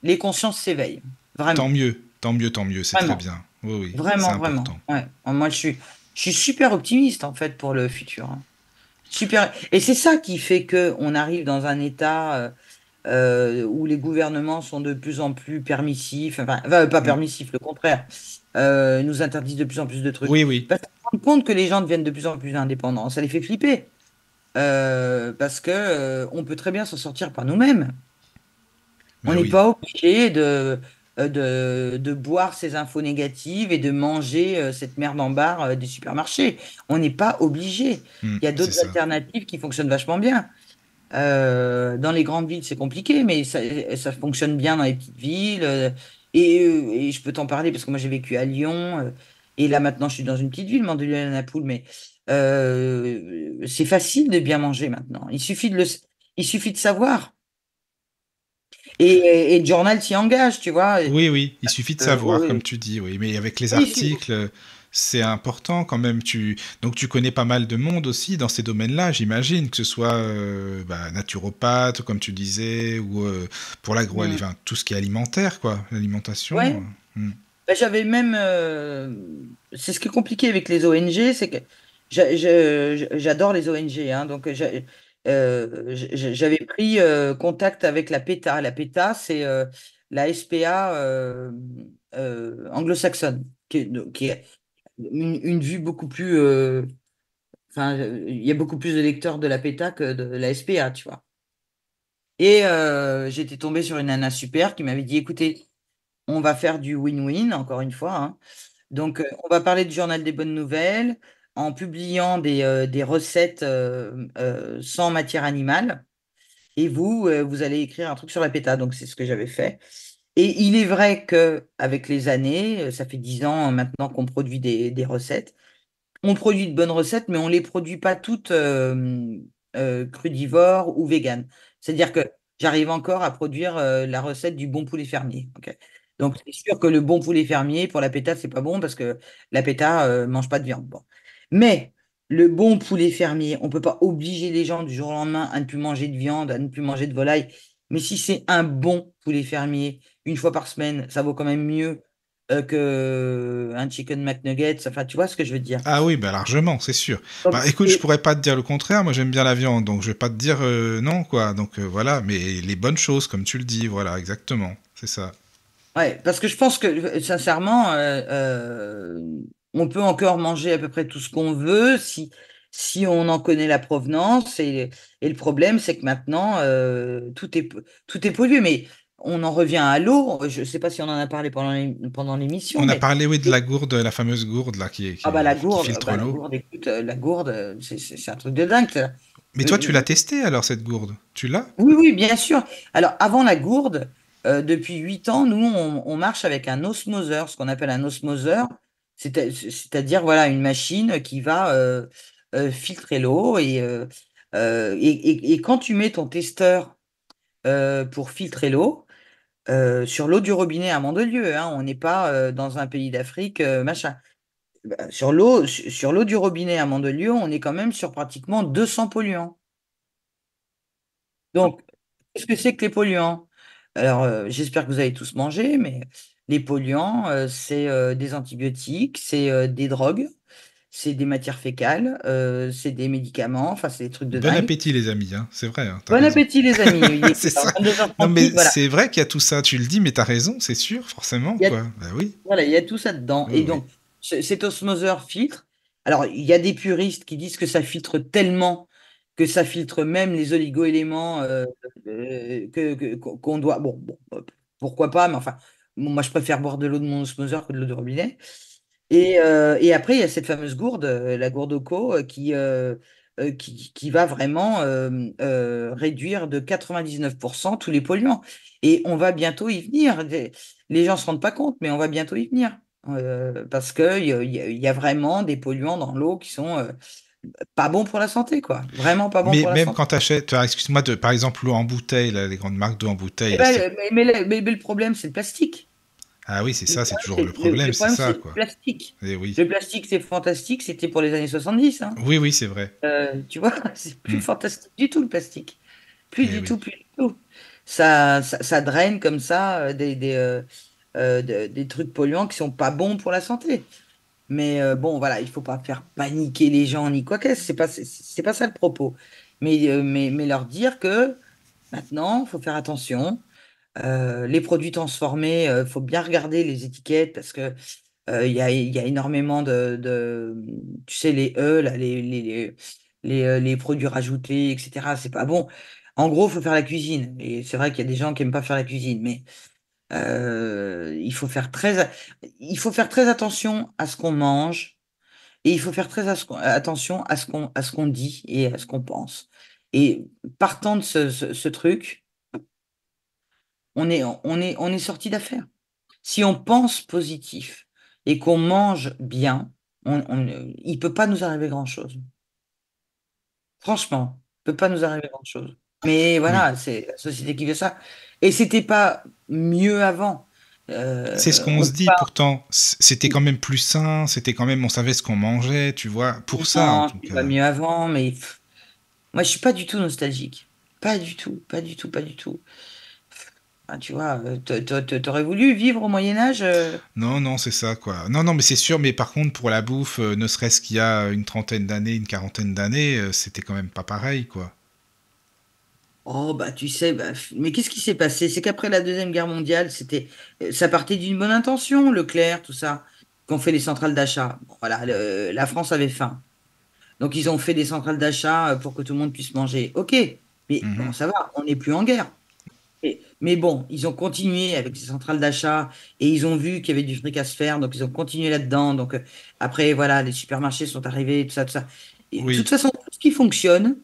les consciences s'éveillent. Vraiment. Tant mieux. C'est très bien. Oui. Vraiment. Ouais. Moi, je suis super optimiste en fait pour le futur. Hein. Super. Et c'est ça qui fait que on arrive dans un état où les gouvernements sont de plus en plus permissifs, enfin pas permissifs, le contraire, nous interdisent de plus en plus de trucs. Oui. Parce qu'on se rend compte que les gens deviennent de plus en plus indépendants. Ça les fait flipper. Parce que on peut très bien s'en sortir par nous-mêmes. On n'est pas obligé de boire ces infos négatives et de manger cette merde en barre des supermarchés. On n'est pas obligé. Il y a d'autres alternatives qui fonctionnent vachement bien. Dans les grandes villes, c'est compliqué, mais ça fonctionne bien dans les petites villes. Et je peux t'en parler parce que moi, j'ai vécu à Lyon. Et là, maintenant, je suis dans une petite ville, Mandelieu-la-Napoule, mais c'est facile de bien manger maintenant. Il suffit de savoir. Et le journal s'y engage, tu vois. Oui, il suffit de savoir, comme tu dis, oui. Mais avec les articles, c'est important quand même. Donc tu connais pas mal de monde aussi dans ces domaines-là, j'imagine, que ce soit naturopathe, comme tu disais, ou pour enfin, tout ce qui est alimentaire, quoi, l'alimentation. Ouais. J'avais même... c'est ce qui est compliqué avec les ONG, c'est que j'adore les ONG, hein, donc j'avais pris contact avec la PETA. La PETA, c'est la SPA anglo-saxonne, qui est une vue beaucoup plus... Enfin, il y a beaucoup plus de lecteurs de la PETA que de la SPA, tu vois. Et j'étais tombée sur une nana super qui m'avait dit, écoutez, on va faire du win-win, encore une fois. Hein. Donc, on va parler du journal des bonnes nouvelles en publiant des recettes sans matière animale. Et vous allez écrire un truc sur la PETA. Donc, c'est ce que j'avais fait. Et il est vrai qu'avec les années, ça fait 10 ans maintenant qu'on produit des recettes. On produit de bonnes recettes, mais on ne les produit pas toutes crudivores ou véganes. C'est-à-dire que j'arrive encore à produire la recette du bon poulet fermier. Ok. Donc, c'est sûr que le bon poulet fermier, pour la péta, c'est pas bon parce que la péta mange pas de viande. Bon. Mais le bon poulet fermier, on peut pas obliger les gens du jour au lendemain à ne plus manger de viande, à ne plus manger de volaille. Mais si c'est un bon poulet fermier, une fois par semaine, ça vaut quand même mieux que un chicken McNuggets. Enfin, tu vois ce que je veux dire. Ah oui, bah largement, c'est sûr. Donc, Bah écoute, je pourrais pas te dire le contraire, moi j'aime bien la viande, donc je vais pas te dire non, quoi. Donc voilà, mais les bonnes choses, comme tu le dis, voilà, exactement, c'est ça. ouais, parce que je pense que sincèrement, on peut encore manger à peu près tout ce qu'on veut si on en connaît la provenance. Et le problème, c'est que maintenant, tout est pollué. Mais on en revient à l'eau. Je ne sais pas si on en a parlé pendant l'émission, On a mais parlé, oui, de la gourde, la fameuse gourde, là, ah bah qui filtre la l'eau. gourde, écoute, la gourde, c'est un truc de dingue, ça. Mais toi, tu l'as testé alors, cette gourde? Tu l'as? Oui, oui, bien sûr. Alors, avant la gourde, depuis 8 ans, nous, on marche avec un osmoseur, ce qu'on appelle un osmoseur, c'est-à-dire, voilà, une machine qui va filtrer l'eau. Et quand tu mets ton testeur pour filtrer l'eau, sur l'eau du robinet à Mandelieu, hein, on n'est pas dans un pays d'Afrique, machin. Bah, sur l'eau du robinet à Mandelieu, on est quand même sur pratiquement 200 polluants. Donc, qu'est-ce que c'est que les polluants? Alors, j'espère que vous avez tous mangé, mais les polluants, c'est des antibiotiques, c'est des drogues, c'est des matières fécales, c'est des médicaments, enfin, c'est des trucs de Bon dingue. appétit, les amis, hein, c'est vrai, hein, t'as Bon raison. appétit, les amis. Il C'est est ça. Non, 22h38, mais voilà. c'est vrai qu'il y a tout ça, tu le dis, mais t'as raison, c'est sûr, forcément, Il y a, quoi. Bah oui. voilà, il y a tout ça dedans. Oui, Et oui. donc, cet osmoseur filtre. Alors, il y a des puristes qui disent que ça filtre tellement que ça filtre même les oligo-éléments qu'on doit. Bon, pourquoi pas, mais enfin, bon, moi, je préfère boire de l'eau de mon osmoseur que de l'eau de robinet. Et après, il y a cette fameuse gourde, la gourde Oco, qui va vraiment réduire de 99% tous les polluants. Et on va bientôt y venir. Les gens ne se rendent pas compte, mais on va bientôt y venir. Parce qu'il il y a vraiment des polluants dans l'eau qui sont pas bons pour la santé, quoi. Vraiment pas bons Mais pour la même santé. quand t'achètes, excuse-moi, par exemple, l'eau en bouteille, là, les grandes marques d'eau en bouteille, Eh ben, mais le problème, c'est le plastique. ah oui, c'est Le ça, c'est problème, toujours le le problème, c'est problème, ça, c'est le quoi. plastique. Et oui. Le plastique, c'est fantastique, c'était pour les années 70, hein. Oui, oui, c'est vrai. Tu vois, c'est plus Mm. fantastique du tout, le plastique. Plus Et du tout, oui. plus du tout. Ça draine comme ça des trucs polluants qui sont pas bons pour la santé. Mais bon, voilà, il faut pas faire paniquer les gens ni quoi qu'est-ce. C'est pas ça le propos. Mais leur dire que maintenant, il faut faire attention. Les produits transformés, faut bien regarder les étiquettes parce que il y a énormément tu sais, les E, là, les produits rajoutés, etc. C'est pas bon. En gros, il faut faire la cuisine. Et c'est vrai qu'il y a des gens qui aiment pas faire la cuisine, mais il faut faire très attention à ce qu'on mange et il faut faire très attention à ce qu'on dit et à ce qu'on pense. Et partant de ce truc, on est sorti d'affaire. Si on pense positif et qu'on mange bien, il peut pas nous arriver grand-chose. Franchement, il peut pas nous arriver grand-chose. Mais Oui. voilà, c'est la société qui veut ça. Et c'était pas mieux avant. C'est ce qu'on On se peut dit, pas. pourtant, c'était quand même plus sain, c'était quand même, on savait ce qu'on mangeait, tu vois, pour ça, en Non, tout c'était pas cas. mieux avant, mais moi, je suis pas du tout nostalgique. Pas du tout, pas du tout, pas du tout. Ah, tu vois, t'aurais voulu vivre au Moyen Âge? Non, non, c'est ça, quoi. Non, non, mais c'est sûr, mais par contre, pour la bouffe, ne serait-ce qu'il y a une trentaine d'années, une quarantaine d'années, c'était quand même pas pareil, quoi. Oh, bah, tu sais, bah, mais qu'est-ce qui s'est passé? C'est qu'après la Deuxième Guerre mondiale, ça partait d'une bonne intention, Leclerc, tout ça, qu'on fait les centrales d'achat. Bon, voilà, la France avait faim. Donc, ils ont fait des centrales d'achat pour que tout le monde puisse manger. OK, mais bon, Mhm. ça va, on n'est plus en guerre. Mais bon, ils ont continué avec ces centrales d'achat et ils ont vu qu'il y avait du fric à se faire, donc ils ont continué là-dedans. Donc, après, voilà, les supermarchés sont arrivés, tout ça, tout ça. Et de toute Oui. façon, tout ce qui fonctionne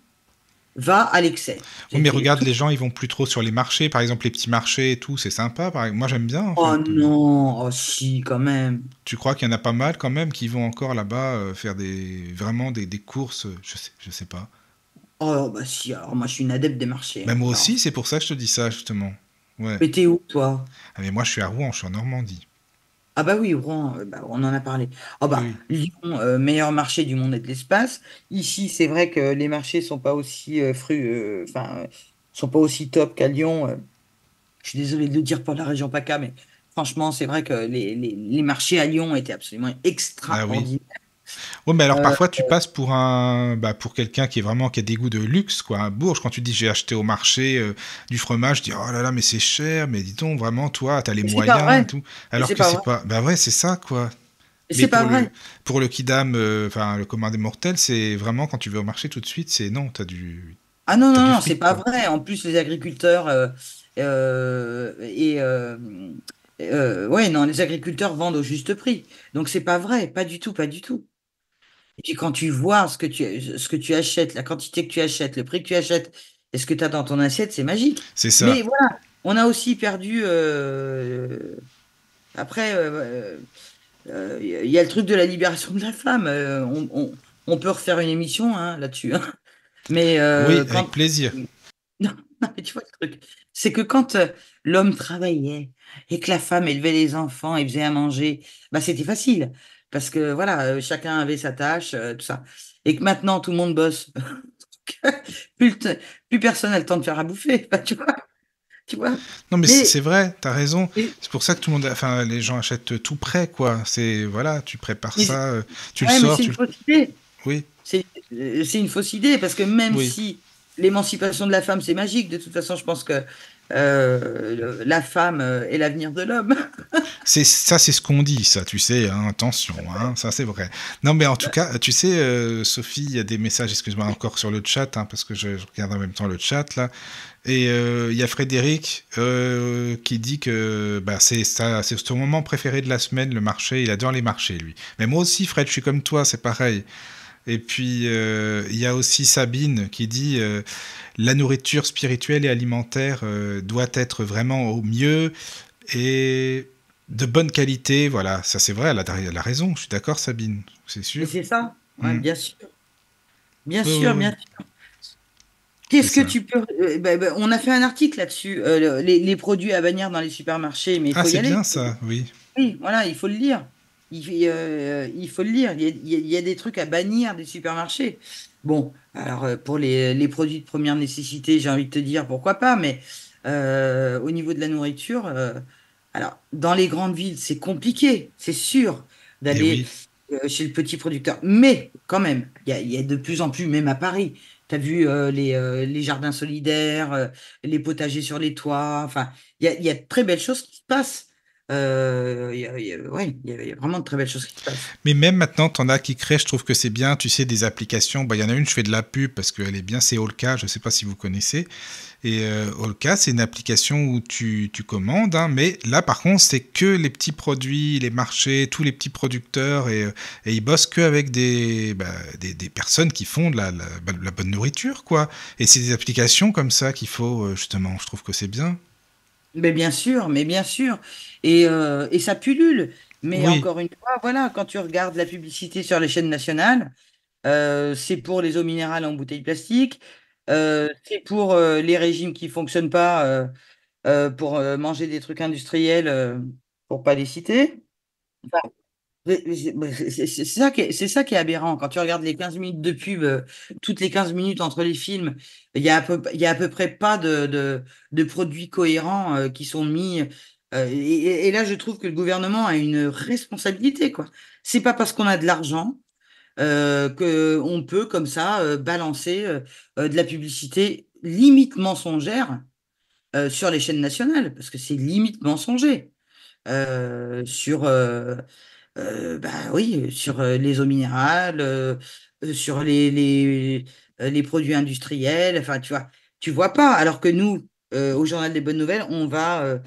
va à l'excès. Oui, mais regarde, les gens, ils vont plus trop sur les marchés, par exemple, les petits marchés et tout, c'est sympa. Moi, j'aime bien, en Oh fait. non, oh si, quand même. Tu crois qu'il y en a pas mal, quand même, qui vont encore là-bas faire vraiment des courses, je sais pas. Oh, bah si, alors moi je suis une adepte des marchés, Bah, hein. moi Alors, aussi, c'est pour ça que je te dis ça, justement. Ouais. mais t'es où, toi? Ah, mais moi, je suis à Rouen, je suis en Normandie. Ah bah oui, Rouen, bah, on en a parlé. Oh Oui, bah, oui. Lyon, meilleur marché du monde et de l'espace. Ici, c'est vrai que les marchés sont pas aussi enfin, sont pas aussi top qu'à Lyon. Je suis désolé de le dire pour la région PACA, mais franchement, c'est vrai que les marchés à Lyon étaient absolument Ah oui. extraordinaires. Ouais, mais alors Euh, parfois tu passes pour pour quelqu'un qui est vraiment qui a des goûts de luxe, quoi, un bourge. Quand tu dis j'ai acheté au marché du fromage, tu dis oh là là, mais c'est cher, mais dis donc vraiment toi, t'as les mais c'est pas moyens et vrai. tout. Mais Alors c'est que pas c'est vrai. pas, bah ouais, c'est ça, quoi. Mais Mais c'est pas vrai. pour le kidam, enfin le commun des mortels, c'est vraiment quand tu vas au marché tout de suite, c'est non, Ah non, t'as non, du non, c'est fric, pas quoi. vrai. En plus, les agriculteurs ouais, non, les agriculteurs vendent au juste prix. Donc c'est pas vrai, pas du tout, pas du tout. Et puis quand tu vois ce que tu achètes, la quantité que tu achètes, le prix que tu achètes et ce que tu as dans ton assiette, c'est magique. C'est ça. Mais voilà, on a aussi perdu. Après, il y a le truc de la libération de la femme. On peut refaire une émission hein, là-dessus, hein. Mais Oui, avec quand plaisir. non, non, mais tu vois le truc, c'est que quand l'homme travaillait et que la femme élevait les enfants et faisait à manger, bah c'était facile parce que voilà, chacun avait sa tâche, tout ça. Et que maintenant tout le monde bosse, plus, le t- plus personne n'a le temps de faire à bouffer, bah, tu vois. Non, mais Mais c'est vrai, t'as raison. mais, C'est pour ça que tout le monde, enfin, les gens achètent tout prêt, quoi. C'est, voilà, tu prépares mais c'est ça, tu le ouais, mais sors, c'est une fausse idée. oui, C'est une fausse idée parce que même oui. si l'émancipation de la femme c'est magique, de toute façon je pense que la femme est l'avenir de l'homme. C'est ça, c'est ce qu'on dit, ça, tu sais, hein, attention, hein, ça c'est vrai. Non, mais en tout cas, tu sais, Sophie, il y a des messages, excuse-moi, encore sur le chat, hein, parce que je regarde en même temps le chat là, et il y a Frédéric qui dit que bah, c'est ça, c'est son moment préféré de la semaine, le marché. Il adore les marchés, lui. Mais moi aussi, Fred, je suis comme toi, c'est pareil. Et puis, il y a aussi Sabine qui dit la nourriture spirituelle et alimentaire doit être vraiment au mieux et de bonne qualité. Voilà, ça c'est vrai, elle a raison. Je suis d'accord, Sabine, c'est Mais sûr. c'est ça, ouais, Mm. bien sûr, bien Oui, oui, sûr, bien oui, sûr. c'est Qu'est-ce que ça. tu peux... on a fait un article là-dessus, les produits à bannir dans les supermarchés, mais il Ah, faut y c'est aller. bien ça, oui. Oui, voilà, il faut le lire. Il faut le lire. Il y a des trucs à bannir des supermarchés. Bon, alors pour les produits de première nécessité, j'ai envie de te dire pourquoi pas, mais au niveau de la nourriture, alors dans les grandes villes, c'est compliqué, c'est sûr, Et d'aller oui. chez le petit producteur. Mais quand même, il y a de plus en plus, même à Paris, tu as vu les jardins solidaires, les potagers sur les toits, enfin, il y a de très belles choses qui se passent. Ouais, il y a vraiment de très belles choses qui se passent. Mais même maintenant, t'en as qui créent, je trouve que c'est bien, tu sais, des applications. Bah, il y en a une, je fais de la pub parce qu'elle est bien, c'est Olka, je sais pas si vous connaissez. Et Olka, c'est une application où tu commandes, hein, mais là, par contre, c'est que les petits produits, les marchés, tous les petits producteurs, et ils bossent que avec des personnes qui font de la bonne nourriture, quoi. Et c'est des applications comme ça qu'il faut, justement, je trouve que c'est bien. Mais bien sûr, mais bien sûr. Et ça pullule. Mais Oui, encore une fois, voilà, quand tu regardes la publicité sur les chaînes nationales, c'est pour les eaux minérales en bouteille plastique, c'est pour les régimes qui fonctionnent pas, pour manger des trucs industriels, pour pas les citer. C'est ça c'est ça qui est aberrant. Quand tu regardes les 15 minutes de pub, toutes les 15 minutes entre les films, il y a à peu près pas de produits cohérents qui sont mis. Et là, je trouve que le gouvernement a une responsabilité, quoi. C'est pas parce qu'on a de l'argent que on peut, comme ça, balancer de la publicité limite mensongère sur les chaînes nationales, parce que c'est limite mensonger. Sur bah oui, sur les eaux minérales, sur les produits industriels. Enfin, tu vois pas. Alors que nous, au Journal des Bonnes Nouvelles, on va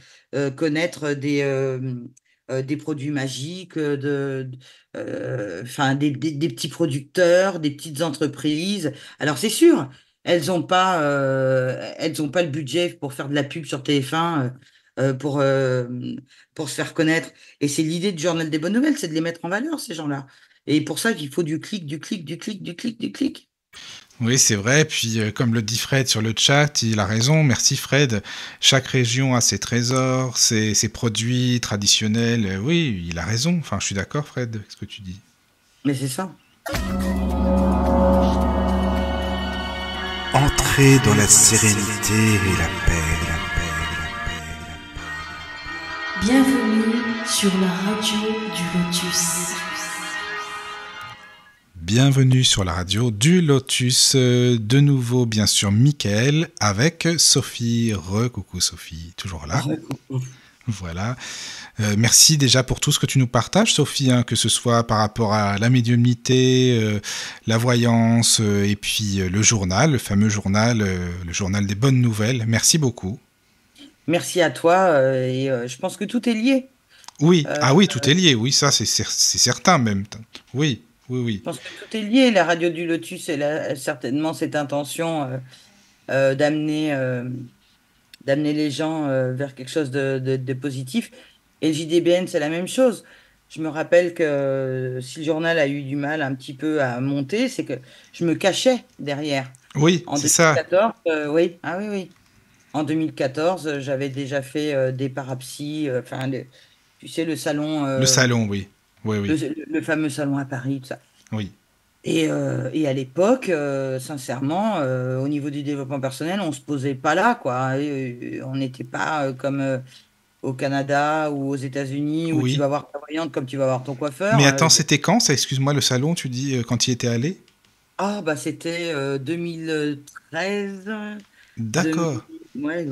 connaître des produits magiques, enfin, des petits producteurs, des petites entreprises. Alors, c'est sûr, elles ont pas le budget pour faire de la pub sur TF1, pour se faire connaître. Et c'est l'idée du Journal des Bonnes Nouvelles, c'est de les mettre en valeur, ces gens-là. Et pour ça qu'il faut du clic, du clic, du clic, du clic, du clic. Oui, c'est vrai. Puis, comme le dit Fred sur le chat, il a raison. Merci Fred. Chaque région a ses trésors, ses produits traditionnels. Oui, il a raison. Enfin, je suis d'accord, Fred, avec ce que tu dis. Mais c'est ça. Entrez dans la sérénité et la paix, la paix, la paix, la paix. Bienvenue sur la radio du Lotus. Bienvenue sur la radio du Lotus. De nouveau, bien sûr, Mickaël avec Sophie. Coucou Sophie, toujours là. Voilà. Merci déjà pour tout ce que tu nous partages, Sophie, hein, que ce soit par rapport à la médiumnité, la voyance, et puis le journal, le fameux journal, le journal des bonnes nouvelles. Merci beaucoup. Merci à toi, et je pense que tout est lié. Oui, oui, tout est lié, oui, ça c'est certain même. Oui. Je pense que tout est lié. La radio du Lotus, elle a certainement cette intention d'amener les gens vers quelque chose de positif. Et le JDBN, c'est la même chose. Je me rappelle que si le journal a eu du mal un petit peu à monter, c'est que je me cachais derrière. Oui, c'est ça. Oui. En 2014, j'avais déjà fait des parapsies, tu sais, le salon. Le salon, oui. Le fameux salon à Paris, tout ça. Oui. Et à l'époque, sincèrement, au niveau du développement personnel, on se posait pas là, quoi. On n'était pas comme au Canada ou aux États-Unis où tu vas voir ta voyante comme tu vas voir ton coiffeur. Mais attends, c'était quand ça? Excuse-moi, le salon, tu dis, quand il était allé? Ah, bah c'était 2013. D'accord. Ouais,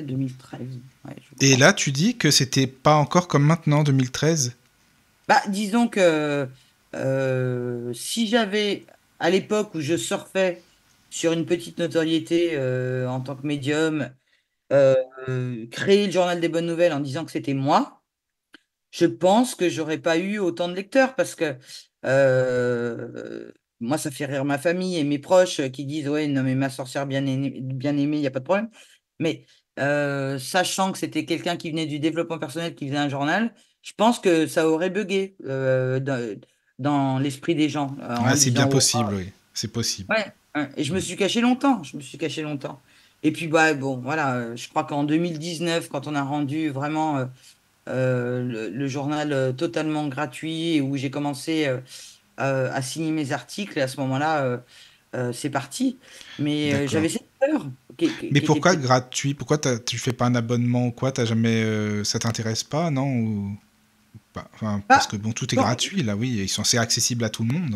2013. Ouais, et là, tu dis que c'était pas encore comme maintenant, 2013? Bah, disons que si j'avais, à l'époque où je surfais sur une petite notoriété en tant que médium, créé le journal des bonnes nouvelles en disant que c'était moi, je pense que j'aurais pas eu autant de lecteurs parce que moi, ça fait rire ma famille et mes proches qui disent ouais, non, mais ma sorcière bien aimée, il n'y a pas de problème. Mais sachant que c'était quelqu'un qui venait du développement personnel qui faisait un journal, je pense que ça aurait bugué dans l'esprit des gens. C'est bien possible, oui. C'est possible. Ouais. Et je me suis caché longtemps. Et puis, bon, voilà, je crois qu'en 2019, quand on a rendu vraiment le journal totalement gratuit et où j'ai commencé à signer mes articles, et à ce moment-là, c'est parti. Mais j'avais cette peur. Mais pourquoi gratuit? Pourquoi tu fais pas un abonnement ou quoi? T'as jamais, ça t'intéresse pas, non? Ou... parce que bon, tout est gratuit, là, oui. C'est accessible à tout le monde.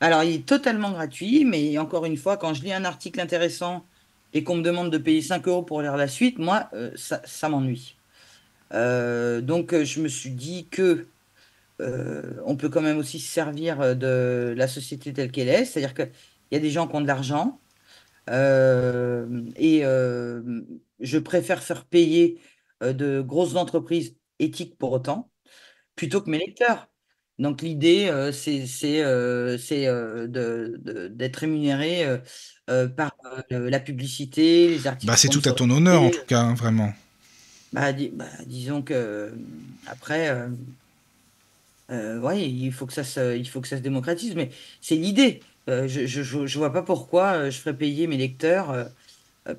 Alors, il est totalement gratuit, mais encore une fois, quand je lis un article intéressant et qu'on me demande de payer 5 € pour lire la suite, moi, ça m'ennuie. Donc, je me suis dit que on peut quand même aussi se servir de la société telle qu'elle est, c'est-à-dire qu'il y a des gens qui ont de l'argent et je préfère faire payer de grosses entreprises éthiques pour autant, plutôt que mes lecteurs. Donc l'idée, c'est d'être rémunéré par la publicité, les articles. C'est tout à ton honneur, en tout cas, hein, vraiment. Disons que après, il faut que ça se démocratise, mais c'est l'idée. Je vois pas pourquoi je ferais payer mes lecteurs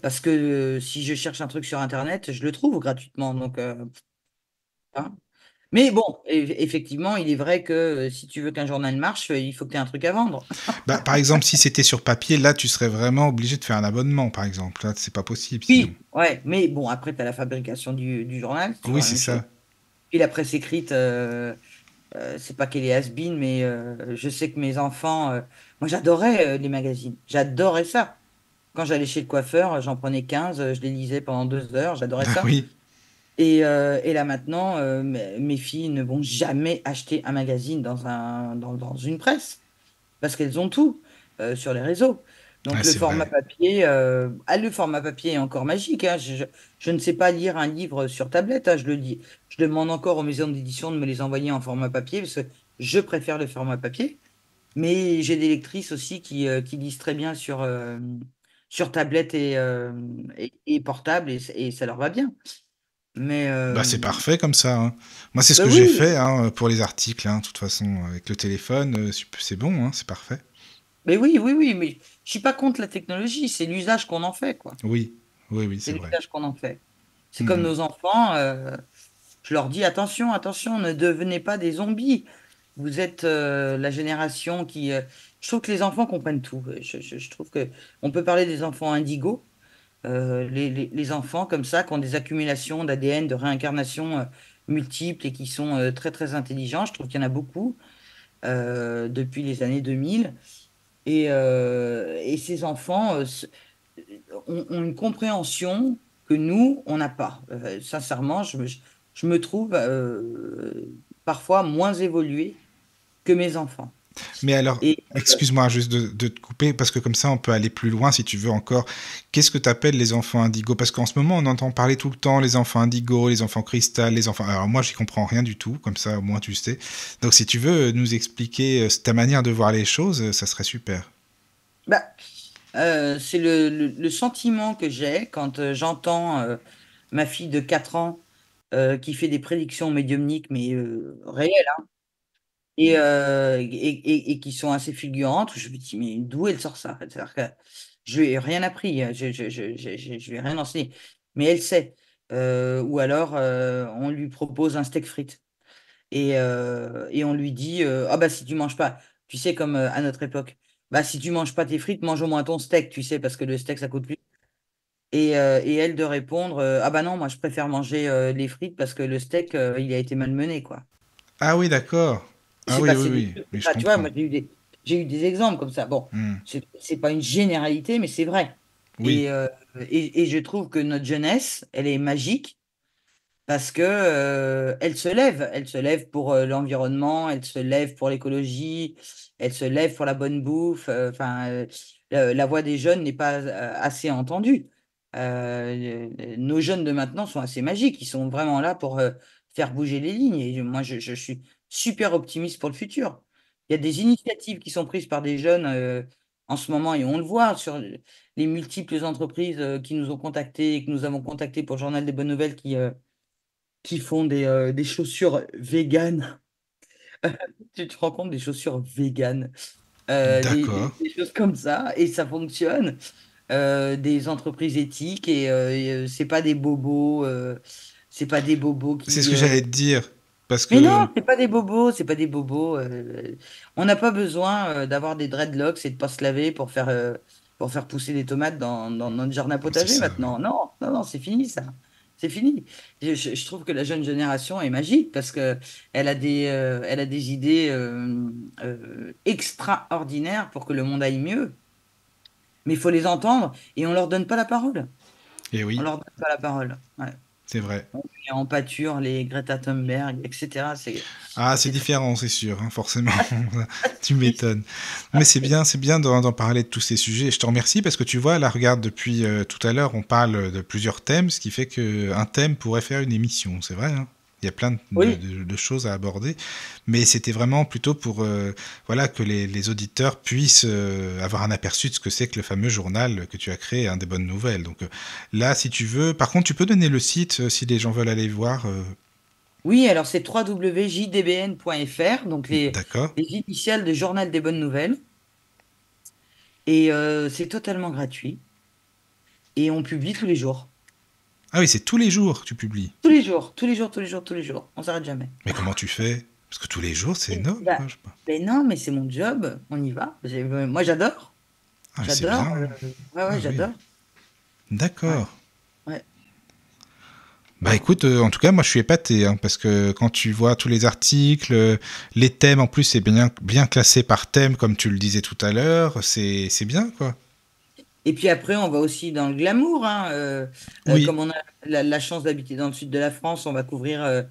parce que si je cherche un truc sur Internet, je le trouve gratuitement. Donc, Mais bon, effectivement, il est vrai que si tu veux qu'un journal marche, il faut que tu aies un truc à vendre. Par exemple, si c'était sur papier, là, tu serais vraiment obligé de faire un abonnement, par exemple. Là, c'est pas possible. Oui, ouais, mais bon, après, tu as la fabrication du journal. Oui, c'est ça. Puis la presse écrite, c'est pas qu'elle est has-been, mais je sais que mes enfants... moi, j'adorais les magazines. J'adorais ça. Quand j'allais chez le coiffeur, j'en prenais 15, je les lisais pendant 2 heures. J'adorais ça. Oui. Et là maintenant, mes filles ne vont jamais acheter un magazine dans une presse parce qu'elles ont tout sur les réseaux. Donc le format papier, le format papier est encore magique. Hein. Je ne sais pas lire un livre sur tablette. Hein, je le dis. Je demande encore aux maisons d'édition de me les envoyer en format papier parce que je préfère le format papier. Mais j'ai des lectrices aussi qui lisent très bien sur tablette et portable et ça leur va bien. Mais c'est parfait comme ça. Hein. Moi, c'est ce que j'ai fait pour les articles. De toute façon, avec le téléphone, c'est bon, hein, c'est parfait. Mais oui, oui, oui, mais je suis pas contre la technologie, c'est l'usage qu'on en fait, quoi. Oui, oui, oui, C'est c'est vrai. l'usage qu'on en fait. C'est comme Mhm. nos enfants, je leur dis attention, attention, ne devenez pas des zombies. Vous êtes la génération qui. Je trouve que les enfants comprennent tout. Je trouve que on peut parler des enfants indigos, les enfants comme ça, qui ont des accumulations d'ADN, de réincarnation multiples et qui sont très très intelligents. Je trouve qu'il y en a beaucoup depuis les années 2000. Et ces enfants ont une compréhension que nous, on n'a pas. Sincèrement, je me trouve parfois moins évoluée que mes enfants. Mais alors, Et excuse-moi juste de te couper, parce que comme ça, on peut aller plus loin si tu veux encore. Qu'est-ce que tu appelles les enfants indigos? Parce qu'en ce moment, on entend parler tout le temps, les enfants indigos, les enfants cristal, les enfants... Alors moi, j'y comprends rien du tout, comme ça, au moins, tu sais. Donc, si tu veux nous expliquer ta manière de voir les choses, ça serait super. bah, c'est le sentiment que j'ai quand j'entends ma fille de 4 ans qui fait des prédictions médiumniques, mais réelles, hein, et qui sont assez fulgurantes. Je me dis, mais d'où elle sort ça? C'est-à-dire que je lui ai rien appris, je lui ai rien enseigné, mais elle sait. Ou alors, on lui propose un steak frites et on lui dit, ah bah si tu manges pas, tu sais, comme à notre époque, bah si tu manges pas tes frites, mange au moins ton steak, tu sais, parce que le steak ça coûte plus. Et elle de répondre, ah bah non, moi je préfère manger les frites parce que le steak, il a été malmené, quoi. Ah oui, d'accord. Il Ah s'est oui, oui, passé des oui, trucs oui, comme je ça, tu vois, comprends. moi j'ai eu des exemples comme ça. Bon, Hmm. c'est pas une généralité, mais c'est vrai. Oui, Et je trouve que notre jeunesse, elle est magique parce que elle se lève pour l'environnement, elle se lève pour l'écologie, elle se lève pour la bonne bouffe. Enfin, la voix des jeunes n'est pas assez entendue. Nos jeunes de maintenant sont assez magiques, ils sont vraiment là pour faire bouger les lignes. Et moi, je suis super optimiste pour le futur. Il y a des initiatives qui sont prises par des jeunes en ce moment, et on le voit sur les multiples entreprises qui nous ont contactés et que nous avons contactés pour le Journal des Bonnes Nouvelles qui font des chaussures véganes. Tu te rends compte des chaussures véganes, d'accord. des choses comme ça, et ça fonctionne. Des entreprises éthiques et c'est pas des bobos C'est ce qui. que j'allais te dire. Parce Mais que... non, c'est pas des bobos, c'est pas des bobos. On n'a pas besoin d'avoir des dreadlocks et de pas se laver pour faire pousser des tomates dans notre jardin C'est potager ça, oui. maintenant. Non, non, non, c'est fini ça. C'est fini. Je trouve que la jeune génération est magique parce que elle a des idées extraordinaires pour que le monde aille mieux. Mais il faut les entendre et on leur donne pas la parole. Et On oui, leur donne pas la parole. Ouais. c'est vrai. On met en pâture les Greta Thunberg, etc. Ah, c'est C'est très différent, c'est sûr, hein, forcément. Tu triste. m'étonnes. Mais c'est bien d'en parler de tous ces sujets. Je te remercie parce que tu vois, là, regarde, depuis tout à l'heure, on parle de plusieurs thèmes, ce qui fait qu'un thème pourrait faire une émission, c'est vrai, hein. Il y a plein Oui, de choses à aborder, mais c'était vraiment plutôt pour voilà, que les auditeurs puissent avoir un aperçu de ce que c'est que le fameux journal que tu as créé, hein, des bonnes nouvelles. Donc là, si tu veux, par contre, tu peux donner le site si les gens veulent aller voir. oui, alors c'est www.jdbn.fr, donc D'accord. les initiales de Journal des Bonnes Nouvelles. Et c'est totalement gratuit. Et on publie tous les jours. Ah oui, c'est tous les jours que tu publies. Tous les jours, tous les jours, tous les jours, tous les jours. On s'arrête jamais. Mais comment tu fais? Parce que tous les jours, c'est énorme, Bah, quoi. Je sais pas. mais non, mais c'est mon job. On y va. Moi, j'adore. Ah, mais c'est J'adore. bien. Ouais, ouais, Ah oui. j'adore. Ouais, D'accord. ouais. Bah écoute, en tout cas, moi je suis épaté, hein, parce que quand tu vois tous les articles, les thèmes, en plus c'est bien classé par thème, comme tu le disais tout à l'heure, c'est bien, quoi. Et puis après, on va aussi dans le glamour, hein. Oui. Comme on a la chance d'habiter dans le sud de la France, on va couvrir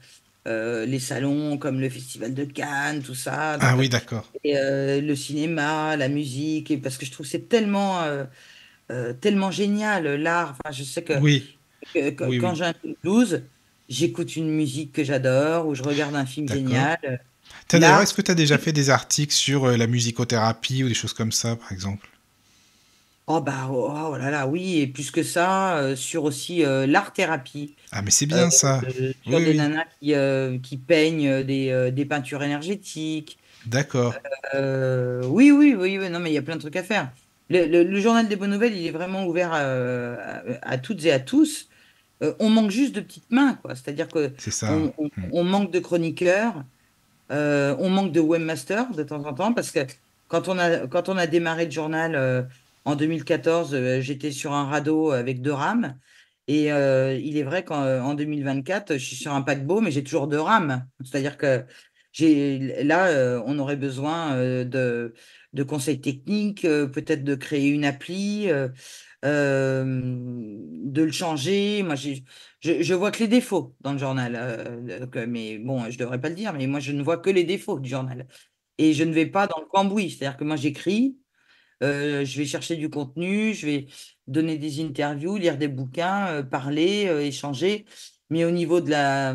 les salons comme le Festival de Cannes, tout ça. Ah Donc, oui, d'accord. et, le cinéma, la musique, et parce que je trouve que c'est tellement génial, l'art. Enfin, je sais Oui, oui, quand oui. j'ai un coup de blues, j'écoute une musique que j'adore ou je regarde un film D'accord. génial. D'ailleurs, L'art, est-ce que tu as déjà fait des articles sur la musicothérapie ou des choses comme ça, par exemple? oh bah oh là là, oui, et plus que ça, sur aussi l'art-thérapie. Ah, mais c'est euh, bien ça. Sur Oui, des oui. nanas qui peignent des peintures énergétiques, D'accord. Oui, oui, oui, oui, non, mais il y a plein de trucs à faire. Le journal des bonnes nouvelles, il est vraiment ouvert à toutes et à tous. On manque juste de petites mains, quoi. C'est-à-dire que C'est ça. on manque de chroniqueurs, on manque de webmasters de temps en temps, parce que quand on a démarré le journal en 2014, j'étais sur un radeau avec 2 rames. Et il est vrai qu'en 2024, je suis sur un paquebot, mais j'ai toujours 2 rames. C'est-à-dire que là, on aurait besoin de conseils techniques, peut-être de créer une appli, de le changer. Moi, je vois que les défauts dans le journal. Mais bon, je devrais pas le dire, mais moi, je ne vois que les défauts du journal. Et je ne vais pas dans le cambouis. C'est-à-dire que moi, j'écris. Je vais chercher du contenu, je vais donner des interviews, lire des bouquins, parler, échanger. Mais au niveau de la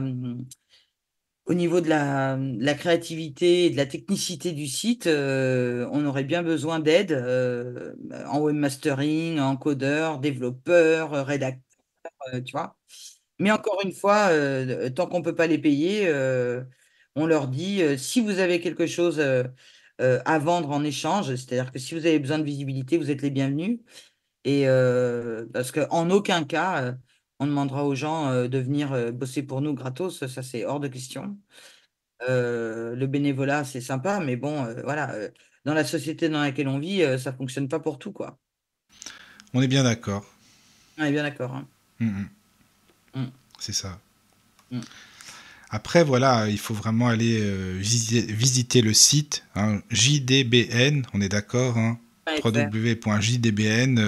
créativité et de la technicité du site, on aurait bien besoin d'aide en webmastering, en codeur, développeur, rédacteur, tu vois. Mais encore une fois, tant qu'on ne peut pas les payer, on leur dit, si vous avez quelque chose à vendre en échange, c'est-à-dire que si vous avez besoin de visibilité, vous êtes les bienvenus. Et parce qu'en aucun cas, on demandera aux gens de venir bosser pour nous gratos, ça c'est hors de question. Le bénévolat, c'est sympa, mais bon, voilà, dans la société dans laquelle on vit, ça fonctionne pas pour tout, quoi. On est bien d'accord. On est bien d'accord, hein. C'est ça. Mm. Après, voilà, il faut vraiment aller visiter le site, hein, JDBN, on est d'accord, hein, www.jdbn,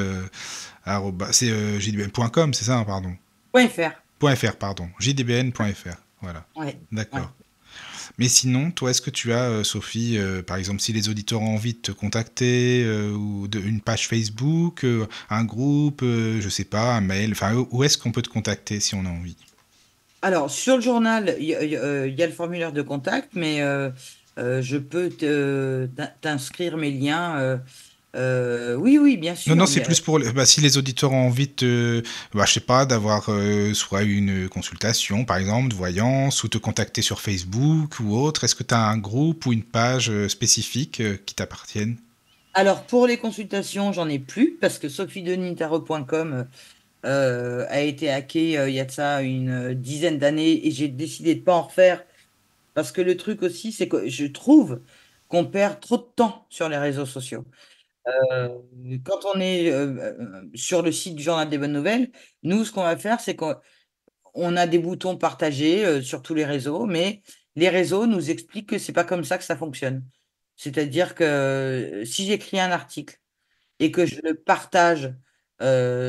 c'est jdbn.com, c'est ça, hein, pardon. .fr, pardon, jdbn.fr, voilà. Ouais, d'accord. ouais. Mais sinon, toi, est-ce que tu as, Sophie, par exemple, si les auditeurs ont envie de te contacter, ou une page Facebook, un groupe, je sais pas, un mail, enfin, où est-ce qu'on peut te contacter si on a envie? Alors, sur le journal, il y a le formulaire de contact, mais je peux t'inscrire mes liens. Oui, oui, bien sûr. Non, c'est plus pour si les auditeurs ont envie de, je sais pas, d'avoir soit une consultation, par exemple, de voyance, ou te contacter sur Facebook ou autre. Est-ce que tu as un groupe ou une page spécifique qui t'appartienne? Alors, pour les consultations, j'en ai plus, parce que sophiedenitaro.com a été hacké il y a de ça une dizaine d'années, et j'ai décidé de pas en refaire, parce que le truc aussi, c'est que je trouve qu'on perd trop de temps sur les réseaux sociaux. Quand on est sur le site du Journal des Bonnes Nouvelles, nous, ce qu'on va faire, c'est qu'on a des boutons partagés sur tous les réseaux, mais les réseaux nous expliquent que c'est pas comme ça que ça fonctionne. C'est-à-dire que si j'écris un article et que je le partage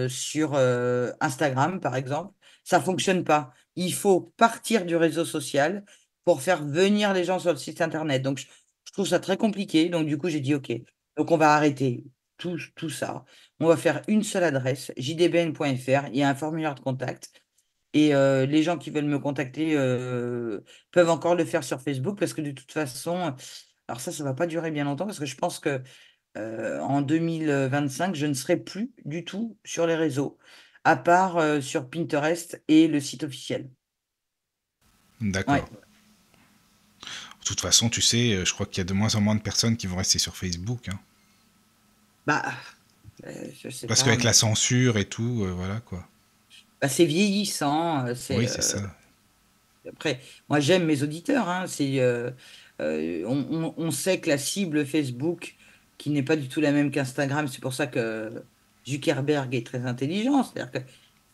sur Instagram, par exemple, ça fonctionne pas. Il faut partir du réseau social pour faire venir les gens sur le site internet. Donc, je trouve ça très compliqué. Donc, du coup, j'ai dit, OK, donc on va arrêter tout ça. On va faire une seule adresse, jdbn.fr. Il y a un formulaire de contact. Et les gens qui veulent me contacter peuvent encore le faire sur Facebook, parce que de toute façon, alors ça va pas durer bien longtemps, parce que je pense que en 2025, je ne serai plus du tout sur les réseaux, à part sur Pinterest et le site officiel. D'accord. Ouais. De toute façon, tu sais, je crois qu'il y a de moins en moins de personnes qui vont rester sur Facebook, hein. Je sais Parce pas, qu'avec mais la censure et tout, voilà quoi. c'est vieillissant. Oui, c'est ça. Après, moi, j'aime mes auditeurs, hein. On sait que la cible Facebook, qui n'est pas du tout la même qu'Instagram, c'est pour ça que Zuckerberg est très intelligent. C'est-à-dire que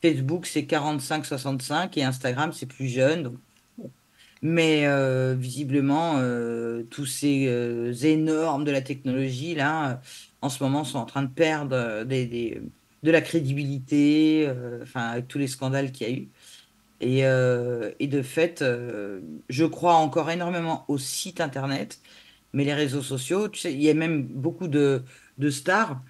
Facebook, c'est 45-65 et Instagram, c'est plus jeune. Donc, bon. Mais visiblement, tous ces énormes de la technologie, là, en ce moment, sont en train de perdre de la crédibilité, enfin, avec tous les scandales qu'il y a eu. Et de fait, je crois encore énormément au site internet, mais les réseaux sociaux, tu sais, il y a même beaucoup de stars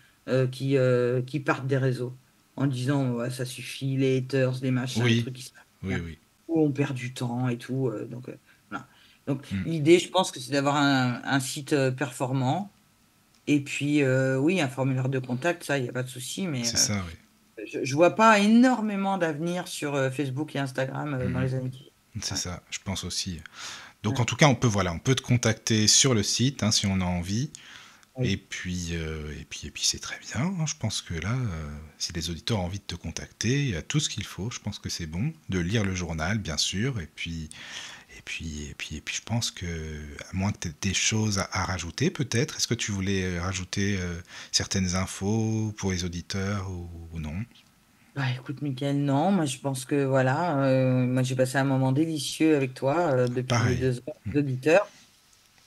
qui partent des réseaux en disant ouais, ça suffit, les haters, les machins, les trucs qui se oui. où on perd du temps et tout. Donc, voilà. Donc l'idée, je pense que c'est d'avoir un site performant. Et puis, oui, un formulaire de contact, ça, il n'y a pas de souci. Mais c'est ça, oui. Je vois pas énormément d'avenir sur Facebook et Instagram dans les années qui viennent. C'est ça, je pense aussi. Donc en tout cas, on peut te contacter sur le site si on a envie. Oui. Et puis c'est très bien. Hein. Je pense que là, si les auditeurs ont envie de te contacter, il y a tout ce qu'il faut. Je pense que c'est bon de lire le journal, bien sûr. Et puis je pense que, à moins que tu aies des choses à rajouter, peut-être. Est-ce que tu voulais rajouter certaines infos pour les auditeurs ou non? Bah écoute, Mickaël, non, moi je pense que voilà, moi j'ai passé un moment délicieux avec toi depuis les Pareil. 2 heures d'auditeurs.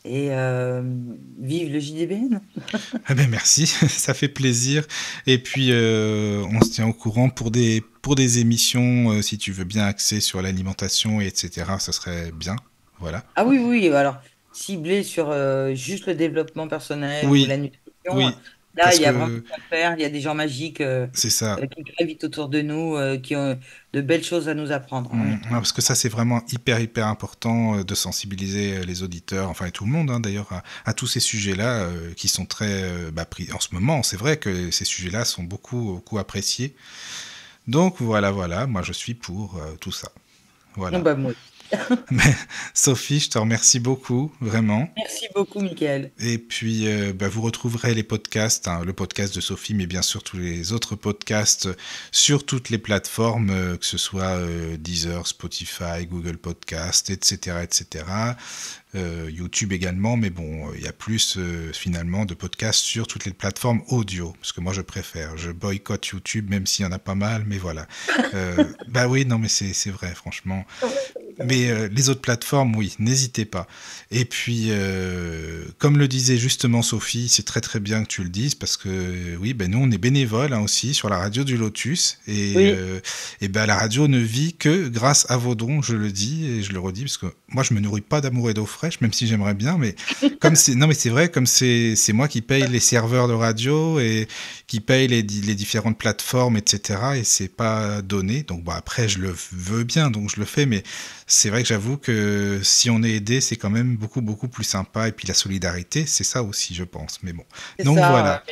Et vive le JDBN. Eh ben merci, ça fait plaisir. Et puis on se tient au courant pour des émissions, si tu veux bien axer sur l'alimentation, etc. Ce serait bien. Voilà. Ah oui, oui, alors ciblé sur juste le développement personnel ou la Oui, nutrition, oui, là parce il y a vraiment que quoi faire, il y a des gens magiques c'est ça. qui gravitent autour de nous, qui ont de belles choses à nous apprendre. Oui. Parce que ça, c'est vraiment hyper important de sensibiliser les auditeurs, enfin et tout le monde d'ailleurs, à tous ces sujets-là qui sont très pris en ce moment. C'est vrai que ces sujets-là sont beaucoup appréciés. Donc voilà, moi je suis pour tout ça. Voilà. Bah, moi. Mais, Sophie, je te remercie beaucoup, vraiment. Merci beaucoup, Mickaël. Et puis, vous retrouverez les podcasts, le podcast de Sophie, mais bien sûr tous les autres podcasts sur toutes les plateformes, que ce soit Deezer, Spotify, Google Podcast, etc. YouTube également, mais bon, il y a plus finalement de podcasts sur toutes les plateformes audio, parce que moi je préfère. Je boycotte YouTube, même s'il y en a pas mal, mais voilà. Bah oui, non, mais c'est vrai, franchement. Mais les autres plateformes, oui, n'hésitez pas. Et puis, comme le disait justement Sophie, c'est très bien que tu le dises, parce que oui, nous on est bénévoles aussi sur la radio du Lotus, et la radio ne vit que grâce à vos dons, je le dis et je le redis, parce que moi je me nourris pas d'amour et d'eau fraîche, même si j'aimerais bien, mais comme c'est vrai, comme c'est moi qui paye les serveurs de radio et qui paye les différentes plateformes, etc. et c'est pas donné, donc après je le veux bien, donc je le fais, mais c'est vrai que j'avoue que si on est aidé, c'est quand même beaucoup plus sympa, et puis la solidarité, c'est ça aussi, je pense, mais bon. Donc ça, voilà.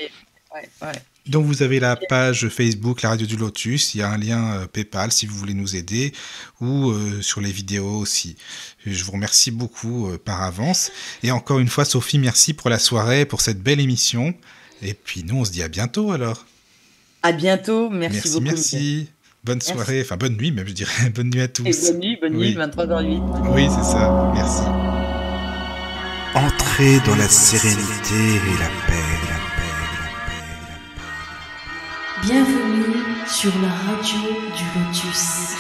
Ouais. Donc vous avez la page Facebook, la Radio du Lotus, il y a un lien PayPal si vous voulez nous aider, ou sur les vidéos aussi. Je vous remercie beaucoup par avance. Et encore une fois, Sophie, merci pour la soirée, pour cette belle émission. Et puis nous, on se dit à bientôt alors. À bientôt, merci beaucoup. Merci. Bonne soirée, enfin bonne nuit même, je dirais. Bonne nuit à tous. Et bonne nuit, 23h08. Oui, c'est ça. Merci. Entrez dans la sérénité et la paix. Bienvenue sur la radio du Lotus.